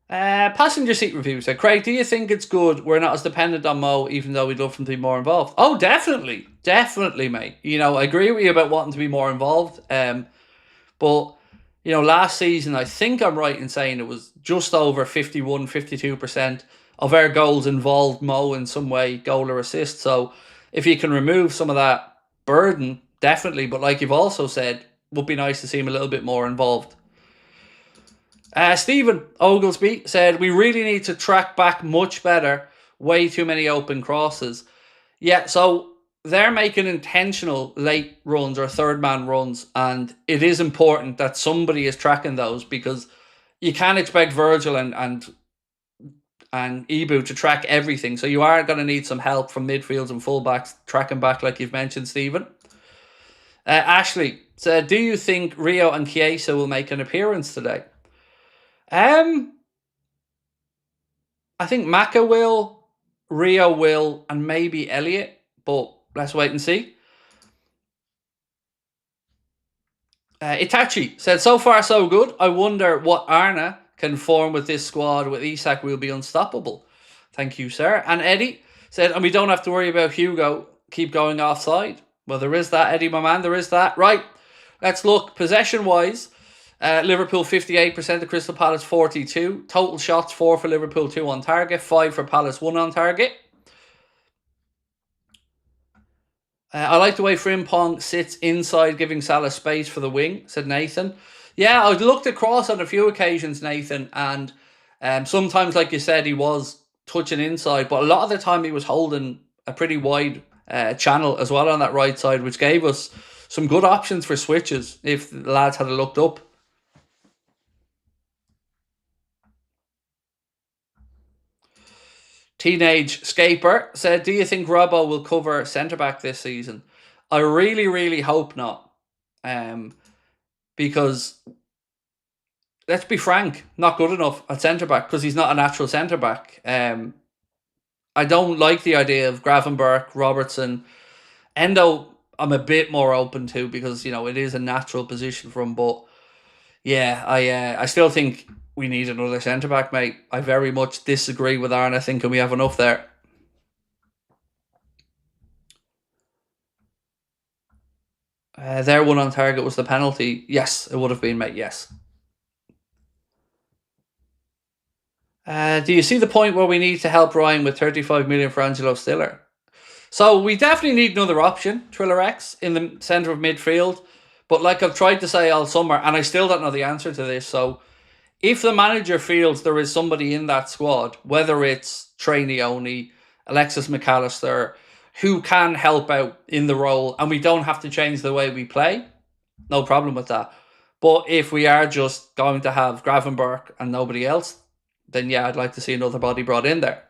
Passenger seat review said, Craig, do you think it's good we're not as dependent on Mo, even though we'd love him to be more involved? Oh, definitely. Definitely, mate. You know, I agree with you about wanting to be more involved. But, you know, last season, I think I'm right in saying it was just over 51, 52% of our goals involved Mo in some way, goal or assist. So if you can remove some of that burden, definitely. But like you've also said, it would be nice to see him a little bit more involved. Stephen Oglesby said, we really need to track back much better. Way too many open crosses. Yeah, so they're making intentional late runs or third man runs, and it is important that somebody is tracking those, because you can't expect Virgil and Ibu to track everything. So you are going to need some help from midfields and fullbacks tracking back, like you've mentioned, Stephen. Ashley said, do you think Rio and Chiesa will make an appearance today? I think Maka will, Rio will, and maybe Elliott, but let's wait and see. Itachi said, so far so good. I wonder what Arna can form with this squad. With Isak, we'll be unstoppable. Thank you, sir. And Eddie said, and we don't have to worry about Hugo. Keep going offside. Well, there is that, Eddie, my man. There is that. Right, let's look. Possession-wise, Liverpool 58% of Crystal Palace 42. Total shots 4 for Liverpool, 2 on target. 5 for Palace, 1 on target. I like the way Frimpong sits inside, giving Salah space for the wing, said Nathan. Yeah, I've looked across on a few occasions, Nathan, and sometimes, like you said, he was touching inside, but a lot of the time he was holding a pretty wide channel as well on that right side, which gave us some good options for switches if the lads had looked up. Teenage Scaper said, do you think Robbo will cover centre-back this season? I really, really hope not. Because, let's be frank, not good enough at centre-back because he's not a natural centre-back. I don't like the idea of Gravenberch, Robertson. Endo, I'm a bit more open to because, it is a natural position for him. But, yeah, I still think we need another centre-back, mate. I very much disagree with Arne thinking we have enough there. Their one on target was the penalty. Yes, it would have been, mate, yes. Do you see the point where we need to help Ryan with 35 million for Angelo Stiller? So we definitely need another option, Triller X, in the centre of midfield. But like I've tried to say all summer, and I still don't know the answer to this, so if the manager feels there is somebody in that squad, whether it's Trey Neone, Alexis McAllister, who can help out in the role, and we don't have to change the way we play, no problem with that. But if we are just going to have Gravenberch and nobody else, then yeah, I'd like to see another body brought in there.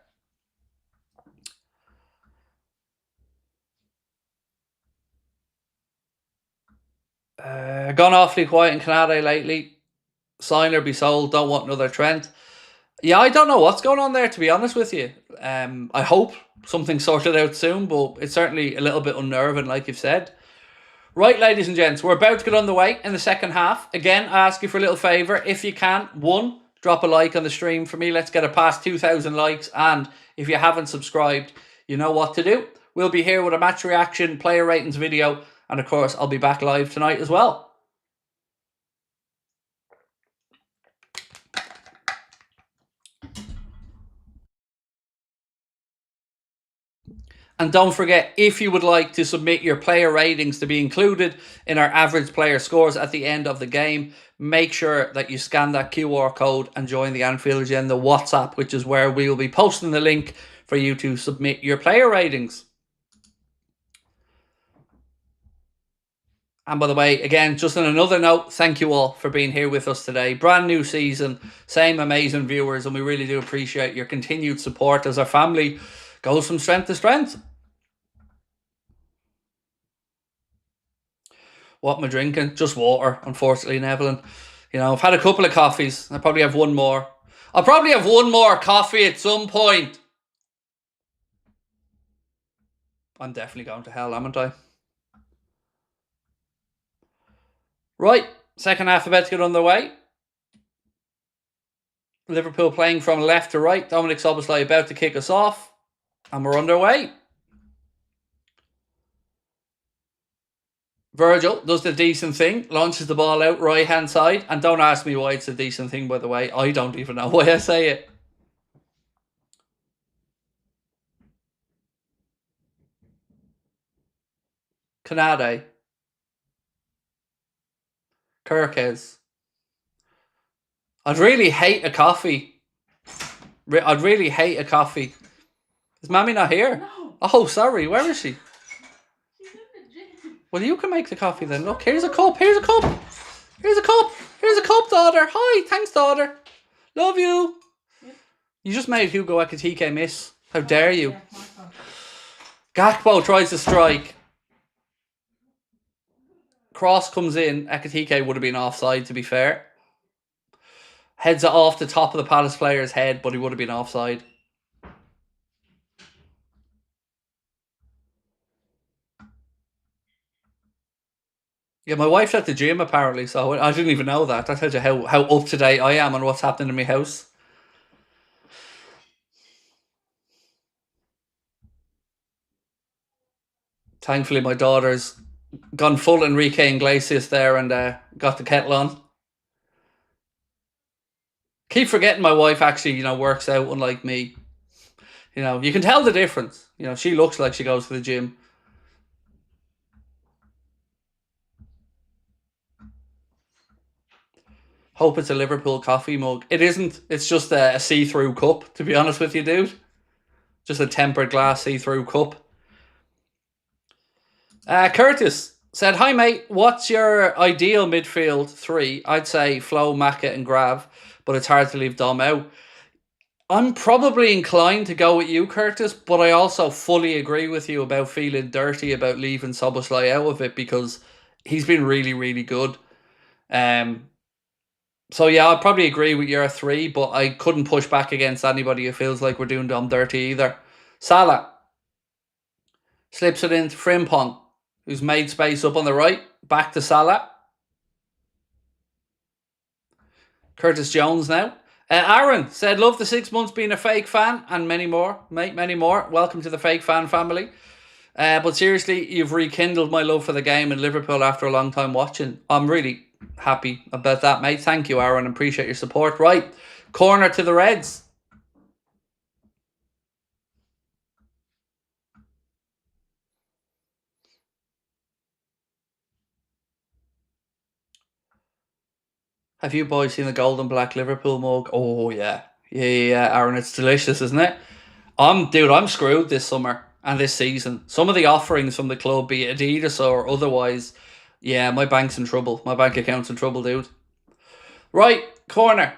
Gone awfully quiet in Canada lately. Sign or be sold. Don't want another Trent. Yeah, I don't know what's going on there, to be honest with you. I hope something's sorted out soon, but it's certainly a little bit unnerving, like you've said. Right, ladies and gents, we're about to get underway in the second half. Again, I ask you for a little favour. If you can, one, drop a like on the stream for me. Let's get it past 2,000 likes. And if you haven't subscribed, you know what to do. We'll be here with a match reaction, player ratings video. And of course, I'll be back live tonight as well. And don't forget, if you would like to submit your player ratings to be included in our average player scores at the end of the game, make sure that you scan that QR code and join the Anfield Agenda WhatsApp, which is where we will be posting the link for you to submit your player ratings. And by the way, again, just on another note, thank you all for being here with us today. Brand new season, same amazing viewers, and we really do appreciate your continued support as our family goes from strength to strength. What am I drinking? Just water, unfortunately, Neville. I've had a couple of coffees. I probably have one more. I'll probably have one more coffee at some point. I'm definitely going to hell, haven't I? Right, second half about to get underway. Liverpool playing from left to right. Dominic Szoboszlai about to kick us off. And we're underway. Virgil does the decent thing, launches the ball out right hand side. And don't ask me why it's a decent thing, by the way. I don't even know why I say it. Canade. Kirkes. I'd really hate a coffee. I'd really hate a coffee. Is Mammy not here? No. Oh, sorry. Where is she? She's in the gym. Well, you can make the coffee then. Look, here's a cup. Here's a cup. Here's a cup. Here's a cup, daughter. Hi. Thanks, daughter. Love you. Yep. You just made Hugo Ekitike miss. How dare you? Yeah, my fault. Gakpo tries to strike. Cross comes in. Ekitike would have been offside, to be fair. Heads it off the top of the Palace player's head, but he would have been offside. Yeah, my wife's at the gym apparently, so I didn't even know that. That tells you how up to date I am on what's happening in my house. Thankfully, my daughter's gone full Enrique Iglesias there and got the kettle on. Keep forgetting my wife actually, works out, unlike me. You can tell the difference. She looks like she goes to the gym. Hope it's a Liverpool coffee mug. It isn't. It's just a see-through cup, to be honest with you, dude. Just a tempered glass see-through cup. Curtis said, hi, mate. What's your ideal midfield three? I'd say Flo, Maka and Grav, but it's hard to leave Dom out. I'm probably inclined to go with you, Curtis, but I also fully agree with you about feeling dirty about leaving Szoboszlai out of it because he's been really, really good. So yeah, I'd probably agree with your three, but I couldn't push back against anybody who feels like we're doing Dom dirty either. Salah slips it into Frimpong, who's made space up on the right. Back to Salah. Curtis Jones now. Aaron said, love the 6 months being a fake fan and many more, mate, many more. Welcome to the fake fan family. But seriously, you've rekindled my love for the game in Liverpool after a long time watching. I'm really happy about that, mate. Thank you, Aaron. Appreciate your support. Right, corner to the Reds. Have you boys seen the gold and black Liverpool mug? Oh, yeah. Yeah, Aaron. It's delicious, isn't it? I'm screwed this summer and this season. Some of the offerings from the club, be it Adidas or otherwise, yeah, my bank's in trouble. My bank account's in trouble, dude. Right, corner.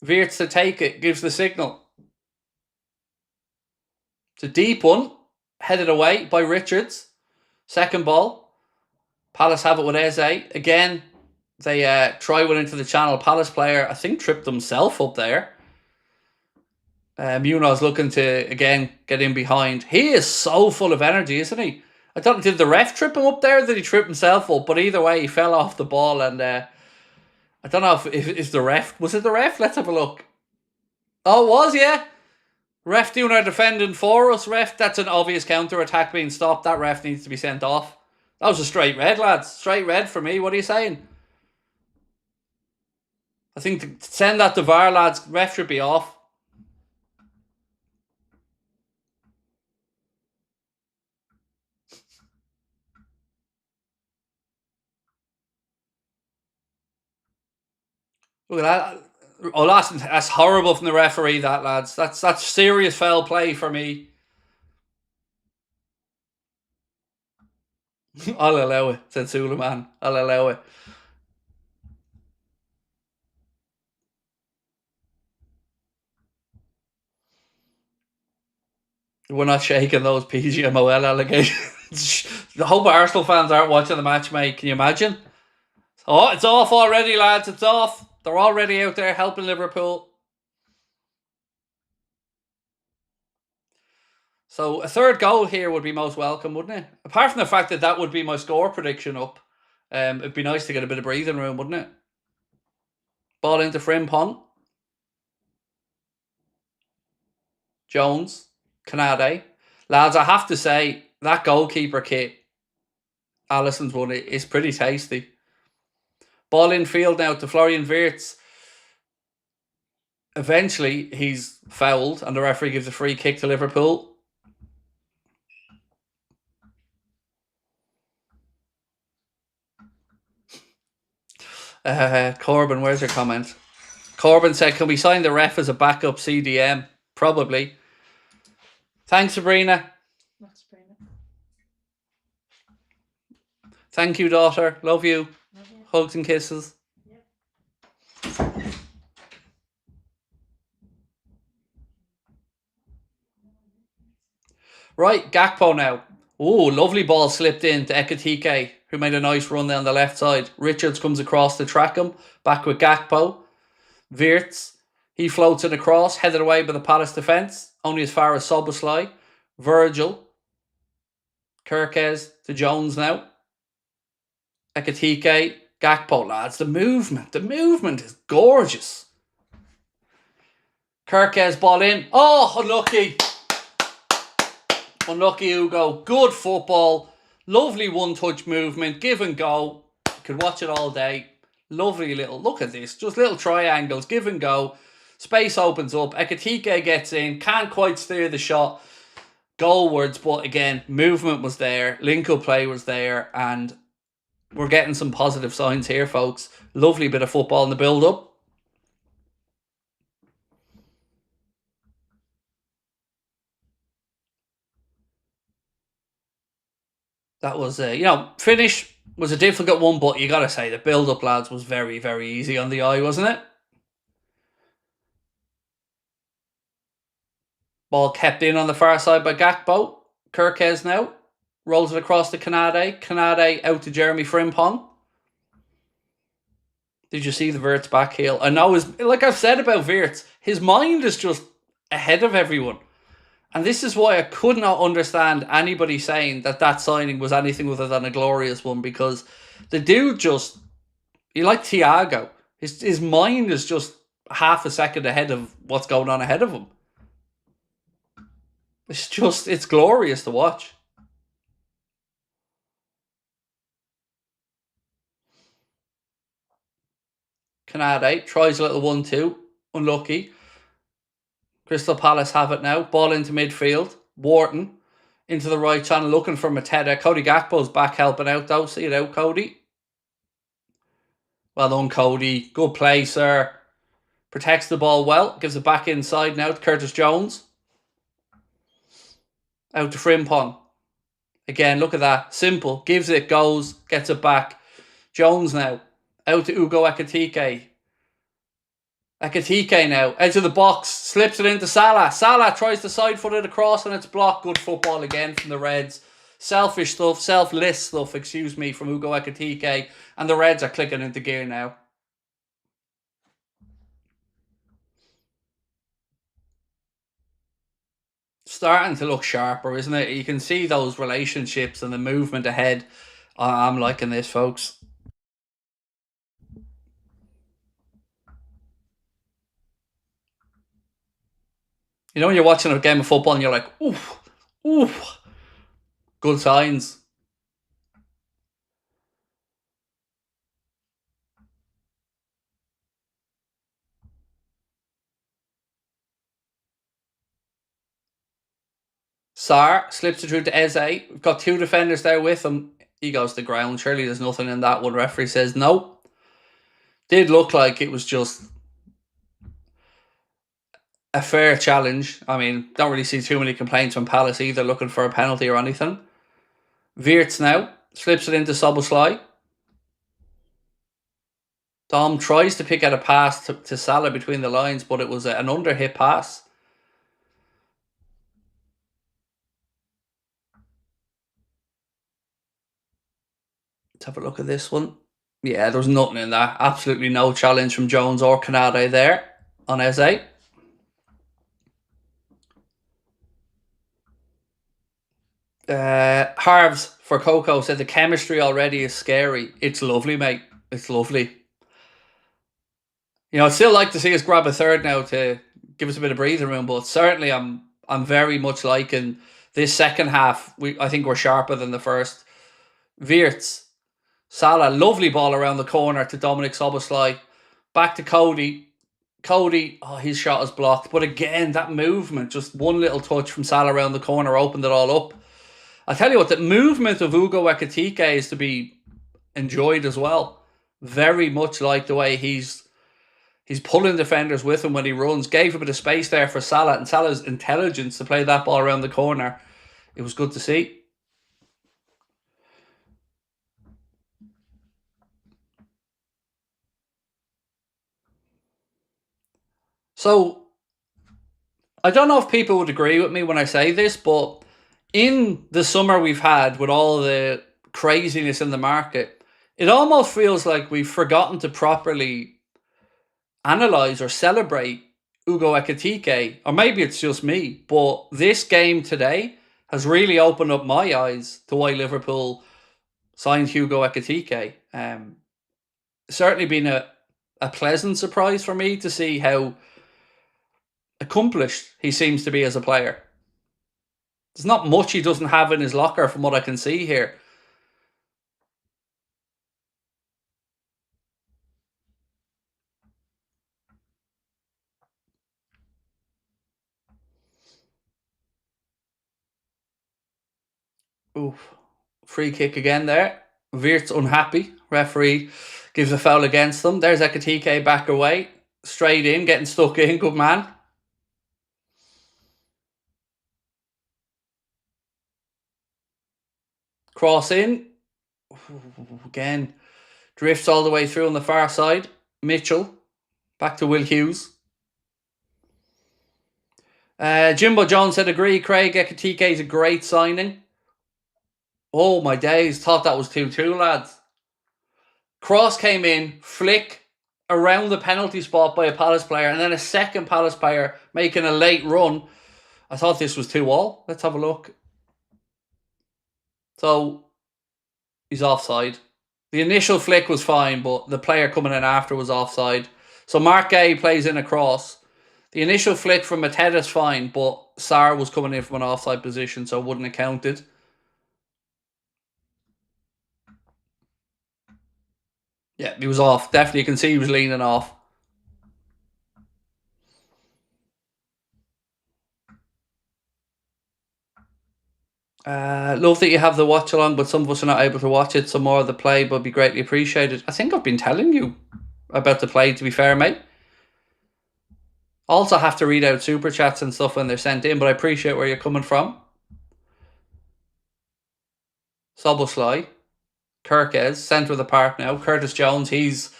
Wirtz to take it, gives the signal. It's a deep one, headed away by Richards. Second ball. Palace have it with Eze. Again, they try one into the channel. Palace player, I think, tripped himself up there. Munoz looking to, again, get in behind. He is so full of energy, isn't he? I don't know, did the ref trip him up there? Did he trip himself up? But either way, he fell off the ball. And I don't know if the ref... Was it the ref? Let's have a look. Oh, it was, yeah. Ref doing our defending for us. Ref, that's an obvious counter-attack being stopped. That ref needs to be sent off. That was a straight red, lads. Straight red for me. What are you saying? I think to send that to VAR, lads, ref should be off. Look at that. Oh, that's horrible from the referee, that, lads. That's serious foul play for me. I'll allow it, said Suleiman. I'll allow it. We're not shaking those PGMOL allegations. I hope Arsenal fans aren't watching the match, mate. Can you imagine? Oh, it's off already, lads. It's off. They're already out there helping Liverpool. So a third goal here would be most welcome, wouldn't it? Apart from the fact that that would be my score prediction up. It'd be nice to get a bit of breathing room, wouldn't it? Ball into Frimpong. Jones. Canade. Lads, I have to say, that goalkeeper kit, Alisson's one, is pretty tasty. Ball in field now to Florian Wirtz. Eventually, he's fouled and the referee gives a free kick to Liverpool. Corbin, where's your comment? Corbin said, can we sign the ref as a backup CDM? Probably. Thanks, Sabrina. Not Sabrina. Thank you, daughter. Love you. Love you. Hugs and kisses. Yep. Right, Gakpo now. Oh, lovely ball slipped in to Ekitike, who made a nice run down the left side. Richards comes across to track him. Back with Gakpo. Wirtz. He floats it across, headed away by the Palace defence. Only as far as Szoboszlai. Virgil. Kirkes to Jones now. Ekitike. Gakpo, lads. The movement is gorgeous. Kirkes ball in. Oh, unlucky. Unlucky Hugo. Good football. Lovely one-touch movement. Give and go. You could watch it all day. Lovely little... Look at this. Just little triangles. Give and go. Space opens up. Ekitike gets in. Can't quite steer the shot goalwards. But again, movement was there. Link-up play was there. And we're getting some positive signs here, folks. Lovely bit of football in the build-up. That was, finish was a difficult one, but you got to say the build-up, lads, was very, very easy on the eye, wasn't it? Ball kept in on the far side by Gakpo. Kirkes now rolls it across to Kanade. Kanade out to Jeremy Frimpong. Did you see the Wirtz back heel? I know, like I've said about Wirtz, his mind is just ahead of everyone. And this is why I could not understand anybody saying that signing was anything other than a glorious one, because the dude just, you like Thiago, his mind is just half a second ahead of what's going on ahead of him. It's glorious to watch. Canade tries a little 1-2. Unlucky. Crystal Palace have it now. Ball into midfield. Wharton into the right channel looking for Mateta. Cody Gakpo's back helping out though. See it out, Cody. Well done, Cody. Good play, sir. Protects the ball well. Gives it back inside now to Curtis Jones. Out to Frimpong. Again, look at that. Simple. Gives it, goes, gets it back. Jones now. Out to Ugo Ekitike. Ekitike now. Edge of the box. Slips it into Salah. Salah tries to side foot it across and it's blocked. Good football again from the Reds. Selfish stuff. Selfless stuff, excuse me, from Ugo Ekitike. And the Reds are clicking into gear now. Starting to look sharper, isn't it? You can see those relationships and the movement ahead. I'm liking this, folks. You know when you're watching a game of football and you're like, oof, oof. Good signs. Sarr slips it through to Eze. We've got two defenders there with him. He goes to the ground. Surely there's nothing in that one. Referee says no. Did look like it was just a fair challenge. I mean, don't really see too many complaints from Palace either looking for a penalty or anything. Wirtz now slips it into Szoboszlai. Dom tries to pick out a pass to Salah between the lines, but it was an underhit pass. Let's have a look at this one. Yeah, there was nothing in that. Absolutely no challenge from Jones or Canade there on Eze. Harves for Coco said the chemistry already is scary. It's lovely, mate. It's lovely. You know, I'd still like to see us grab a third now to give us a bit of breathing room, but certainly I'm very much liking this second half. I think we're sharper than the first. Wirtz. Salah, lovely ball around the corner to Dominic Szoboszlai. Back to Cody. Cody, his shot is blocked. But again, that movement, just one little touch from Salah around the corner opened it all up. I tell you what, the movement of Ugo Ekitike is to be enjoyed as well. Very much like the way he's pulling defenders with him when he runs. Gave a bit of space there for Salah, and Salah's intelligence to play that ball around the corner. It was good to see. So, I don't know if people would agree with me when I say this, but in the summer we've had with all the craziness in the market, it almost feels like we've forgotten to properly analyse or celebrate Ugo Ekitike, or maybe it's just me, but this game today has really opened up my eyes to why Liverpool signed Ugo Ekitike. Certainly been a pleasant surprise for me to see how accomplished he seems to be as a player. There's not much he doesn't have in his locker from what I can see here. Oof. Free kick again there. Wirtz unhappy. Referee gives a foul against them. There's Ekitike back away. Straight in, getting stuck in. Good man. Cross in. Again. Drifts all the way through on the far side. Mitchell. Back to Will Hughes. Jimbo Jones said, agree, Craig. Ekitike is a great signing. Oh, my days. Thought that was 2-2, lads. Cross came in, flick around the penalty spot by a Palace player, and then a second Palace player making a late run. I thought this was 2-2. Let's have a look. So, he's offside. The initial flick was fine, but the player coming in after was offside. So, Mark Gay plays in a cross. The initial flick from Mateda's fine, but Sarr was coming in from an offside position, so it wouldn't have counted. Yeah, he was off. Definitely, you can see he was leaning off. Love that you have the watch along, but some of us are not able to watch it. Some more of the play would be greatly appreciated. I think I've been telling you about the play, to be fair, mate. Also have to read out super chats and stuff when they're sent in, but I appreciate where you're coming from. Soboslai. Kirkes, centre of the park now. Curtis Jones, he's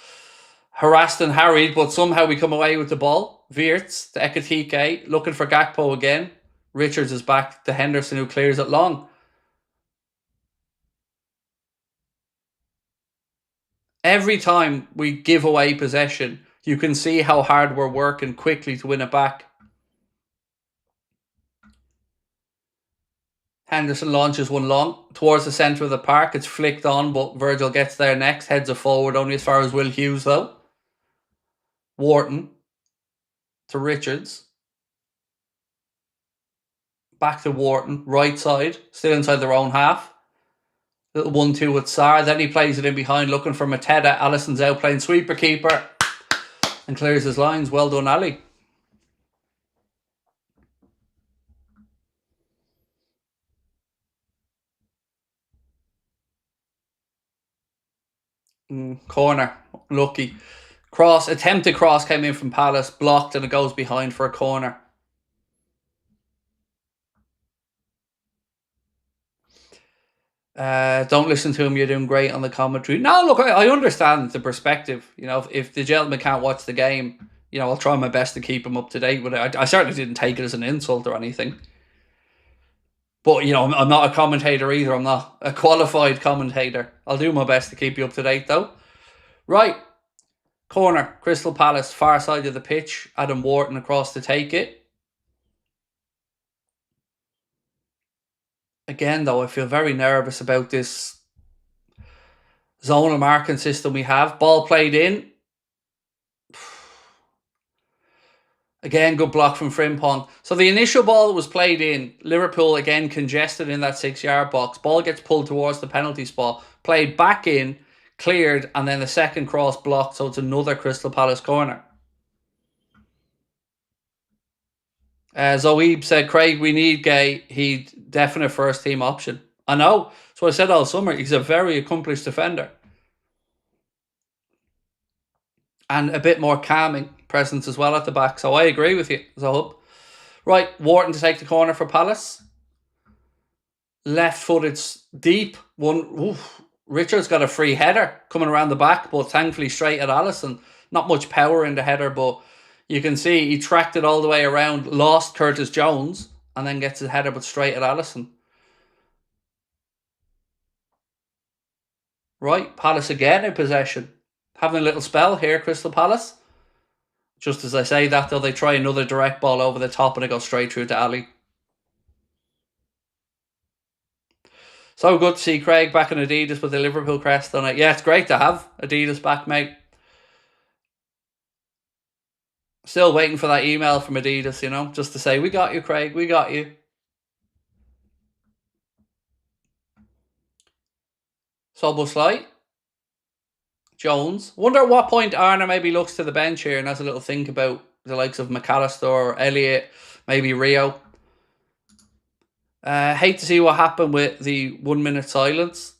harassed and harried, but somehow we come away with the ball. Wirtz to Ekitike, looking for Gakpo again. Richards is back to Henderson, who clears it long. Every time we give away possession, you can see how hard we're working quickly to win it back. Henderson launches one long towards the centre of the park. It's flicked on, but Virgil gets there next. Heads it forward, only as far as Will Hughes, though. Wharton to Richards. Back to Wharton, right side, still inside their own half. Little 1-2 with Sarr. Then he plays it in behind, looking for Mateta. Allison's out playing sweeper keeper and clears his lines. Well done, Ali. Corner, lucky. Cross, attempted cross came in from Palace, blocked, and it goes behind for a corner. Don't listen to him, you're doing great on the commentary. No, look, I understand the perspective. You know, if the gentleman can't watch the game, you know, I'll try my best to keep him up to date with it. I certainly didn't take it as an insult or anything. But, you know, I'm not a commentator either. I'm not a qualified commentator. I'll do my best to keep you up to date, though. Right. Corner, Crystal Palace, far side of the pitch. Adam Wharton across to take it. Again, though, I feel very nervous about this zonal marking system we have. Ball played in. Again, good block from Frimpong. So the initial ball that was played in, Liverpool again congested in that 6-yard box. Ball gets pulled towards the penalty spot. Played back in, cleared, and then the second cross blocked. So it's another Crystal Palace corner. Zoeb said, Craig, we need Gay. He's definite first team option. I know. So I said all summer, he's a very accomplished defender. And a bit more calming presence as well at the back. So I agree with you, Zoeb. Right, Wharton to take the corner for Palace. Left footed deep. Richards got a free header coming around the back, but thankfully straight at Alisson. Not much power in the header, but you can see he tracked it all the way around, lost Curtis Jones, and then gets his header, but straight at Alisson. Right, Palace again in possession. Having a little spell here, Crystal Palace. Just as I say that, though, they try another direct ball over the top and it goes straight through to Ali. So good to see Craig back in Adidas with the Liverpool crest on it. Yeah, it's great to have Adidas back, mate. Still waiting for that email from Adidas, you know, just to say, we got you, Craig, we got you. Soboslai. Jones. Wonder at what point Arna maybe looks to the bench here and has a little think about the likes of McAllister or Elliott, maybe Rio. Hate to see what happened with the 1 minute silence.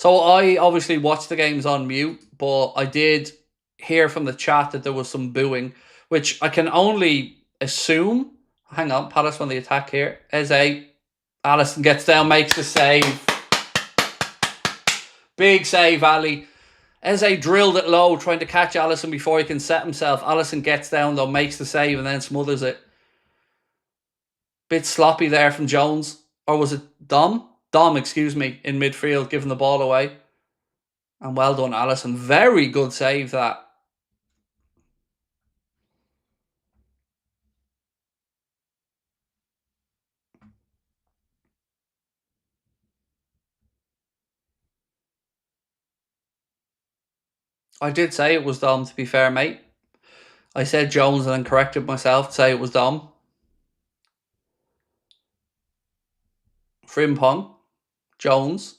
So I obviously watched the games on mute, but I did hear from the chat that there was some booing, which I can only assume. Hang on, Palace on the attack here. Alisson gets down, makes the save. Big save, Ali. Eze drilled it low, trying to catch Alisson before he can set himself. Alisson gets down, though, makes the save, and then smothers it. Bit sloppy there from Jones. Or was it Dom? Dom, excuse me, in midfield, giving the ball away. And well done, Alisson. Very good save, that. I did say it was Dom, to be fair, mate. I said Jones and then corrected myself to say it was Dom. Frimpong. Jones.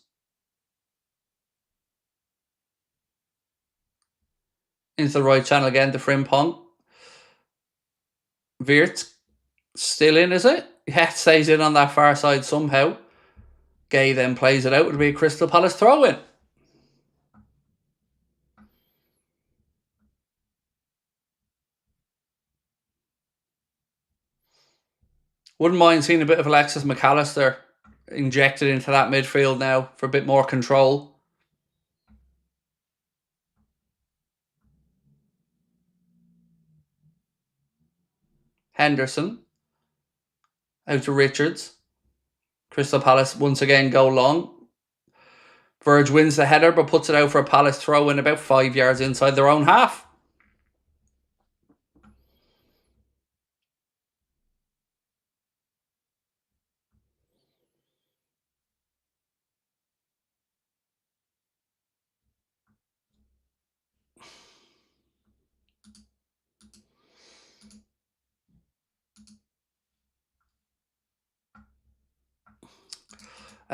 Into the right channel again to Frimpong. Wirtz. Still in, is it? Yeah, it stays in on that far side somehow. Gay then plays it out. It'll be a Crystal Palace throw-in. Wouldn't mind seeing a bit of Alexis McAllister injected into that midfield now for a bit more control. Henderson. Out to Richards. Crystal Palace once again go long. Verge wins the header but puts it out for a Palace throw in about 5 yards inside their own half.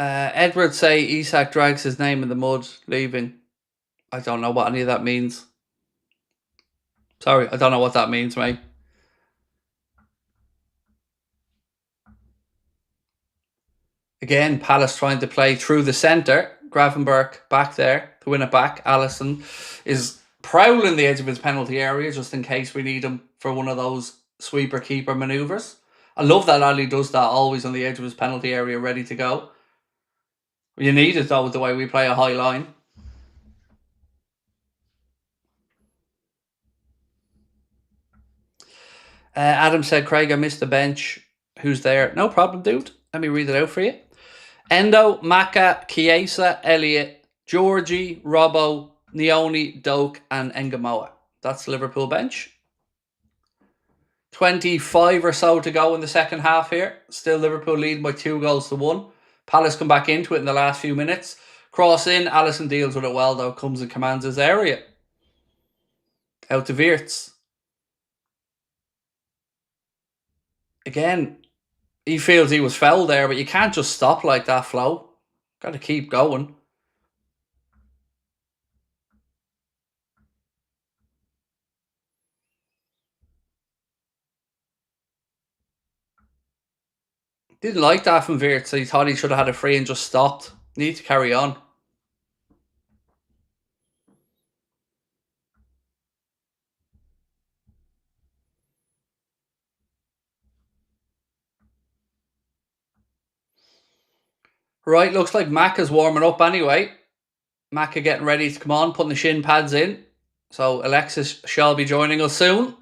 Edwards say Isak drags his name in the mud, leaving. I don't know what any of that means. Sorry, I don't know what that means, mate. Again, Palace trying to play through the centre. Gravenberch back there to win it back. Alisson is prowling the edge of his penalty area just in case we need him for one of those sweeper-keeper manoeuvres. I love that Ali does that, always on the edge of his penalty area, ready to go. You need it, though, with the way we play a high line. Adam said, Craig, I missed the bench. Who's there? No problem, dude. Let me read it out for you. Endo, Maka, Chiesa, Elliott, Georgie, Robbo, Neoni, Doak, and Engamoa. That's the Liverpool bench. 25 or so to go in the second half here. Still Liverpool leading by 2-1. Palace come back into it in the last few minutes. Cross in, Alisson deals with it well, though. Comes and commands his area. Out to Wirtz. Again, he feels he was fouled there, but you can't just stop like that, Flo. Got to keep going. Didn't like that from Wirtz. He thought he should have had a free and just stopped. Need to carry on. Right, looks like Maka's warming up anyway. Maka getting ready to come on, putting the shin pads in. So Alexis shall be joining us soon.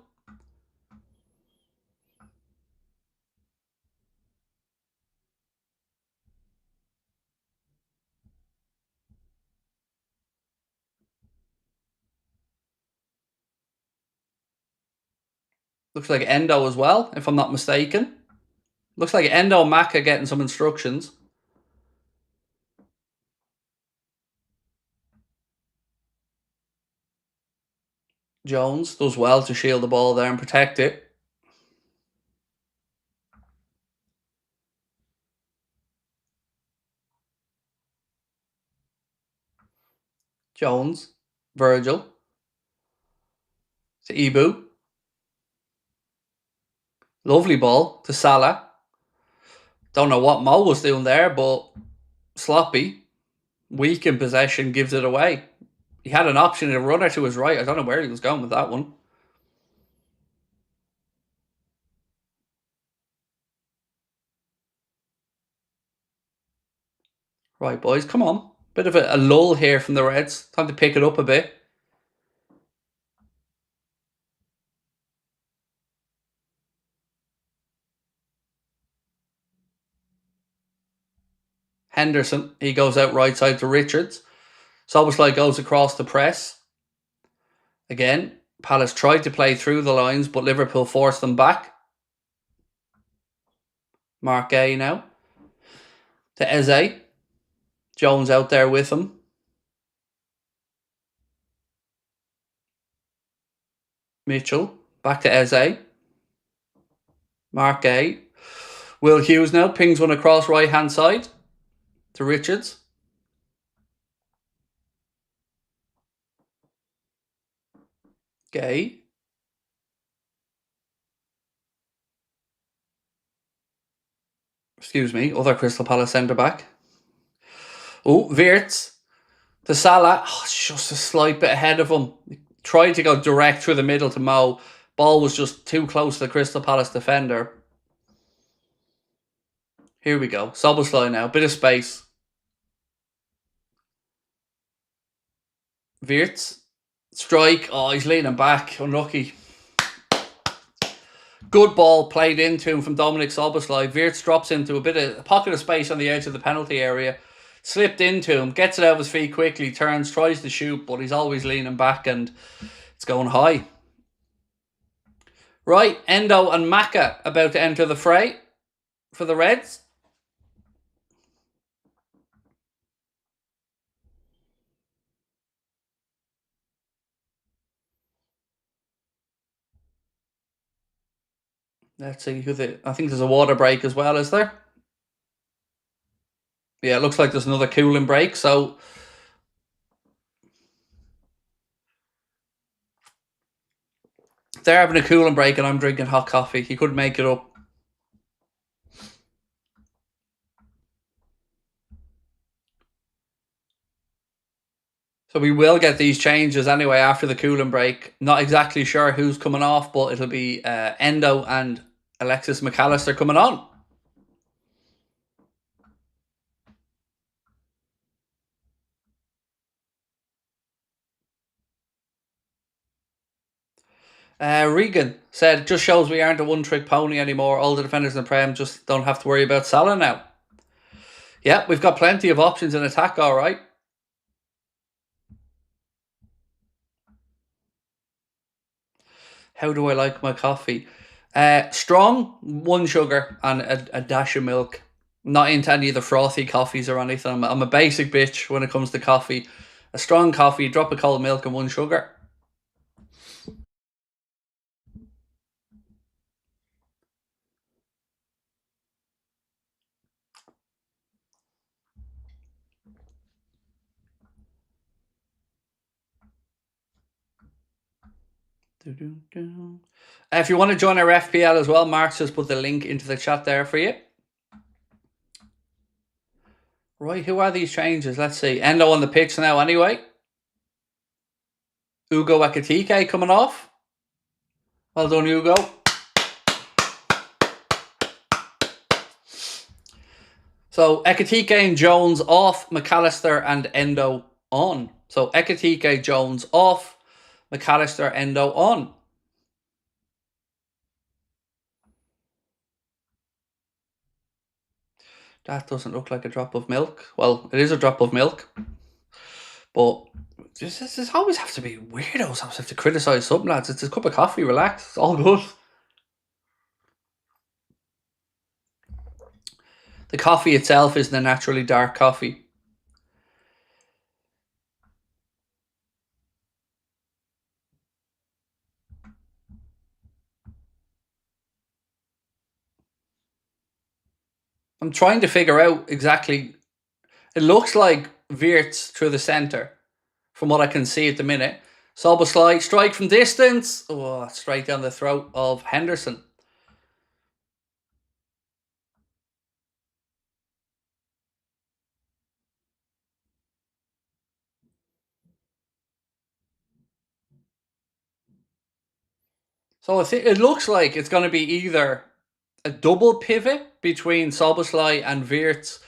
Looks like Endo as well, if I'm not mistaken. Looks like Endo and Maka getting some instructions. Jones does well to shield the ball there and protect it. Jones, Virgil, to Ibu. Lovely ball to Salah. Don't know what Mo was doing there, but sloppy. Weak in possession, gives it away. He had an option, a runner to his right. I don't know where he was going with that one. Right, boys, come on. Bit of a lull here from the Reds. Time to pick it up a bit. Henderson, he goes out right side to Richards. Szoboszlai goes across the press. Again, Palace tried to play through the lines, but Liverpool forced them back. Mark A now. To Eze. Jones out there with him. Mitchell. Back to Eze. Mark A. Will Hughes now pings one across right hand side to Richards. Gay. Excuse me, other Crystal Palace centre back. Oh, Wirtz to Salah. Oh, it's just a slight bit ahead of him. He tried to go direct through the middle to Mo. Ball was just too close to the Crystal Palace defender. Here we go. Szoboszlai now. Bit of space. Wirtz. Strike. Oh, he's leaning back. Unlucky. Good ball played into him from Dominic Szoboszlai. Wirtz drops into a pocket of space on the edge of the penalty area. Slipped into him. Gets it out of his feet quickly. Turns. Tries to shoot. But he's always leaning back and it's going high. Right. Endo and Maka about to enter the fray for the Reds. Let's see who I think there's a water break as well, is there? Yeah, it looks like there's another cooling break, so they're having a cooling break and I'm drinking hot coffee. He couldn't make it up. So we will get these changes anyway after the cooling break. Not exactly sure who's coming off, but it'll be Endo and Alexis McAllister coming on. Regan said, just shows we aren't a one-trick pony anymore. All the defenders in the Prem just don't have to worry about Salah now. Yeah, we've got plenty of options in attack, all right. How do I like my coffee? Strong, 1 sugar and a dash of milk. Not into any of the frothy coffees or anything. I'm a basic bitch when it comes to coffee. A strong coffee, drop of cold milk and 1 sugar. If you want to join our FPL as well, Mark's just put the link into the chat there for you. Right, who are these changes? Let's see. Endo on the pitch now anyway. Ugo Ekitike coming off. Well done, Ugo. So Ekitike and Jones off, McAllister and Endo on. So Ekitike, Jones off, McAllister, Endo on. That doesn't look like a drop of milk. Well, it is a drop of milk. But this always have to be weirdos. Always have to criticise something, lads. It's a cup of coffee, relax. It's all good. The coffee itself isn't a naturally dark coffee. I'm trying to figure out exactly. It looks like Wirtz through the centre, from what I can see at the minute. Szoboszlai, strike from distance. Oh, straight down the throat of Henderson. So I think it looks like it's going to be either a double pivot between Soboslai and Wirtz,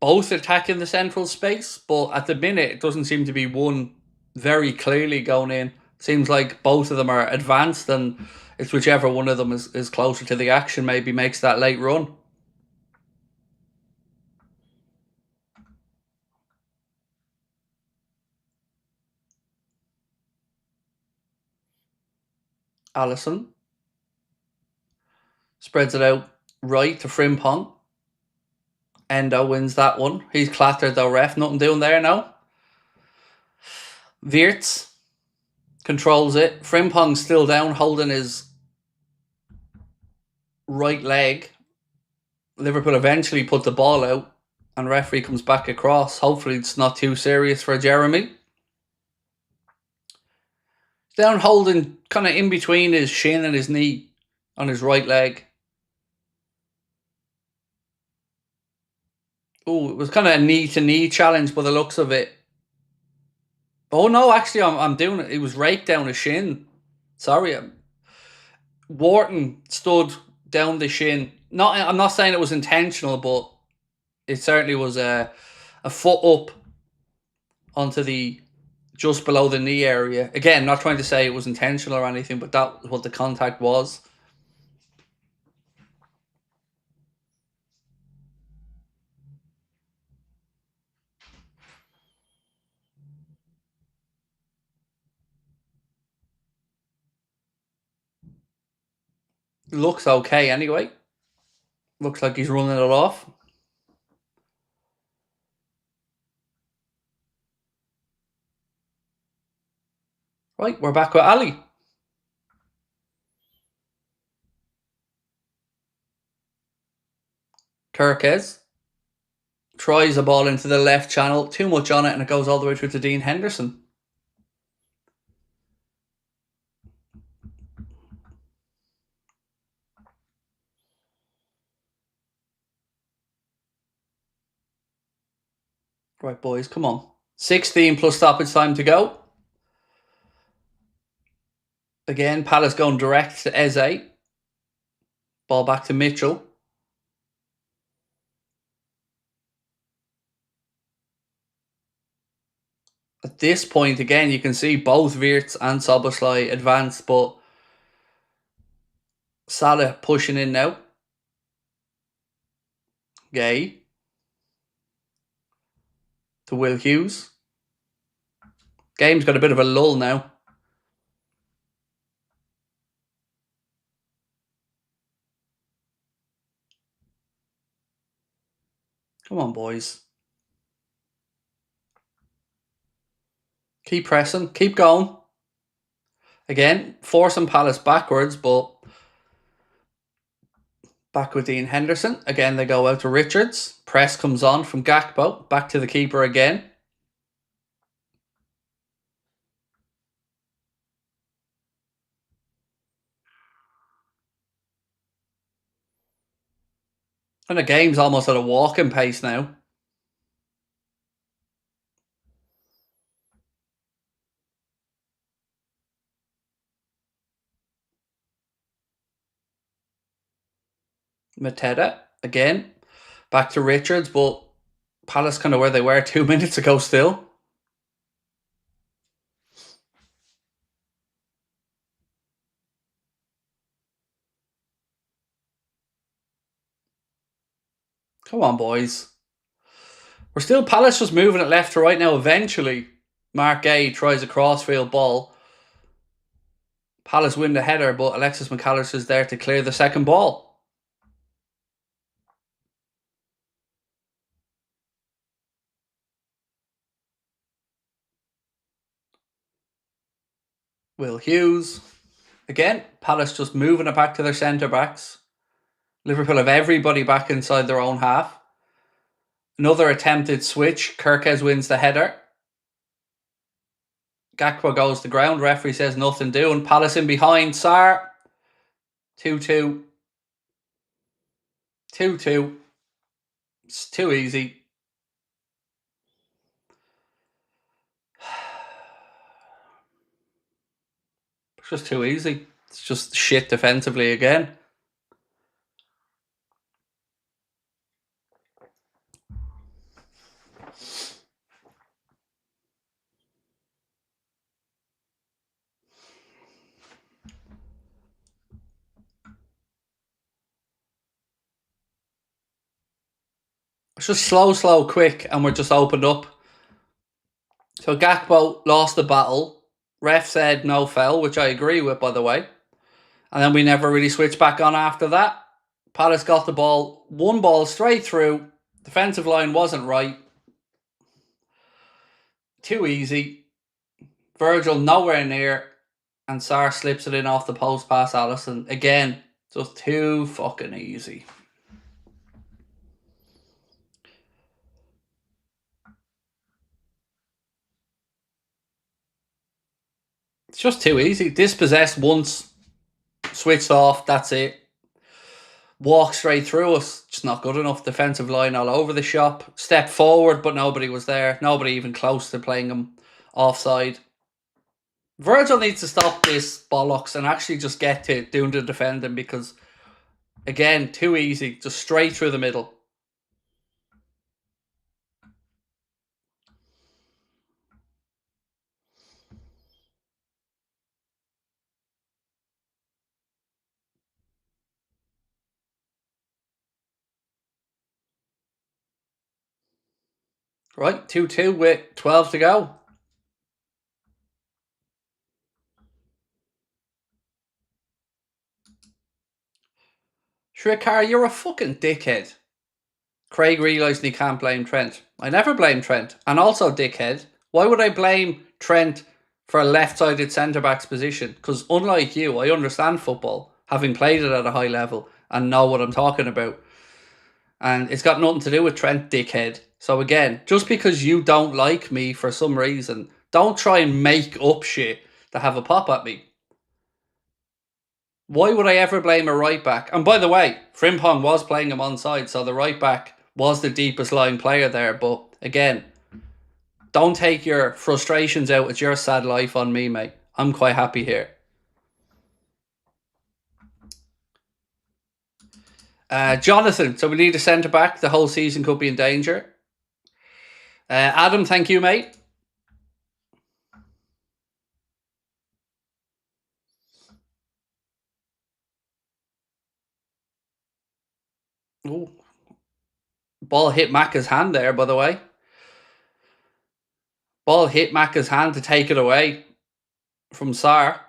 both attacking the central space, but at the minute it doesn't seem to be one very clearly going in. Seems like both of them are advanced, and it's whichever one of them is closer to the action maybe makes that late run. Allison spreads it out right to Frimpong. Endo wins that one. He's clattered though, ref. Nothing doing there now. Wirtz controls it. Frimpong's still down, holding his right leg. Liverpool eventually put the ball out, and referee comes back across. Hopefully it's not too serious for Jeremy. Down holding kind of in between his shin and his knee on his right leg. Oh, it was kind of a knee-to-knee challenge by the looks of it. Oh no, actually I'm doing it. It was raked down his shin. Sorry. Wharton stood down the shin. I'm not saying it was intentional, but it certainly was a foot up onto the just below the knee area. Again, not trying to say it was intentional or anything, but that was what the contact was. Looks okay anyway. Looks like he's running it off. Right, we're back with Ali. Kirkes tries a ball into the left channel. Too much on it, and it goes all the way through to Dean Henderson. Right, boys, come on. 16 plus stoppage time to go. Again, Palace going direct to Eze. Ball back to Mitchell. At this point, again, you can see both Wirtz and Soboslai advance, but Salah pushing in now. Gay. To Will Hughes. Game's got a bit of a lull now. Come on, boys. Keep pressing. Keep going. Again, forcing Palace backwards, but back with Dean Henderson. Again, they go out to Richards. Press comes on from Gakpo. Back to the keeper again. And the game's almost at a walking pace now. Mateta, again. Back to Richards, but Palace kind of where they were 2 minutes ago still. Come on, boys. We're still Palace just moving it left to right now. Eventually, Mark Gay tries a crossfield ball. Palace win the header, but Alexis McAllister's there to clear the second ball. Will Hughes. Again, Palace just moving it back to their centre-backs. Liverpool have everybody back inside their own half. Another attempted switch. Kirkes wins the header. Gakpo goes to ground. Referee says nothing doing. Palace in behind. Sarr. 2-2. 2-2. It's too easy. It's just too easy. It's just shit defensively again. It's just slow, quick, and we're just opened up. So Gakpo lost the battle. Ref said no foul, which I agree with, by the way. And then we never really switched back on after that. Palace got the ball, one ball straight through. Defensive line wasn't right. Too easy. Virgil nowhere near. And Sarr slips it in off the post past Alisson. Again, just too fucking easy. It's just too easy. Dispossessed once, switched off, that's it. Walk straight through us, just not good enough. Defensive line all over the shop. Step forward, but nobody was there. Nobody even close to playing him offside. Virgil needs to stop this bollocks and actually just get to doing the defending because, again, too easy. Just straight through the middle. Right, 2-2 with 12 to go. Shrikar, you're a fucking dickhead. Craig realised he can't blame Trent. I never blame Trent. And also, dickhead, why would I blame Trent for a left-sided centre-back's position? Because unlike you, I understand football, having played it at a high level, and know what I'm talking about. And it's got nothing to do with Trent, dickhead. So again, just because you don't like me for some reason, don't try and make up shit to have a pop at me. Why would I ever blame a right back? And by the way, Frimpong was playing him onside, so the right back was the deepest lying player there. But again, don't take your frustrations out with your sad life on me, mate. I'm quite happy here. Jonathan, so we need a centre back. The whole season could be in danger. Adam, thank you, mate. Ooh. Ball hit Macca's hand there, by the way. Ball hit Macca's hand to take it away from Sarr.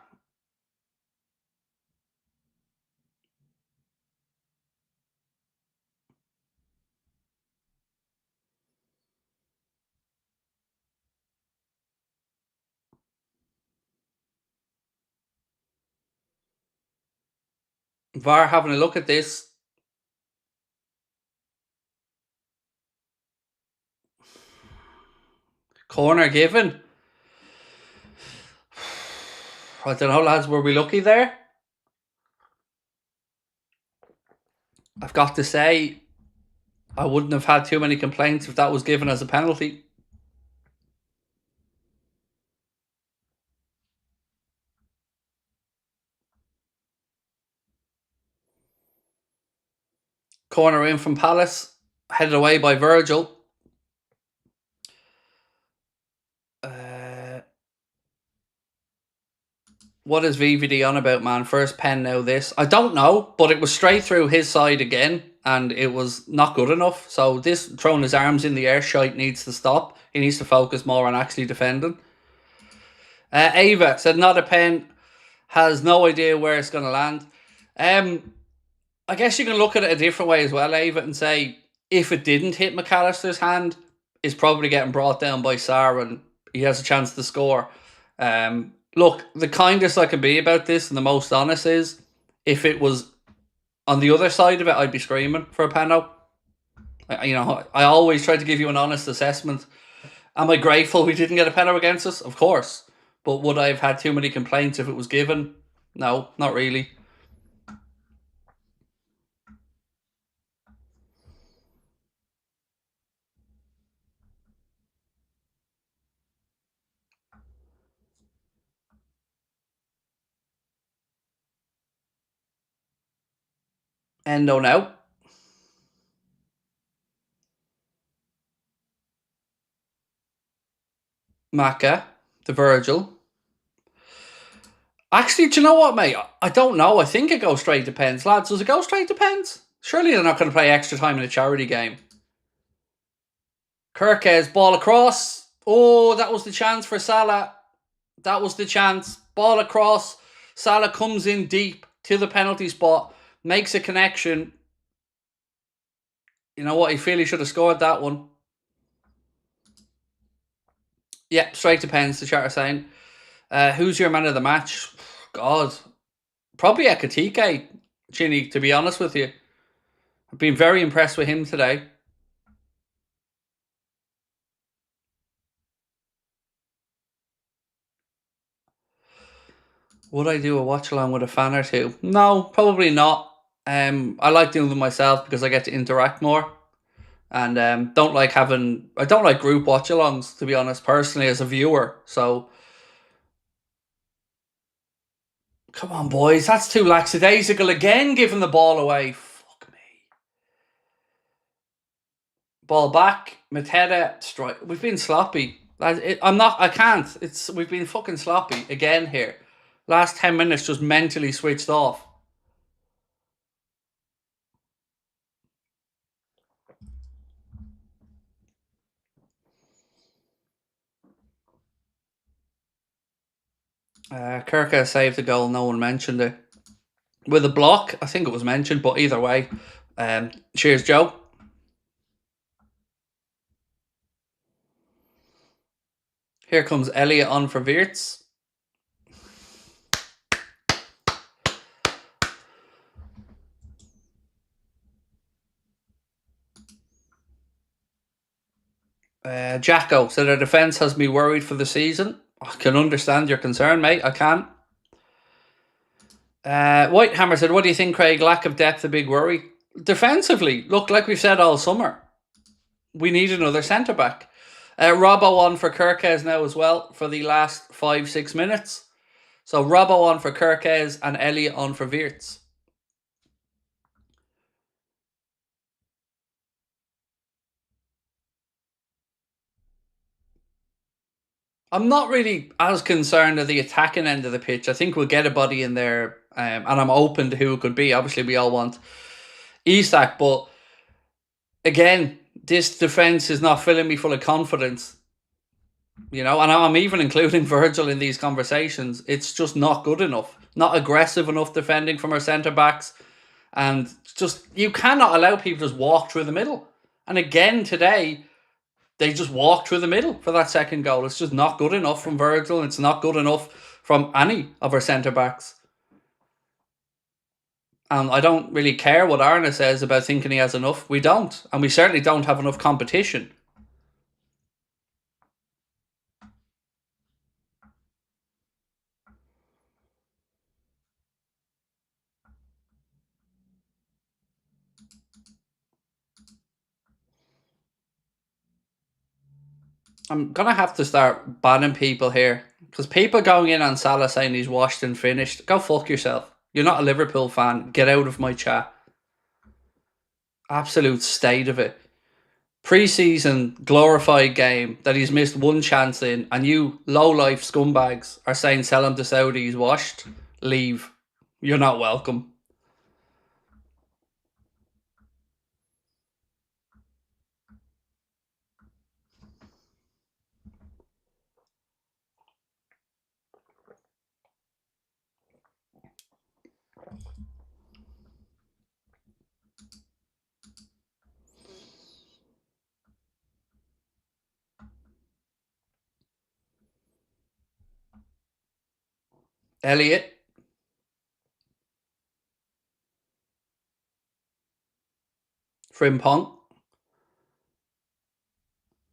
VAR having a look at this. Corner given. I don't know, lads. Were we lucky there? I've got to say, I wouldn't have had too many complaints if that was given as a penalty. Corner in from Palace. Headed away by Virgil. What is VVD on about, man? First pen now this. I don't know, but it was straight through his side again, and it was not good enough. So this throwing his arms in the air shite needs to stop. He needs to focus more on actually defending. Ava said not a pen. Has no idea where it's going to land. I guess you can look at it a different way as well, Ava, and say if it didn't hit McAllister's hand, it's probably getting brought down by Sarr and he has a chance to score. Look, the kindest I can be about this and the most honest is if it was on the other side of it, I'd be screaming for a penalty. I always try to give you an honest assessment. Am I grateful we didn't get a penalty against us? Of course. But would I have had too many complaints if it was given? No, not really. Endo now. Maka. The Virgil. Actually, do you know what, mate? I don't know. I think it goes straight to pens. Lads, does it go straight to pens? Surely they're not going to play extra time in a charity game. Kirkes, ball across. Oh, that was the chance for Salah. That was the chance. Ball across. Salah comes in deep to the penalty spot. Makes a connection. You know what? He feel he should have scored that one. Yeah, straight to pens, the chat are saying. Who's your man of the match? God. Probably Ekatike, Chinny, to be honest with you. I've been very impressed with him today. Would I do a watch along with a fan or two? No, probably not. I like doing them myself because I get to interact more. And I don't like group watch alongs, to be honest, personally, as a viewer. So come on, boys, that's too lackadaisical again, giving the ball away. Fuck me. Ball back, Mateta, strike. We've been sloppy. I can't. We've been fucking sloppy again here. Last 10 minutes just mentally switched off. Kirka saved the goal, no one mentioned it. With a block, I think it was mentioned, but either way, cheers, Joe. Here comes Elliot on for Wirtz. Jacko said our defence has me worried for the season. I can understand your concern, mate. I can. Whitehammer said, what do you think, Craig? Lack of depth, a big worry. Defensively, look, like we've said all summer, we need another centre-back. Robbo on for Kirkes now as well for the last 5-6 minutes. So Robbo on for Kirkes and Elliot on for Wirtz. I'm not really as concerned of the attacking end of the pitch. I think we'll get a body in there, and I'm open to who it could be. Obviously, we all want Isak, but again, this defence is not filling me full of confidence. You know, and I'm even including Virgil in these conversations. It's just not good enough. Not aggressive enough defending from our centre-backs. And just, you cannot allow people to just walk through the middle. And again, today, they just walked through the middle for that second goal. It's just not good enough from Virgil. And it's not good enough from any of our centre-backs. And I don't really care what Arne says about thinking he has enough. We don't. And we certainly don't have enough competition. I'm going to have to start banning people here. Because people going in on Salah saying he's washed and finished. Go fuck yourself. You're not a Liverpool fan. Get out of my chat. Absolute state of it. Pre-season glorified game that he's missed one chance in, and you low-life scumbags are saying sell him to Saudi, he's washed. Leave. You're not welcome. Elliot. Frimpong.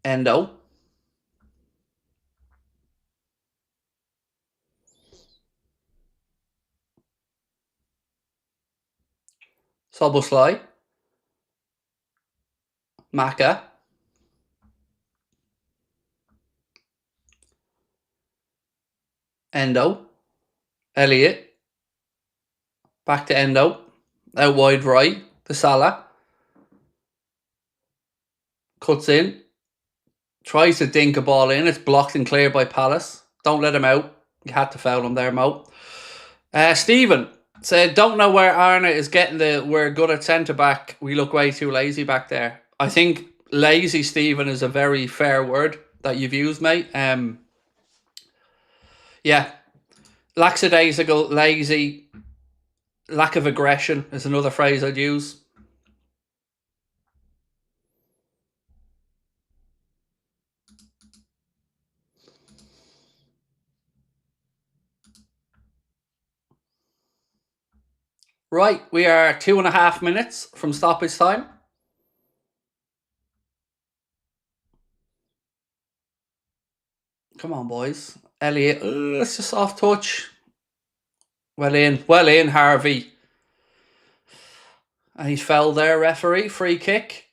Endo. Soboslai. Maka. Endo. Elliot. Back to Endo. Out wide right to Salah. Cuts in. Tries to dink a ball in. It's blocked and cleared by Palace. Don't let him out. You had to foul him there, Mo. Stephen said, don't know where Arne is getting the we're good at centre-back. We look way too lazy back there. I think lazy, Stephen, is a very fair word that you've used, mate. Yeah. Lackadaisical, lazy, lack of aggression is another phrase I'd use. Right, we are 2.5 minutes from stoppage time. Come on, boys. Elliot, it's just off touch. Well in, Harvey. And he's fell there, referee. Free kick.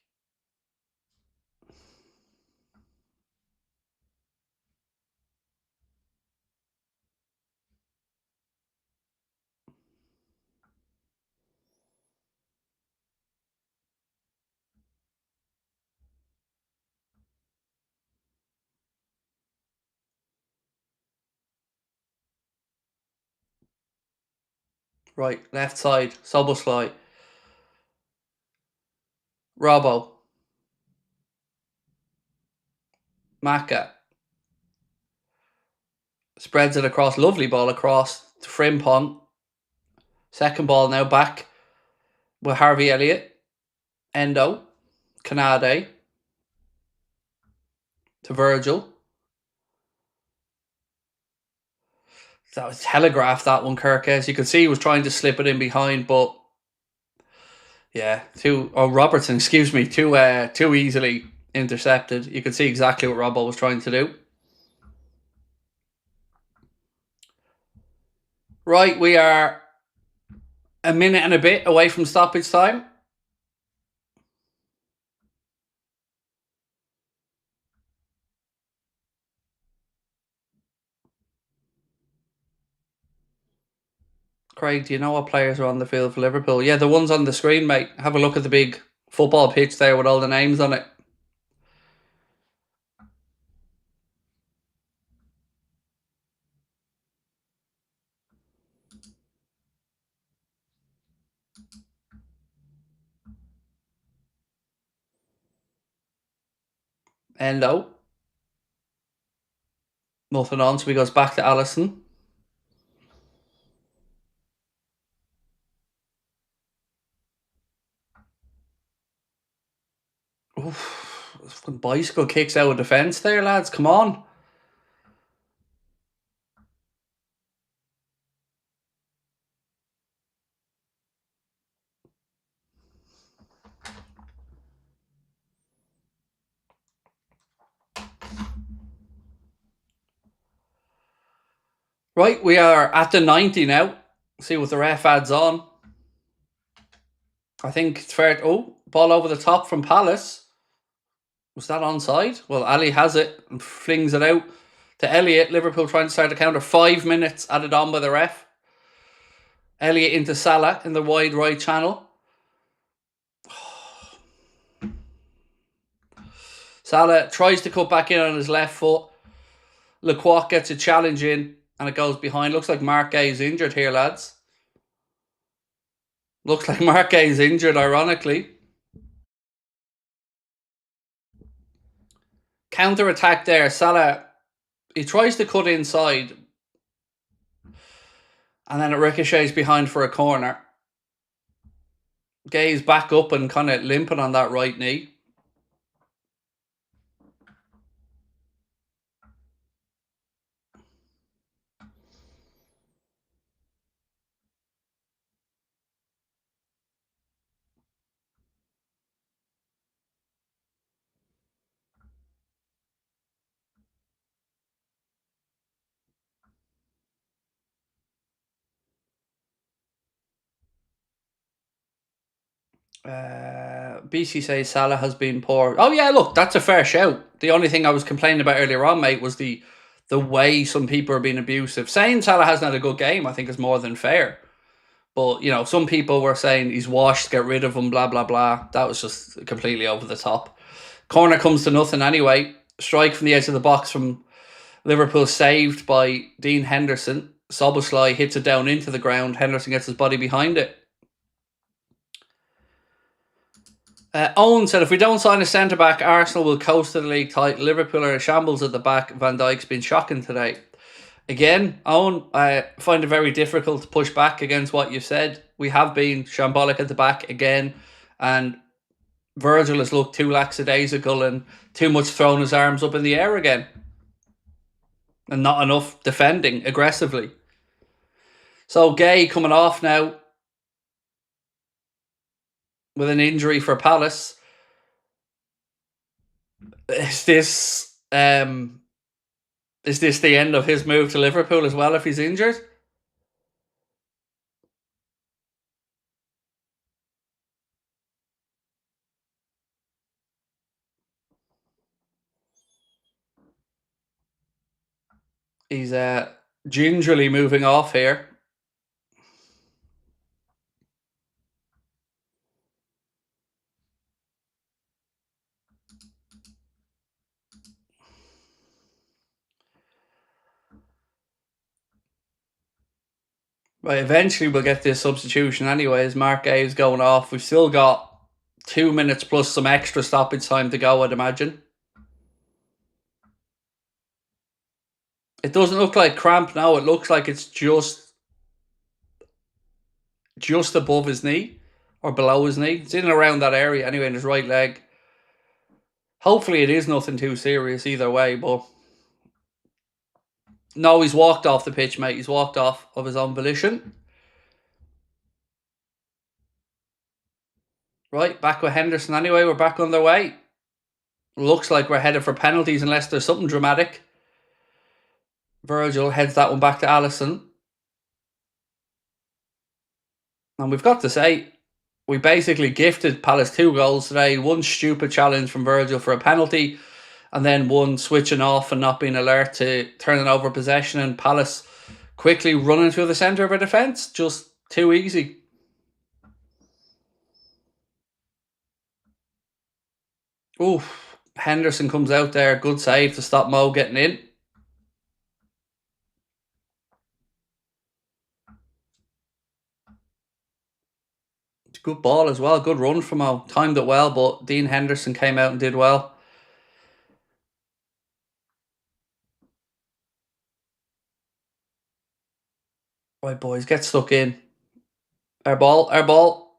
Right, left side. Soboslai. Robbo. Maka. Spreads it across. Lovely ball across to Frimpong. Second ball now back with Harvey Elliott. Endo. Canade. To Virgil. That was telegraphed, that one, Kirk. As you could see, he was trying to slip it in behind, but yeah, Robertson, excuse me, too easily intercepted. You could see exactly what Robbo was trying to do. Right, we are a minute and a bit away from stoppage time. Craig, do you know what players are on the field for Liverpool? Yeah, the ones on the screen, mate. Have a look at the big football pitch there with all the names on it. Endo. Nothing on, so he goes back to Allison. Oof. Fucking bicycle kicks out of defence there, lads. Come on. Right, we are at the 90 now. See what the ref adds on. I think it's fair. Oh, ball over the top from Palace. Was that onside? Well, Ali has it and flings it out to Elliott. Liverpool trying to start the counter. 5 minutes added on by the ref. Elliott into Salah in the wide right channel. Salah tries to cut back in on his left foot. Lacroix gets a challenge in and it goes behind. Looks like Mark Gay is injured here, lads. Looks like Mark Gay is injured, ironically. Counter attack there. Salah, he tries to cut inside. And then it ricochets behind for a corner. Gay's back up and kind of limping on that right knee. BC says Salah has been poor. Oh yeah, look, that's a fair shout. The only thing I was complaining about earlier on, mate, was the way some people are being abusive. Saying Salah hasn't had a good game, I think, is more than fair. But, you know, some people were saying he's washed, get rid of him, blah, blah, blah. That was just completely over the top. Corner comes to nothing anyway. Strike from the edge of the box from Liverpool, saved by Dean Henderson. Szoboszlai hits it down into the ground. Henderson gets his body behind it. Owen said, if we don't sign a centre-back, Arsenal will coast to the league title. Liverpool are a shambles at the back. Van Dijk's been shocking today. Again, Owen, I find it very difficult to push back against what you said. We have been shambolic at the back again, and Virgil has looked too lackadaisical and too much throwing his arms up in the air again. And not enough defending aggressively. So Gay coming off now with an injury for Palace. Is this the end of his move to Liverpool as well if he's injured? He's gingerly moving off here. Right, eventually we'll get this substitution anyways. Mark Gay is going off. We've still got 2 minutes plus some extra stoppage time to go, I'd imagine. It doesn't look like cramp now. It looks like it's just above his knee or below his knee. It's in and around that area anyway in his right leg. Hopefully it is nothing too serious either way, but no, he's walked off the pitch, mate. He's walked off of his own volition. Right, back with Henderson anyway. We're back underway. Looks like we're headed for penalties unless there's something dramatic. Virgil heads that one back to Alisson. And we've got to say, we basically gifted Palace 2 goals today. One stupid challenge from Virgil for a penalty, and then one switching off and not being alert to turning over possession, and Palace quickly running through the centre of our defence. Just too easy. Oof. Henderson comes out there. Good save to stop Mo getting in. Good ball as well. Good run from Mo. Timed it well, but Dean Henderson came out and did well. Right, boys, get stuck in. Our ball, our ball.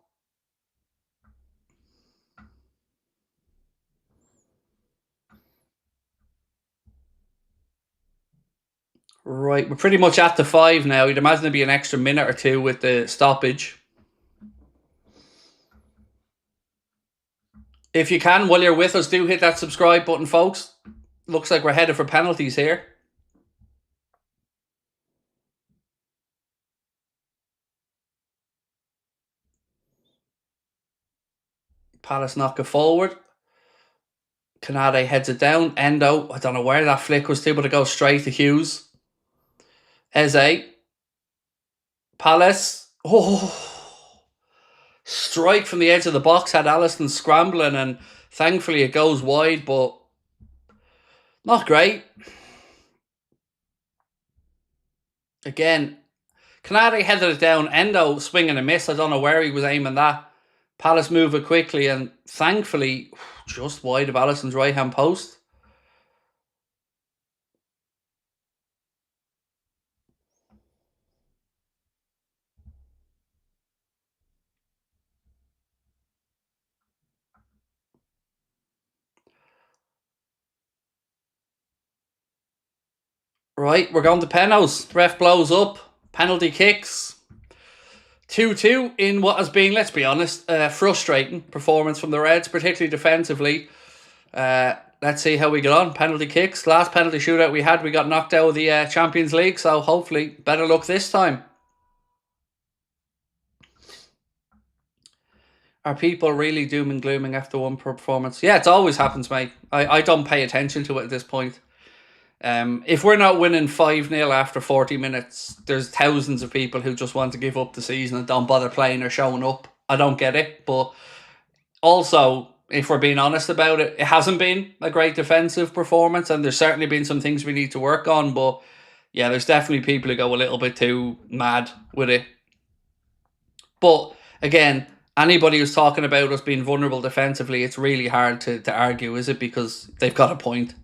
Right, we're pretty much at the 5 now. You'd imagine there'd be an extra minute or two with the stoppage. If you can, while you're with us, do hit that subscribe button, folks. Looks like we're headed for penalties here. Palace knock it forward. Canade heads it down. Endo, I don't know where that flick was to, but it goes straight to Hughes. Eze. Palace. Oh. Strike from the edge of the box had Alisson scrambling, and thankfully it goes wide, but not great. Again, Canade headed it down. Endo swing and a miss. I don't know where he was aiming that. Palace move it quickly, and thankfully just wide of Alisson's right-hand post. Right, we're going to penalties. Ref blows up. Penalty kicks. 2-2 in what has been, let's be honest, frustrating performance from the Reds, particularly defensively. Let's see how we get on. Penalty kicks. Last penalty shootout we had, we got knocked out of the Champions League, so hopefully better luck this time. Are people really doom and glooming after one performance? Yeah, it always happens, mate. I don't pay attention to it at this point. If we're not winning 5-0 after 40 minutes, there's thousands of people who just want to give up the season and don't bother playing or showing up. I don't get it. But also, if we're being honest about it, it hasn't been a great defensive performance, and there's certainly been some things we need to work on. But yeah, there's definitely people who go a little bit too mad with it. But again, anybody who's talking about us being vulnerable defensively, it's really hard to argue, is it? Because they've got a point.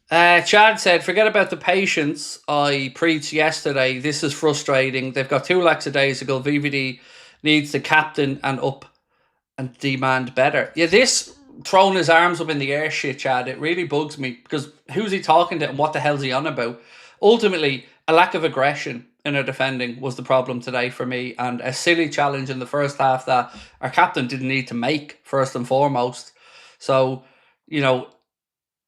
Chad said, forget about the patience I preached yesterday. This is frustrating. They've got 2 lackadaisical. VVD needs the captain and up and demand better. Yeah, this throwing his arms up in the air shit, Chad, it really bugs me, because who's he talking to and what the hell's he on about? Ultimately, a lack of aggression in our defending was the problem today for me, and a silly challenge in the first half that our captain didn't need to make, first and foremost. So,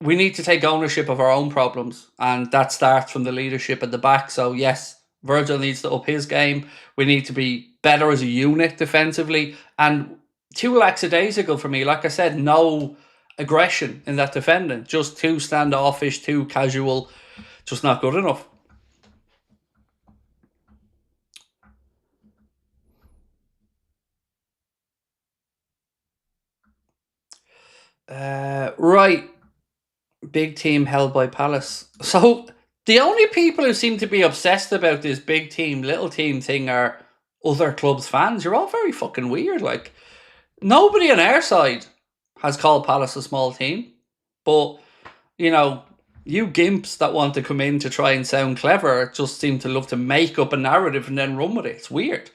we need to take ownership of our own problems, and that starts from the leadership at the back. So yes, Virgil needs to up his game. We need to be better as a unit defensively, and 2 lackadaisical for me. Like I said, no aggression in that defending, just too standoffish, too casual, just not good enough. Right. Big team held by Palace. So the only people who seem to be obsessed about this big team, little team thing are other clubs' fans. You're all very fucking weird. Like, nobody on our side has called Palace a small team. But, you gimps that want to come in to try and sound clever just seem to love to make up a narrative and then run with it. It's weird.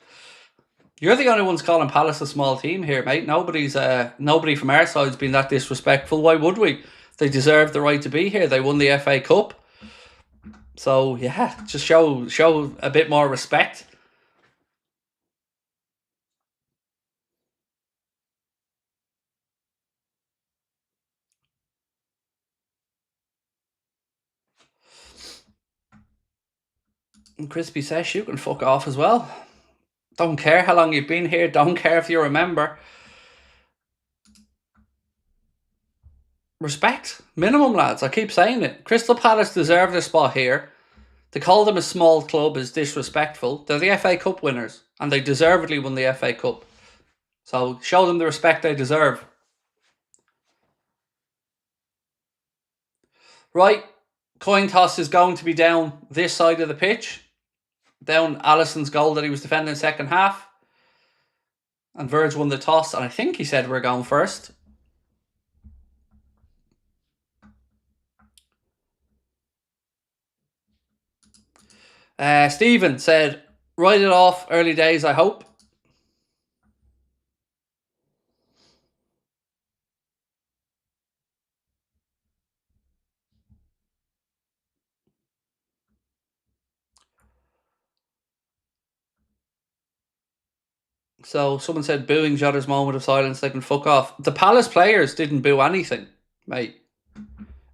You're the only ones calling Palace a small team here, mate. Nobody from our side's been that disrespectful. Why would we? They deserve the right to be here. They won the FA Cup. So yeah, just show a bit more respect. And Crispy says you can fuck off as well. Don't care how long you've been here. Don't care if you remember. Respect. Minimum, lads. I keep saying it. Crystal Palace deserve their spot here. To call them a small club is disrespectful. They're the FA Cup winners, and they deservedly won the FA Cup. So show them the respect they deserve. Right. Coin toss is going to be down this side of the pitch. Down Alisson's goal that he was defending second half. And Verge won the toss, and I think he said we're going first. Stephen said, write it off, early days, I hope. So someone said booing Jota's moment of silence, they can fuck off. The Palace players didn't boo anything, mate.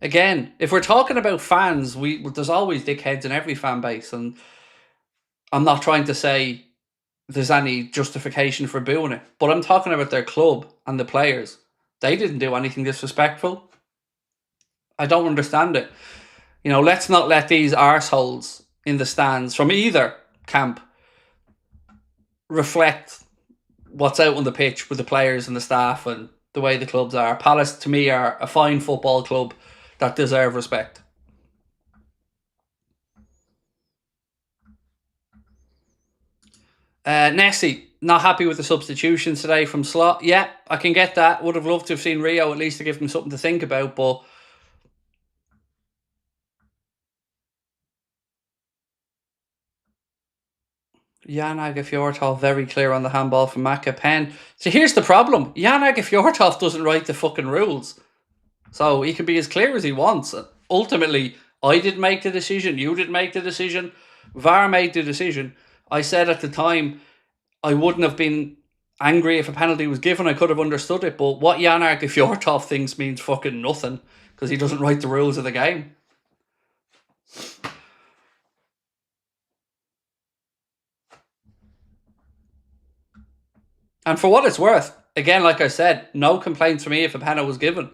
Again, if we're talking about fans, there's always dickheads in every fan base, and I'm not trying to say there's any justification for booing it, but I'm talking about their club and the players. They didn't do anything disrespectful. I don't understand it. Let's not let these arseholes in the stands from either camp reflect what's out on the pitch with the players and the staff and the way the clubs are. Palace, to me, are a fine football club that deserve respect. Nessie, not happy with the substitutions today from Slot. Yeah, I can get that. Would have loved to have seen Rio at least to give him something to think about, but Yanag Fjortov very clear on the handball from Maka Penn. So here's the problem. Yanag Fjortov doesn't write the fucking rules. So he can be as clear as he wants. Ultimately, I didn't make the decision. You didn't make the decision. VAR made the decision. I said at the time I wouldn't have been angry if a penalty was given. I could have understood it. But what Yanag Fjortov thinks means fucking nothing, because he doesn't write the rules of the game. And for what it's worth, again, like I said, no complaints from me if a penalty was given.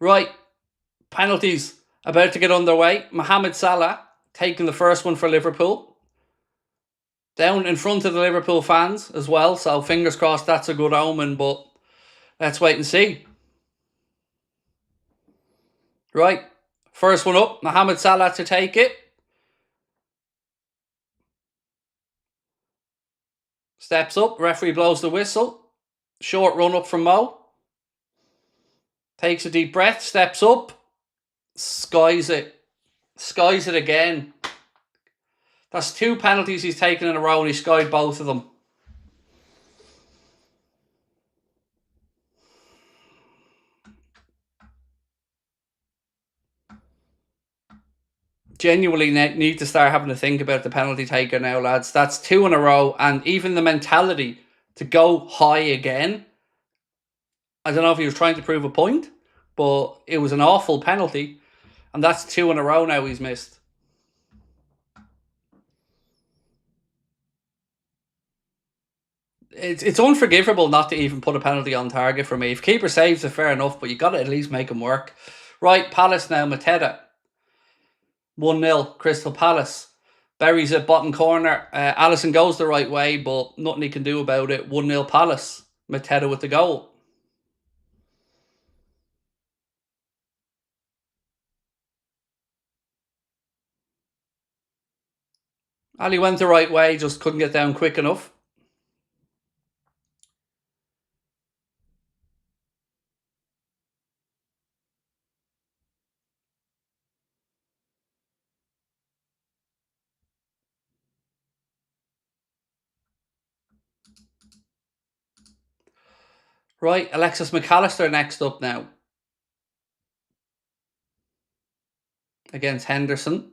Right, penalties about to get underway. Mohamed Salah taking the first one for Liverpool. Down in front of the Liverpool fans as well, so fingers crossed that's a good omen, but let's wait and see. Right, first one up, Mohamed Salah to take it. Steps up, referee blows the whistle. Short run up from Mo. Takes a deep breath, steps up. Skies it. Skies it again. That's 2 penalties he's taken in a row and he skied both of them. Genuinely need to start having to think about the penalty taker now, lads. That's 2 in a row, and even the mentality to go high again. I don't know if he was trying to prove a point, but it was an awful penalty, and that's 2 in a row now he's missed. It's unforgivable not to even put a penalty on target for me. If keeper saves it, fair enough, but you got to at least make him work. Right, Palace now, Mateta. 1-0, Crystal Palace. Buries it, bottom corner. Alisson goes the right way, but nothing he can do about it. 1-0 Palace. Mateta with the goal. Ali went the right way, just couldn't get down quick enough. Right, Alexis McAllister next up now. Against Henderson.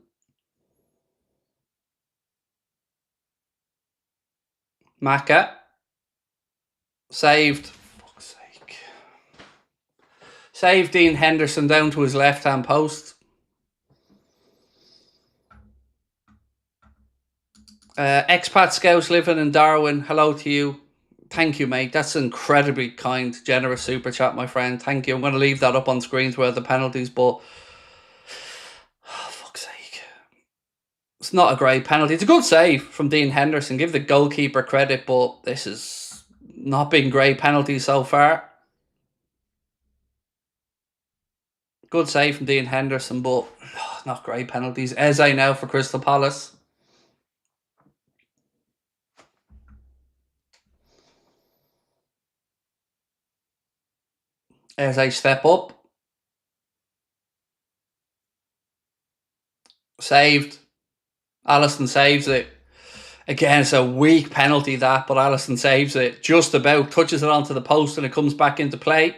Maka. Saved. Fuck's sake. Saved Dean Henderson down to his left-hand post. Expat Scouts living in Darwin. Hello to you. Thank you, mate. That's incredibly kind, generous super chat, my friend. Thank you. I'm going to leave that up on screen throughout the penalties, but oh, fuck's sake. It's not a great penalty. It's a good save from Dean Henderson. Give the goalkeeper credit, but this has not been great penalties so far. Good save from Dean Henderson, but not great penalties. Eze now for Crystal Palace. Eze step up. Saved. Alisson saves it. Again, it's a weak penalty that, but Alisson saves it. Just about. Touches it onto the post and it comes back into play.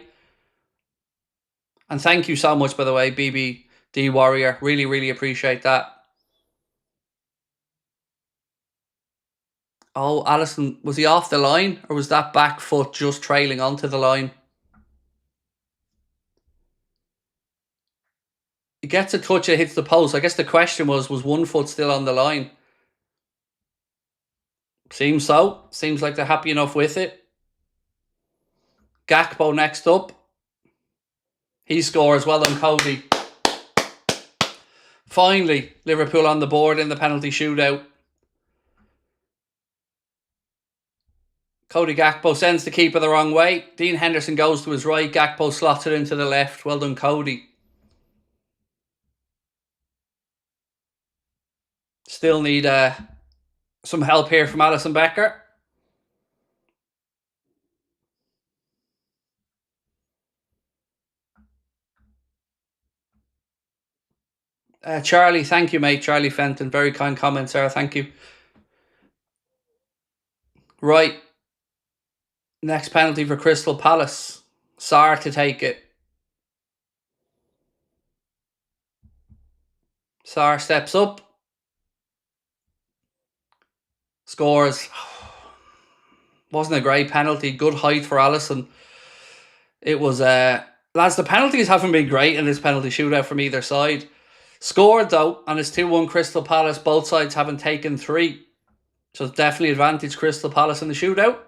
And thank you so much, by the way, BBD Warrior. Really, really appreciate that. Oh, Alisson, was he off the line? Or was that back foot just trailing onto the line? He gets a touch, it hits the post. I guess the question was one foot still on the line? Seems so. Seems like they're happy enough with it. Gakpo next up. He scores. Well done, Cody. Finally, Liverpool on the board in the penalty shootout. Cody Gakpo sends the keeper the wrong way. Dean Henderson goes to his right. Gakpo slots it into the left. Well done, Cody. Still need some help here from Alisson Becker. Charlie, thank you, mate. Charlie Fenton. Very kind comments, sir. Thank you. Right. Next penalty for Crystal Palace. Sarr to take it. Sarr steps up. Scores. Wasn't a great penalty. Good height for Alisson. It was... lads, the penalties haven't been great in this penalty shootout from either side. Scored, though, and it's 2-1 Crystal Palace. Both sides haven't taken 3. So it's definitely advantage Crystal Palace in the shootout.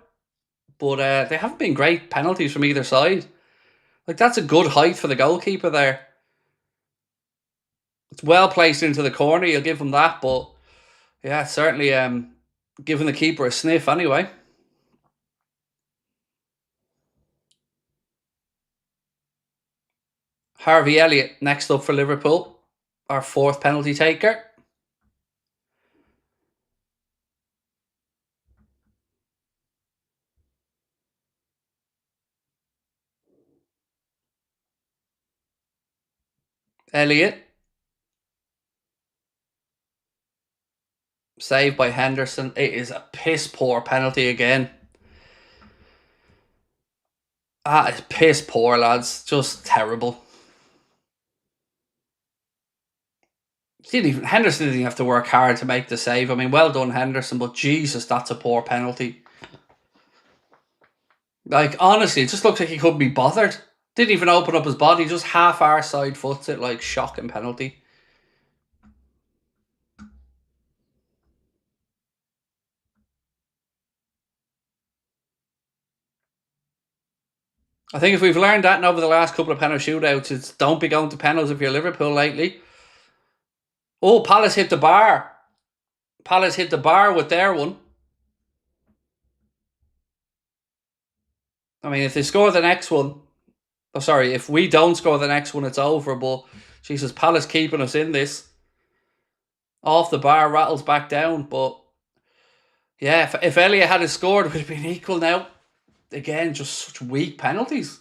But they haven't been great penalties from either side. Like, that's a good height for the goalkeeper there. It's well placed into the corner, you'll give him that, but yeah, certainly giving the keeper a sniff anyway. Harvey Elliott next up for Liverpool, our fourth penalty taker. Elliott. Saved by Henderson. It is a piss poor penalty again. It's piss poor, lads. Just terrible. Henderson didn't even have to work hard to make the save. I mean, well done, Henderson, but Jesus, that's a poor penalty. Like, honestly, it just looks like he couldn't be bothered. Didn't even open up his body, just half our side foots it. Like, shocking penalty. I think if we've learned that over the last couple of penalty shootouts, it's don't be going to penalties if you're Liverpool lately. Oh, Palace hit the bar. Palace hit the bar with their one. I mean, if they score the next one... Oh, sorry, if we don't score the next one, it's over. But, Jesus, Palace keeping us in this. Off the bar, rattles back down. But, yeah, if Elliott had scored, it would have been equal now. Again, just such weak penalties.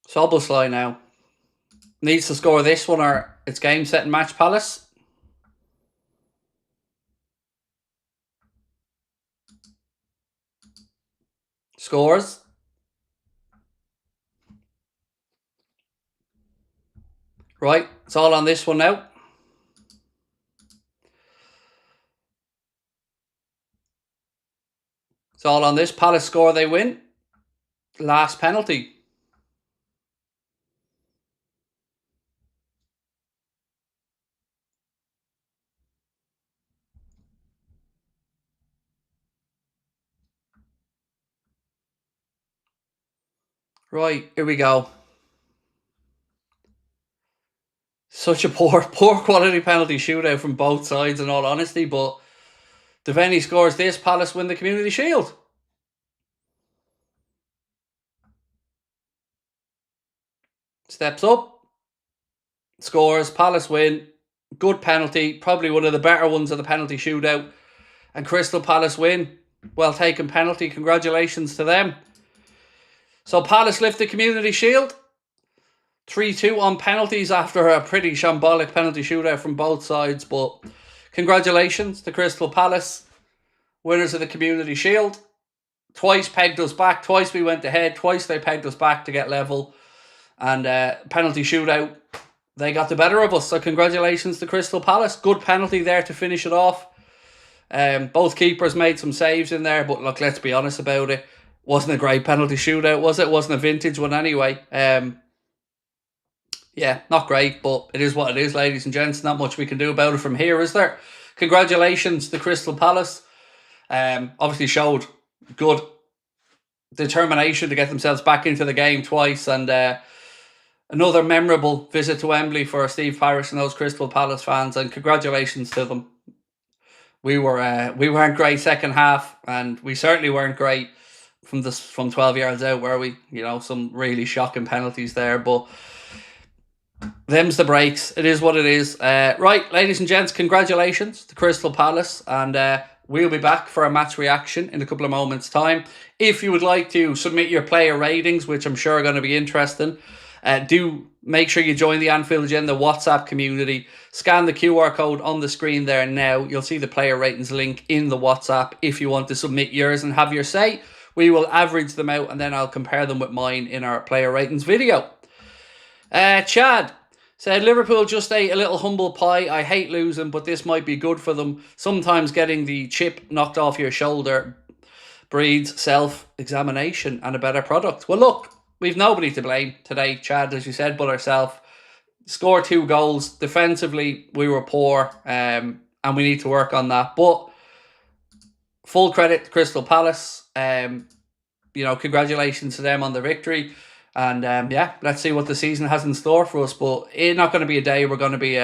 Szoboszlai now. Needs to score this one or it's game, set and match, Palace. Scores. Right, it's all on this one now. It's all on this. Palace score, they win. Last penalty. Right, here we go. Such a poor quality penalty shootout from both sides, in all honesty. But Devaney scores this. Palace win the Community Shield. Steps up. Scores. Palace win. Good penalty. Probably one of the better ones of the penalty shootout. And Crystal Palace win. Well taken penalty. Congratulations to them. So Palace lift the Community Shield. 3-2 on penalties after a pretty shambolic penalty shootout from both sides. But congratulations to Crystal Palace, winners of the Community Shield. Twice pegged us back. Twice we went ahead. Twice they pegged us back to get level. And penalty shootout, they got the better of us. So congratulations to Crystal Palace. Good penalty there to finish it off. Both keepers made some saves in there. But look, let's be honest about it. Wasn't a great penalty shootout, was it? Wasn't a vintage one anyway. Yeah, not great, but it is what it is, ladies and gents. Not much we can do about it from here, is there? Congratulations to Crystal Palace. Obviously showed good determination to get themselves back into the game twice, and another memorable visit to Wembley for Steve Parish and those Crystal Palace fans, and congratulations to them. We weren't great second half, and we certainly weren't great from 12 yards out, were we? You know, some really shocking penalties there, but them's the breaks. It is what it is. Right, ladies and gents, congratulations to Crystal Palace, and we'll be back for a match reaction in a couple of moments' time. If you would like to submit your player ratings, which I'm sure are going to be interesting, do make sure you join the Anfield Agenda WhatsApp community. Scan the QR code on the screen there now. You'll see the player ratings link in the WhatsApp if you want to submit yours and have your say. We will average them out and then I'll compare them with mine in our player ratings video. Chad said, Liverpool just ate a little humble pie. I hate losing, but this might be good for them. Sometimes getting the chip knocked off your shoulder breeds self-examination and a better product. Well, look, we've nobody to blame today, Chad, as you said, but ourselves. scored 2 goals. Defensively, we were poor, and we need to work on that. But full credit to Crystal Palace. Congratulations to them on the victory. And let's see what the season has in store for us. But it's not going to be a day we're going to be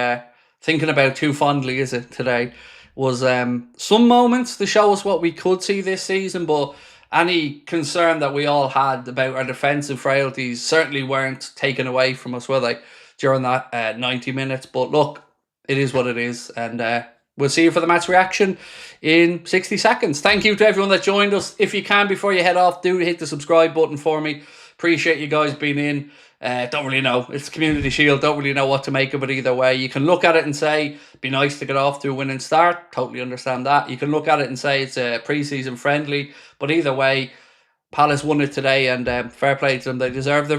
thinking about too fondly, is it, today? Was some moments to show us what we could see this season, but any concern that we all had about our defensive frailties certainly weren't taken away from us, were they, during that 90 minutes. But look, it is what it is, and we'll see you for the match reaction in 60 seconds. Thank you to everyone that joined us. If you can, before you head off, do hit the subscribe button for me. Appreciate you guys being in. Don't really know. It's Community Shield. Don't really know what to make of it either way. You can look at it and say, be nice to get off to a winning start. Totally understand that. You can look at it and say it's a pre-season friendly. But either way, Palace won it today, and fair play to them. They deserve their